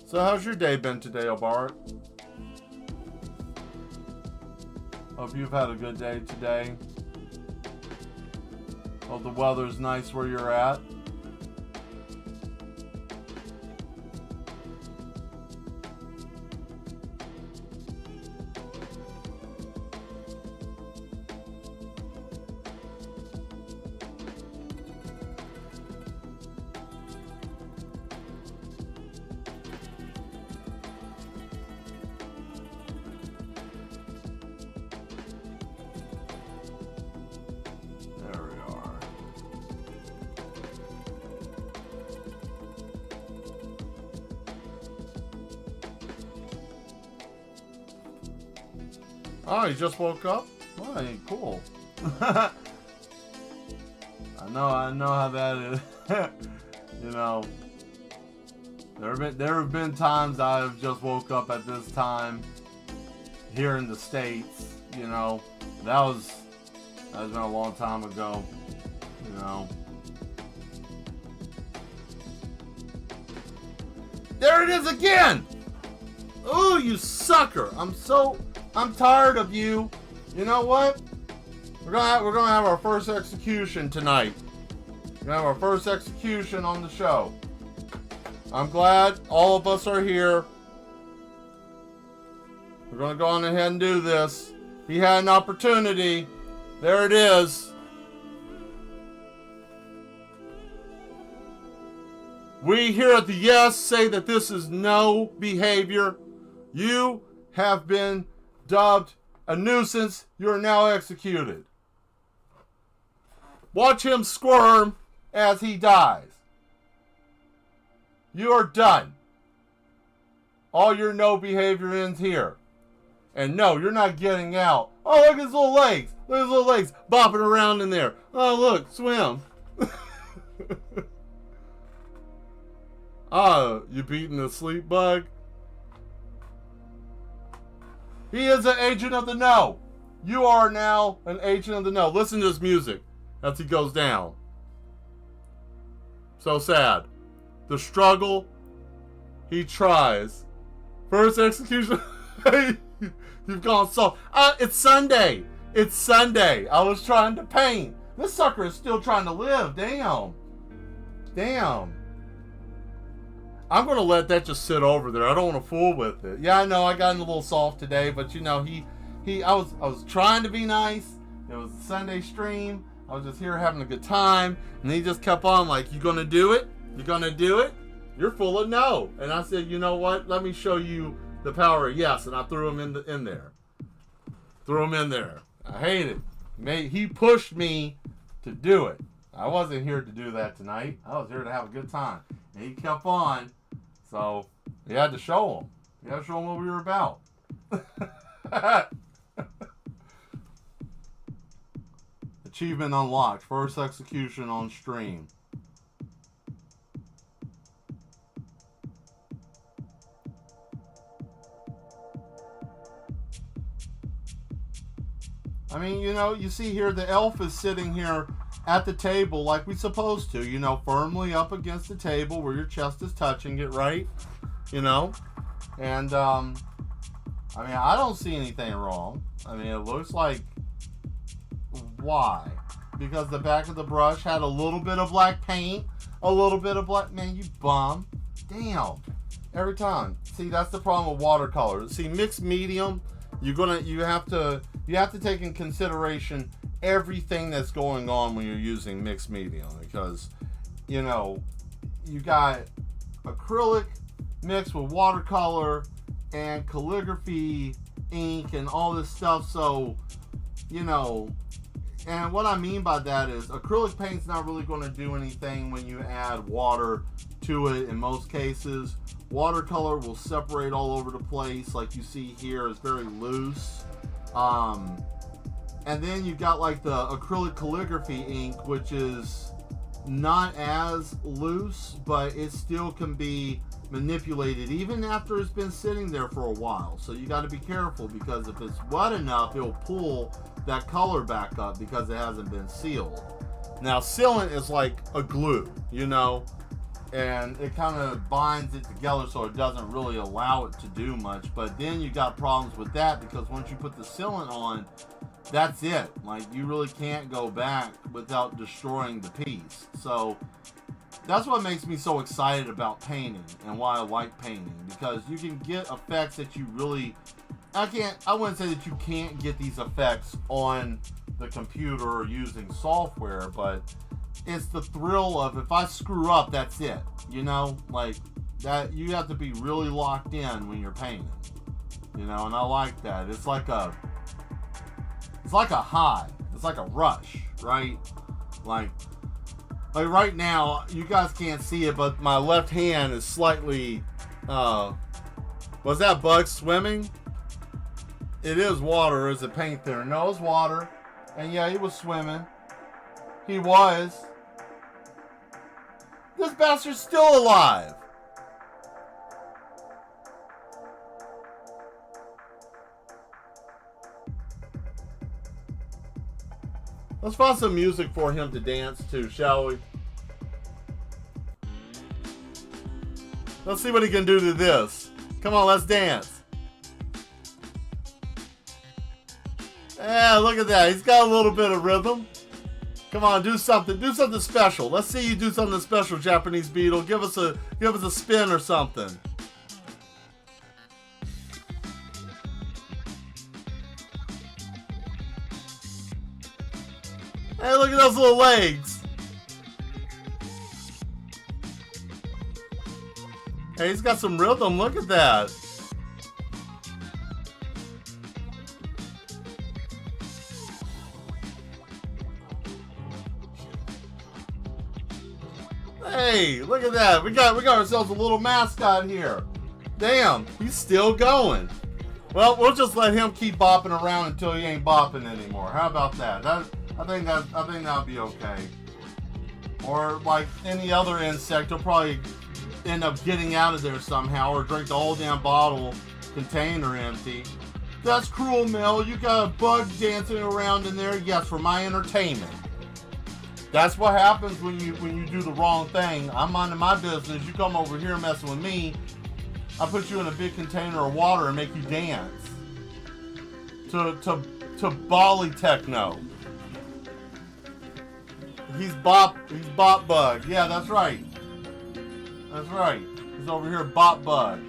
So how's your day been today, Obart? Hope you've had a good day today. Hope the weather's nice where you're at. Oh, you just woke up? Oh, hey, cool. I know how that is. You know, there have been times I've just woke up at this time here in the States. You know, that's been a long time ago. You know. There it is again! Ooh, you sucker! I'm tired of you. You know what? We're gonna have our first execution tonight. We're gonna have our first execution on the show. I'm glad all of us are here. We're gonna go on ahead and do this. He had an opportunity. There it is. We here at the Yes say that this is no behavior. You have been dubbed a nuisance. You are now executed. Watch him squirm as he dies. You are done. All your no behavior ends here. And no, you're not getting out. Oh, look at his little legs. Look at his little legs bopping around in there. Oh, look, swim. You beating the sleep bug? He is an agent of the no. You are now an agent of the no. Listen to this music as he goes down. So sad. The struggle. He tries. First execution. You've gone soft. It's Sunday. It's Sunday. I was trying to paint. This sucker is still trying to live. Damn. Damn. I'm going to let that just sit over there. I don't want to fool with it. Yeah, I know I got in a little soft today, but you know, I was trying to be nice. It was a Sunday stream. I was just here having a good time, and he just kept on like, "You going to do it? You going to do it? You're full of no." And I said, "You know what? Let me show you the power of yes." And I threw him in there. Threw him in there. I hate it. He pushed me to do it. I wasn't here to do that tonight. I was here to have a good time. And he kept on. So, you had to show him. You had to show him what we were about. Achievement unlocked. First execution on stream. I mean, you know, you see here the elf is sitting here at the table like we're supposed to, you know, firmly up against the table where your chest is touching it, right? You know? And, I mean, I don't see anything wrong. I mean, it looks like, why? Because the back of the brush had a little bit of black paint, a little bit of black, man, you bum. Damn. Every time. See, that's the problem with watercolor. See, mixed medium, you have to take in consideration everything that's going on when you're using mixed medium, because, you know, you got acrylic mixed with watercolor and calligraphy ink and all this stuff. So, you know, and what I mean by that is acrylic paint's not really going to do anything when you add water to it in most cases. Watercolor will separate all over the place, like you see here. It's very loose. And then you got like the acrylic calligraphy ink, which is not as loose, but it still can be manipulated even after it's been sitting there for a while. So you got to be careful, because if it's wet enough, it'll pull that color back up because it hasn't been sealed. Now, sealant is like a glue, you know, and it kind of binds it together so it doesn't really allow it to do much. But then you got problems with that, because once you put the sealant on, that's it. Like, you really can't go back without destroying the piece. So that's what makes me so excited about painting and why I like painting, because you can get effects that you really, I wouldn't say that you can't get these effects on the computer or using software, but it's the thrill of, if I screw up, that's it. You know, like that, you have to be really locked in when you're painting, you know, and I like that. It's like a high. It's like a rush, right? Like right now, you guys can't see it, but my left hand is slightly, was that bug swimming? It is water, or is it paint thinner? No, it's water. And yeah, he was swimming. He was. This bastard's still alive. Let's find some music for him to dance to, shall we? Let's see what he can do to this. Come on, let's dance. Yeah, look at that. He's got a little bit of rhythm. Come on, do something. Do something special. Let's see you do something special, Japanese Beetle. Give us a spin or something. Hey, look at those little legs. Hey, he's got some rhythm. Look at that. Hey, look at that. We got ourselves a little mascot here. Damn, he's still going. Well, we'll just let him keep bopping around until he ain't bopping anymore. How about that? I think that'll be okay. Or like any other insect, he'll probably end up getting out of there somehow, or drink the whole damn bottle container empty. That's cruel, Mel. You got a bug dancing around in there. Yes, for my entertainment. That's what happens when you do the wrong thing. I'm minding my business. You come over here messing with me. I put you in a big container of water and make you dance to Bali techno. He's bop bug. Yeah, that's right. That's right. He's over here bop bug.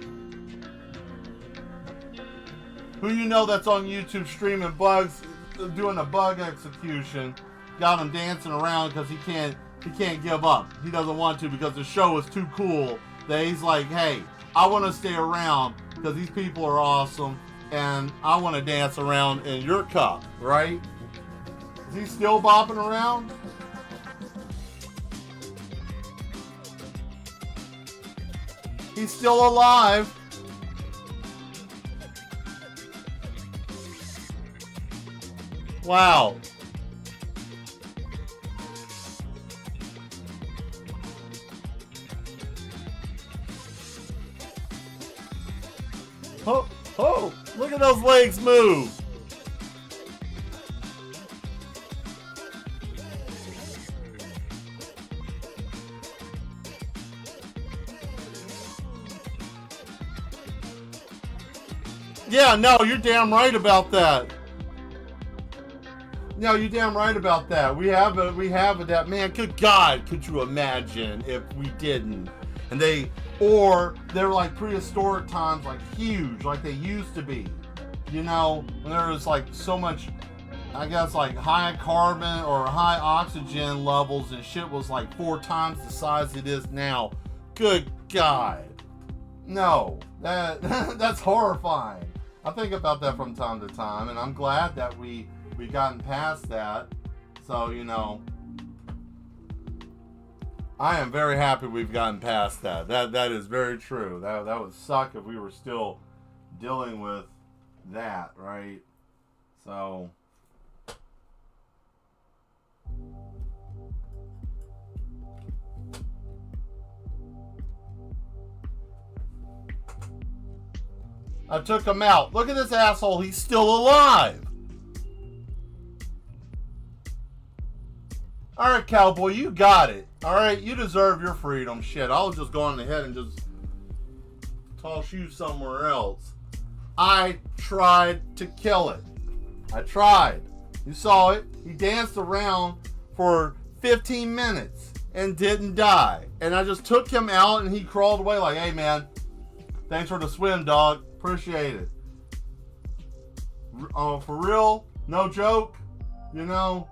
Who you know that's on YouTube streaming bugs, doing a bug execution, got him dancing around because he can't give up. He doesn't want to because the show is too cool that he's like, hey, I want to stay around because these people are awesome and I want to dance around in your cup, right? Is he still bopping around? He's still alive. Wow. Oh, look at those legs move. Yeah, no, you're damn right about that. No, you're damn right about that. We have that, man, good God, could you imagine if we didn't? And they're like prehistoric times, like huge, like they used to be. You know, when there was like so much, I guess, like high carbon or high oxygen levels and shit was like 4 times the size it is now. Good God. No, that's horrifying. I think about that from time to time, and I'm glad that we gotten past that. So, you know, I am very happy we've gotten past that. That is very true. That would suck if we were still dealing with that, right? So I took him out. Look at this asshole. He's still alive. All right, cowboy, you got it. All right, you deserve your freedom. Shit, I was just going ahead and just toss you somewhere else. I tried to kill it. I tried. You saw it. He danced around for 15 minutes and didn't die. And I just took him out and he crawled away like, hey, man, thanks for the swim, dog. Appreciate it. For real, no joke, you know,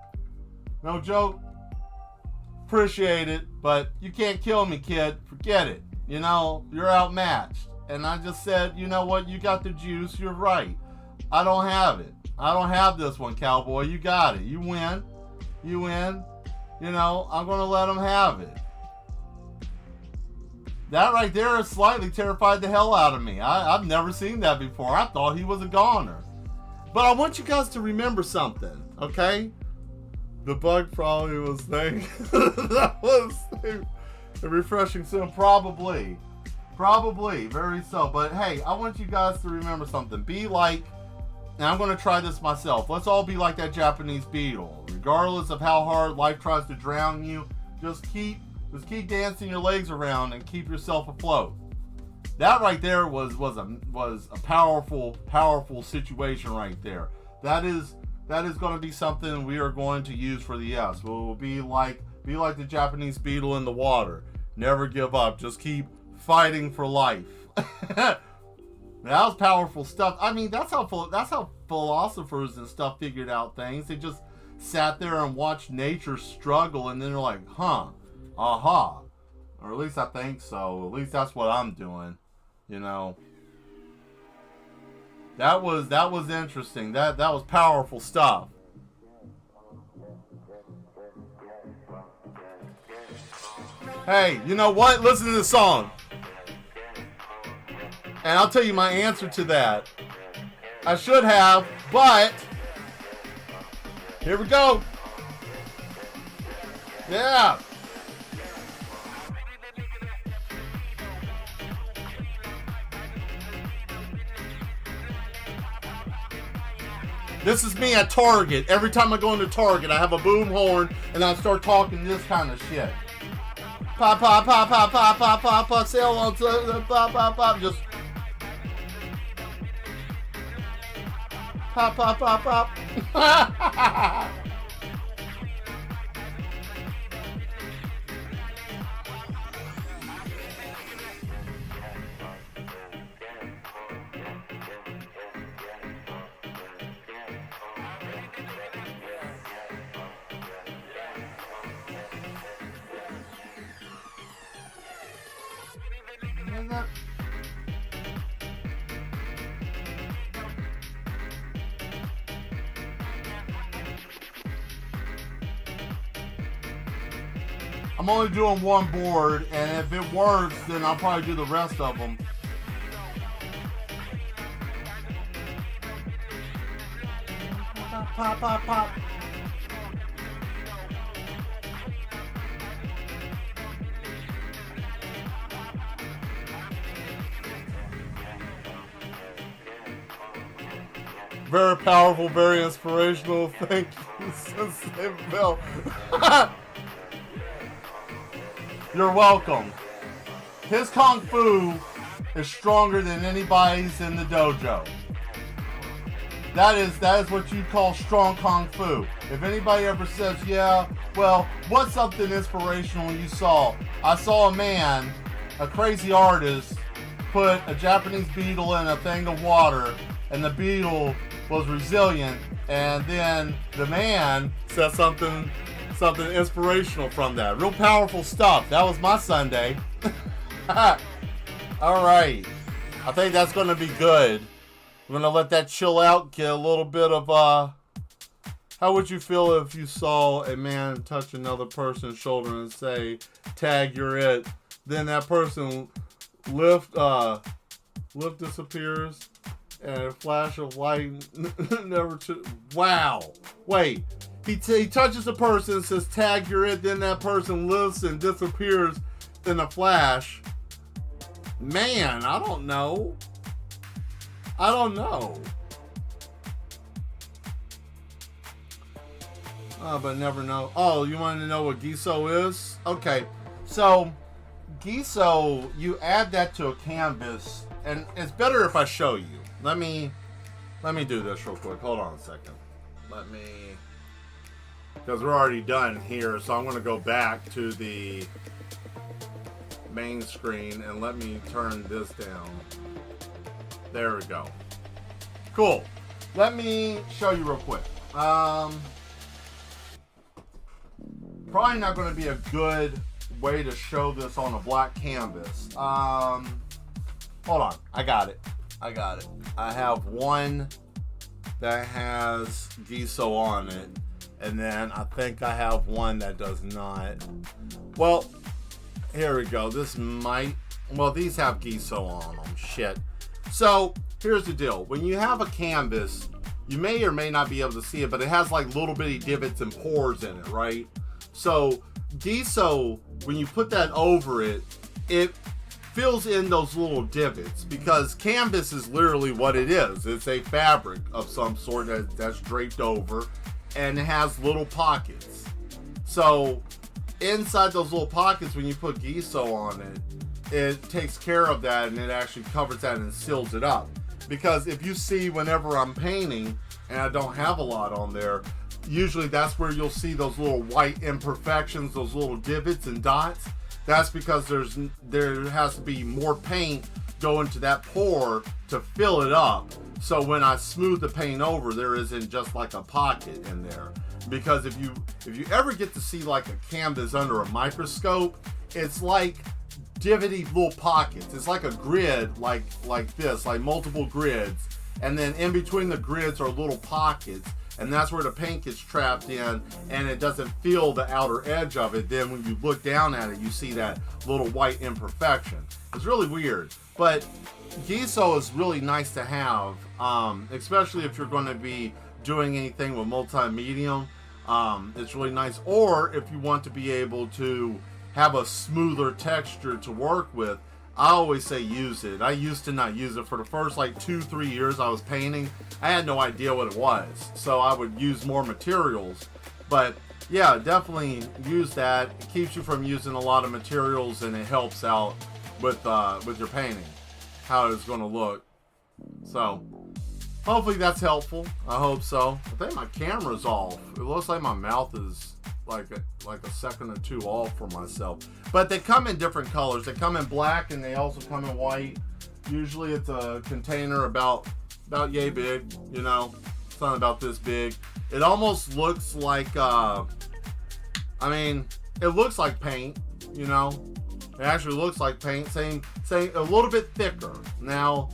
no joke. Appreciate it, but you can't kill me, kid. Forget it. You know, you're outmatched. And I just said, you know what? You got the juice. You're right. I don't have it. I don't have this one, cowboy. You got it. You win. You win. You know, I'm going to let him have it. That right there has slightly terrified the hell out of me. I've never seen that before. I thought he was a goner. But I want you guys to remember something, okay? The bug probably was thinking that was a refreshing sim. Probably, very so. But hey, I want you guys to remember something. Be like, and I'm going to try this myself. Let's all be like that Japanese beetle. Regardless of how hard life tries to drown you, just keep dancing your legs around and keep yourself afloat. That right there was a powerful situation right there. That is going to be something we are going to use for the yes. We'll be like the Japanese beetle in the water. Never give up. Just keep fighting for life. That was powerful stuff. I mean, that's how philosophers and stuff figured out things. They just sat there and watched nature struggle, and then they're like, huh. Aha. Or at least I think so. At least that's what I'm doing. You know. That was interesting. That was powerful stuff. Hey, you know what? Listen to this song. And I'll tell you my answer to that. I should have, but here we go. Yeah. This is me at Target. Every time I go into Target, I have a boom horn and I start talking this kind of shit. Pop, pop, pop, pop, pop, pop, pop, pop, sale on, pop, pop, pop, just pop, pop, pop, pop. I'm only doing one board, and if it works, then I'll probably do the rest of them. Pop, pop, pop, pop. Very powerful, very inspirational. Thank you, Sensei Bill. You're welcome. His Kung Fu is stronger than anybody's in the dojo. That is what you call strong Kung Fu. If anybody ever says, yeah, well, what's something inspirational you saw? I saw a man, a crazy artist, put a Japanese beetle in a thing of water, and the beetle was resilient, and then the man said something inspirational from that. Real powerful stuff. That was my Sunday. Alright. I think that's going to be good. We're going to let that chill out, get a little bit of, how would you feel if you saw a man touch another person's shoulder and say, tag, you're it. Then that person lift disappears, and a flash of light never wow. Wait. He touches a person and says, tag, you're it. Then that person lifts and disappears in a flash. Man, I don't know. Oh, but never know. Oh, you want to know what Giso is? Okay. So, Giso, you add that to a canvas, and it's better if I show you. Let me do this real quick. Hold on a second. Because we're already done here, so I'm going to go back to the main screen and let me turn this down. There we go. Cool. Let me show you real quick. Probably not going to be a good way to show this on a black canvas. Hold on. I got it. I have one that has Giso on it. And then I think I have one that does not. Well, here we go. These have Giso on them. Shit. So, here's the deal. When you have a canvas, you may or may not be able to see it, but it has like little bitty divots and pores in it, right? So, Giso, when you put that over it, it fills in those little divots, because canvas is literally what it is. It's a fabric of some sort that's draped over, and it has little pockets. So inside those little pockets, when you put Giso on it, it takes care of that, and it actually covers that and seals it up. Because if you see, whenever I'm painting and I don't have a lot on there, usually that's where you'll see those little white imperfections, those little divots and dots. That's because there has to be more paint going to that pore to fill it up. So when I smooth the paint over, there isn't just like a pocket in there. Because if you ever get to see like a canvas under a microscope, it's like divoty little pockets. It's like a grid, like this, like multiple grids. And then in between the grids are little pockets. and that's where the paint gets trapped in, and it doesn't feel the outer edge of it. Then when you look down at it, you see that little white imperfection. It's really weird, but gesso is really nice to have, especially if you're going to be doing anything with multi-medium. It's really nice. Or if you want to be able to have a smoother texture to work with, I always say use it. I used to not use it. For the first like 2-3 years I was painting, I had no idea what it was, so I would use more materials. But yeah, definitely use that. It keeps you from using a lot of materials, and it helps out with your painting, how it's going to look. So hopefully that's helpful. I hope so. I think my camera's off. It looks like my mouth is like a second or two off for myself. But they come in different colors. They come in black, and they also come in white. Usually it's a container about yay big, you know. It's not about this big. It almost looks like it looks like paint, you know. It actually looks like paint. Same a little bit thicker. Now,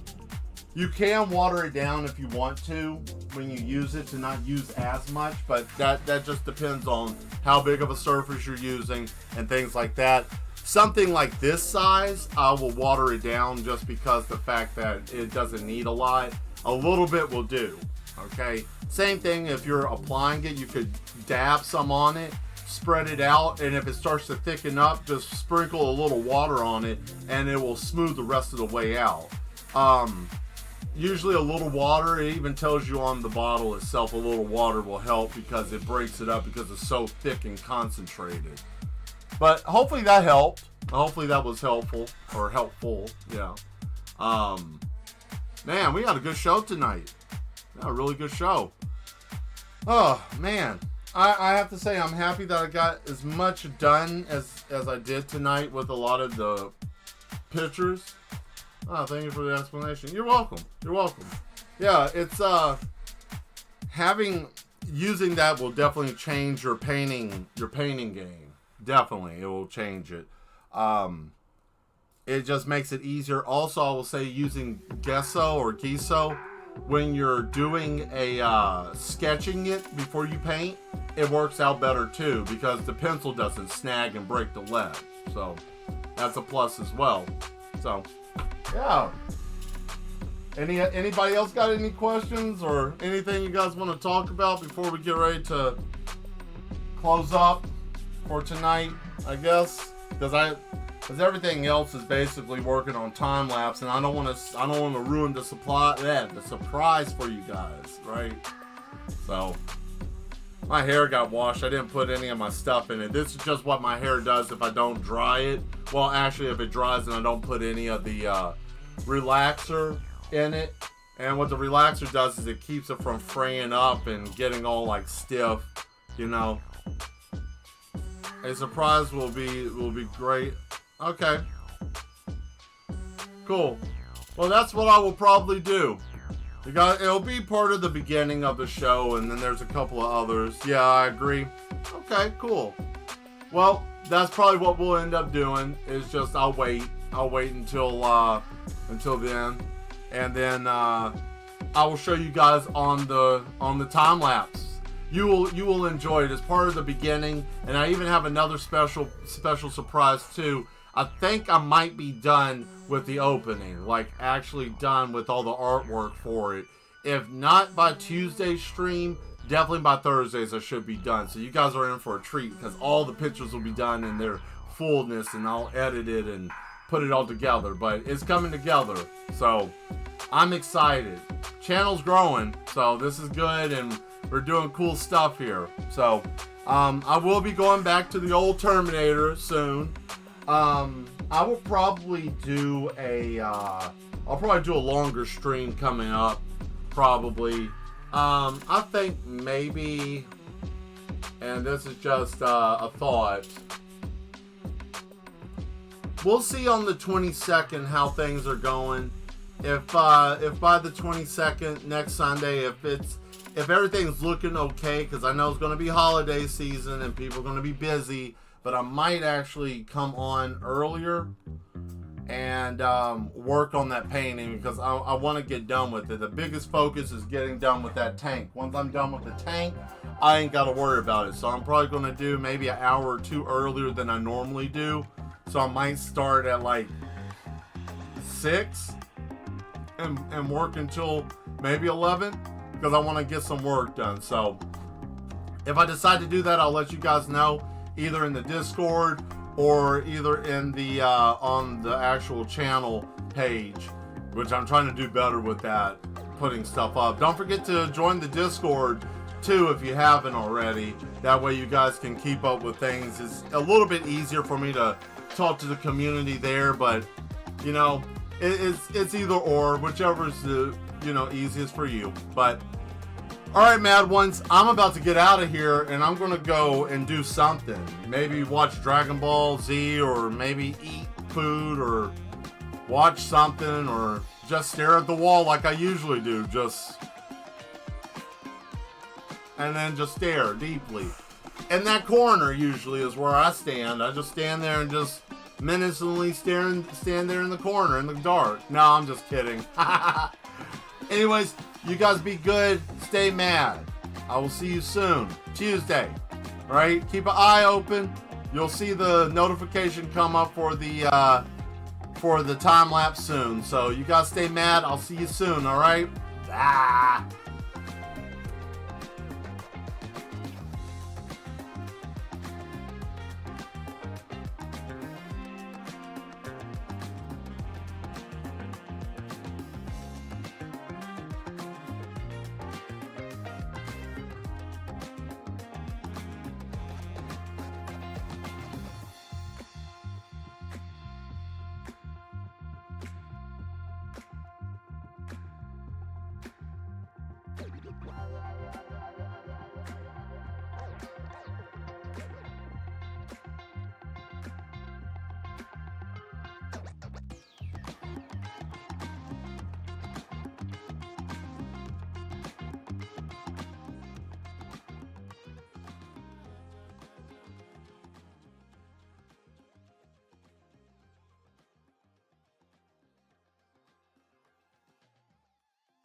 you can water it down if you want to when you use it, to not use as much, but that just depends on how big of a surface you're using and things like that. Something like this size, I will water it down just because the fact that it doesn't need a lot. A little bit will do, okay? Same thing if you're applying it, you could dab some on it, spread it out, and if it starts to thicken up, just sprinkle a little water on it, and it will smooth the rest of the way out. Usually a little water, it even tells you on the bottle itself, a little water will help because it breaks it up because it's so thick and concentrated. But hopefully that helped. Hopefully that was helpful, or helpful, yeah. Man, we got a good show tonight. Yeah, a really good show. Oh, man. I have to say I'm happy that I got as much done as I did tonight with a lot of the pictures. Oh, thank you for the explanation. You're welcome. You're welcome. Yeah, it's using that will definitely change your painting game. Definitely, it will change it. It just makes it easier. Also, I will say using gesso when you're doing a sketching it before you paint, it works out better too because the pencil doesn't snag and break the lead. So that's a plus as well. So yeah. Anybody else got any questions or anything you guys want to talk about before we get ready to close up for tonight? I guess because everything else is basically working on time lapse, and I don't want to ruin the surprise for you guys, right? So my hair got washed. I didn't put any of my stuff in it. This is just what my hair does if I don't dry it. Well, actually, if it dries and I don't put any of the relaxer in it. And what the relaxer does is it keeps it from fraying up and getting all like stiff, you know. A surprise will be great. Okay. Cool. Well, that's what I will probably do. It'll be part of the beginning of the show, and then there's a couple of others. Yeah, I agree. Okay, cool. Well, that's probably what we'll end up doing. Is just I'll wait until then, and then I will show you guys on the time lapse. You will enjoy it as part of the beginning, and I even have another special surprise too. I think I might be done with the opening, like actually done with all the artwork for it. If not by Tuesday's stream, definitely by Thursdays I should be done. So you guys are in for a treat because all the pictures will be done in their fullness, and I'll edit it and put it all together. But it's coming together, so I'm excited. Channel's growing, so this is good, and we're doing cool stuff here. So I will be going back to the old Terminator soon. I will probably do I'll probably do a longer stream coming up, probably. I think maybe, and this is just a thought, we'll see on the 22nd how things are going. If by the 22nd next Sunday, if everything's looking okay, because I know it's going to be holiday season and people are going to be busy, but I might actually come on earlier and work on that painting because I want to get done with it. The biggest focus is getting done with that tank. Once I'm done with the tank, I ain't got to worry about it. So I'm probably going to do maybe an hour or two earlier than I normally do. So I might start at like 6 and work until maybe 11 because I want to get some work done. So if I decide to do that, I'll let you guys know either in the Discord or either in the on the actual channel page, which I'm trying to do better with that, putting stuff up. Don't forget to join the Discord too if you haven't already. That way you guys can keep up with things. It's a little bit easier for me to talk to the community there, but you know, it's either or, whichever is the easiest for you. But all right, Mad Ones, I'm about to get out of here, and I'm going to go and do something. Maybe watch Dragon Ball Z, or maybe eat food, or watch something, or just stare at the wall like I usually do. And then just stare deeply. In that corner usually is where I stand. I just stand there and just menacingly stand there in the corner in the dark. No, I'm just kidding. Anyways, you guys be good. Stay mad. I will see you soon. Tuesday. All right? Keep an eye open. You'll see the notification come up for the time lapse soon. So you guys stay mad. I'll see you soon. All right? Ah.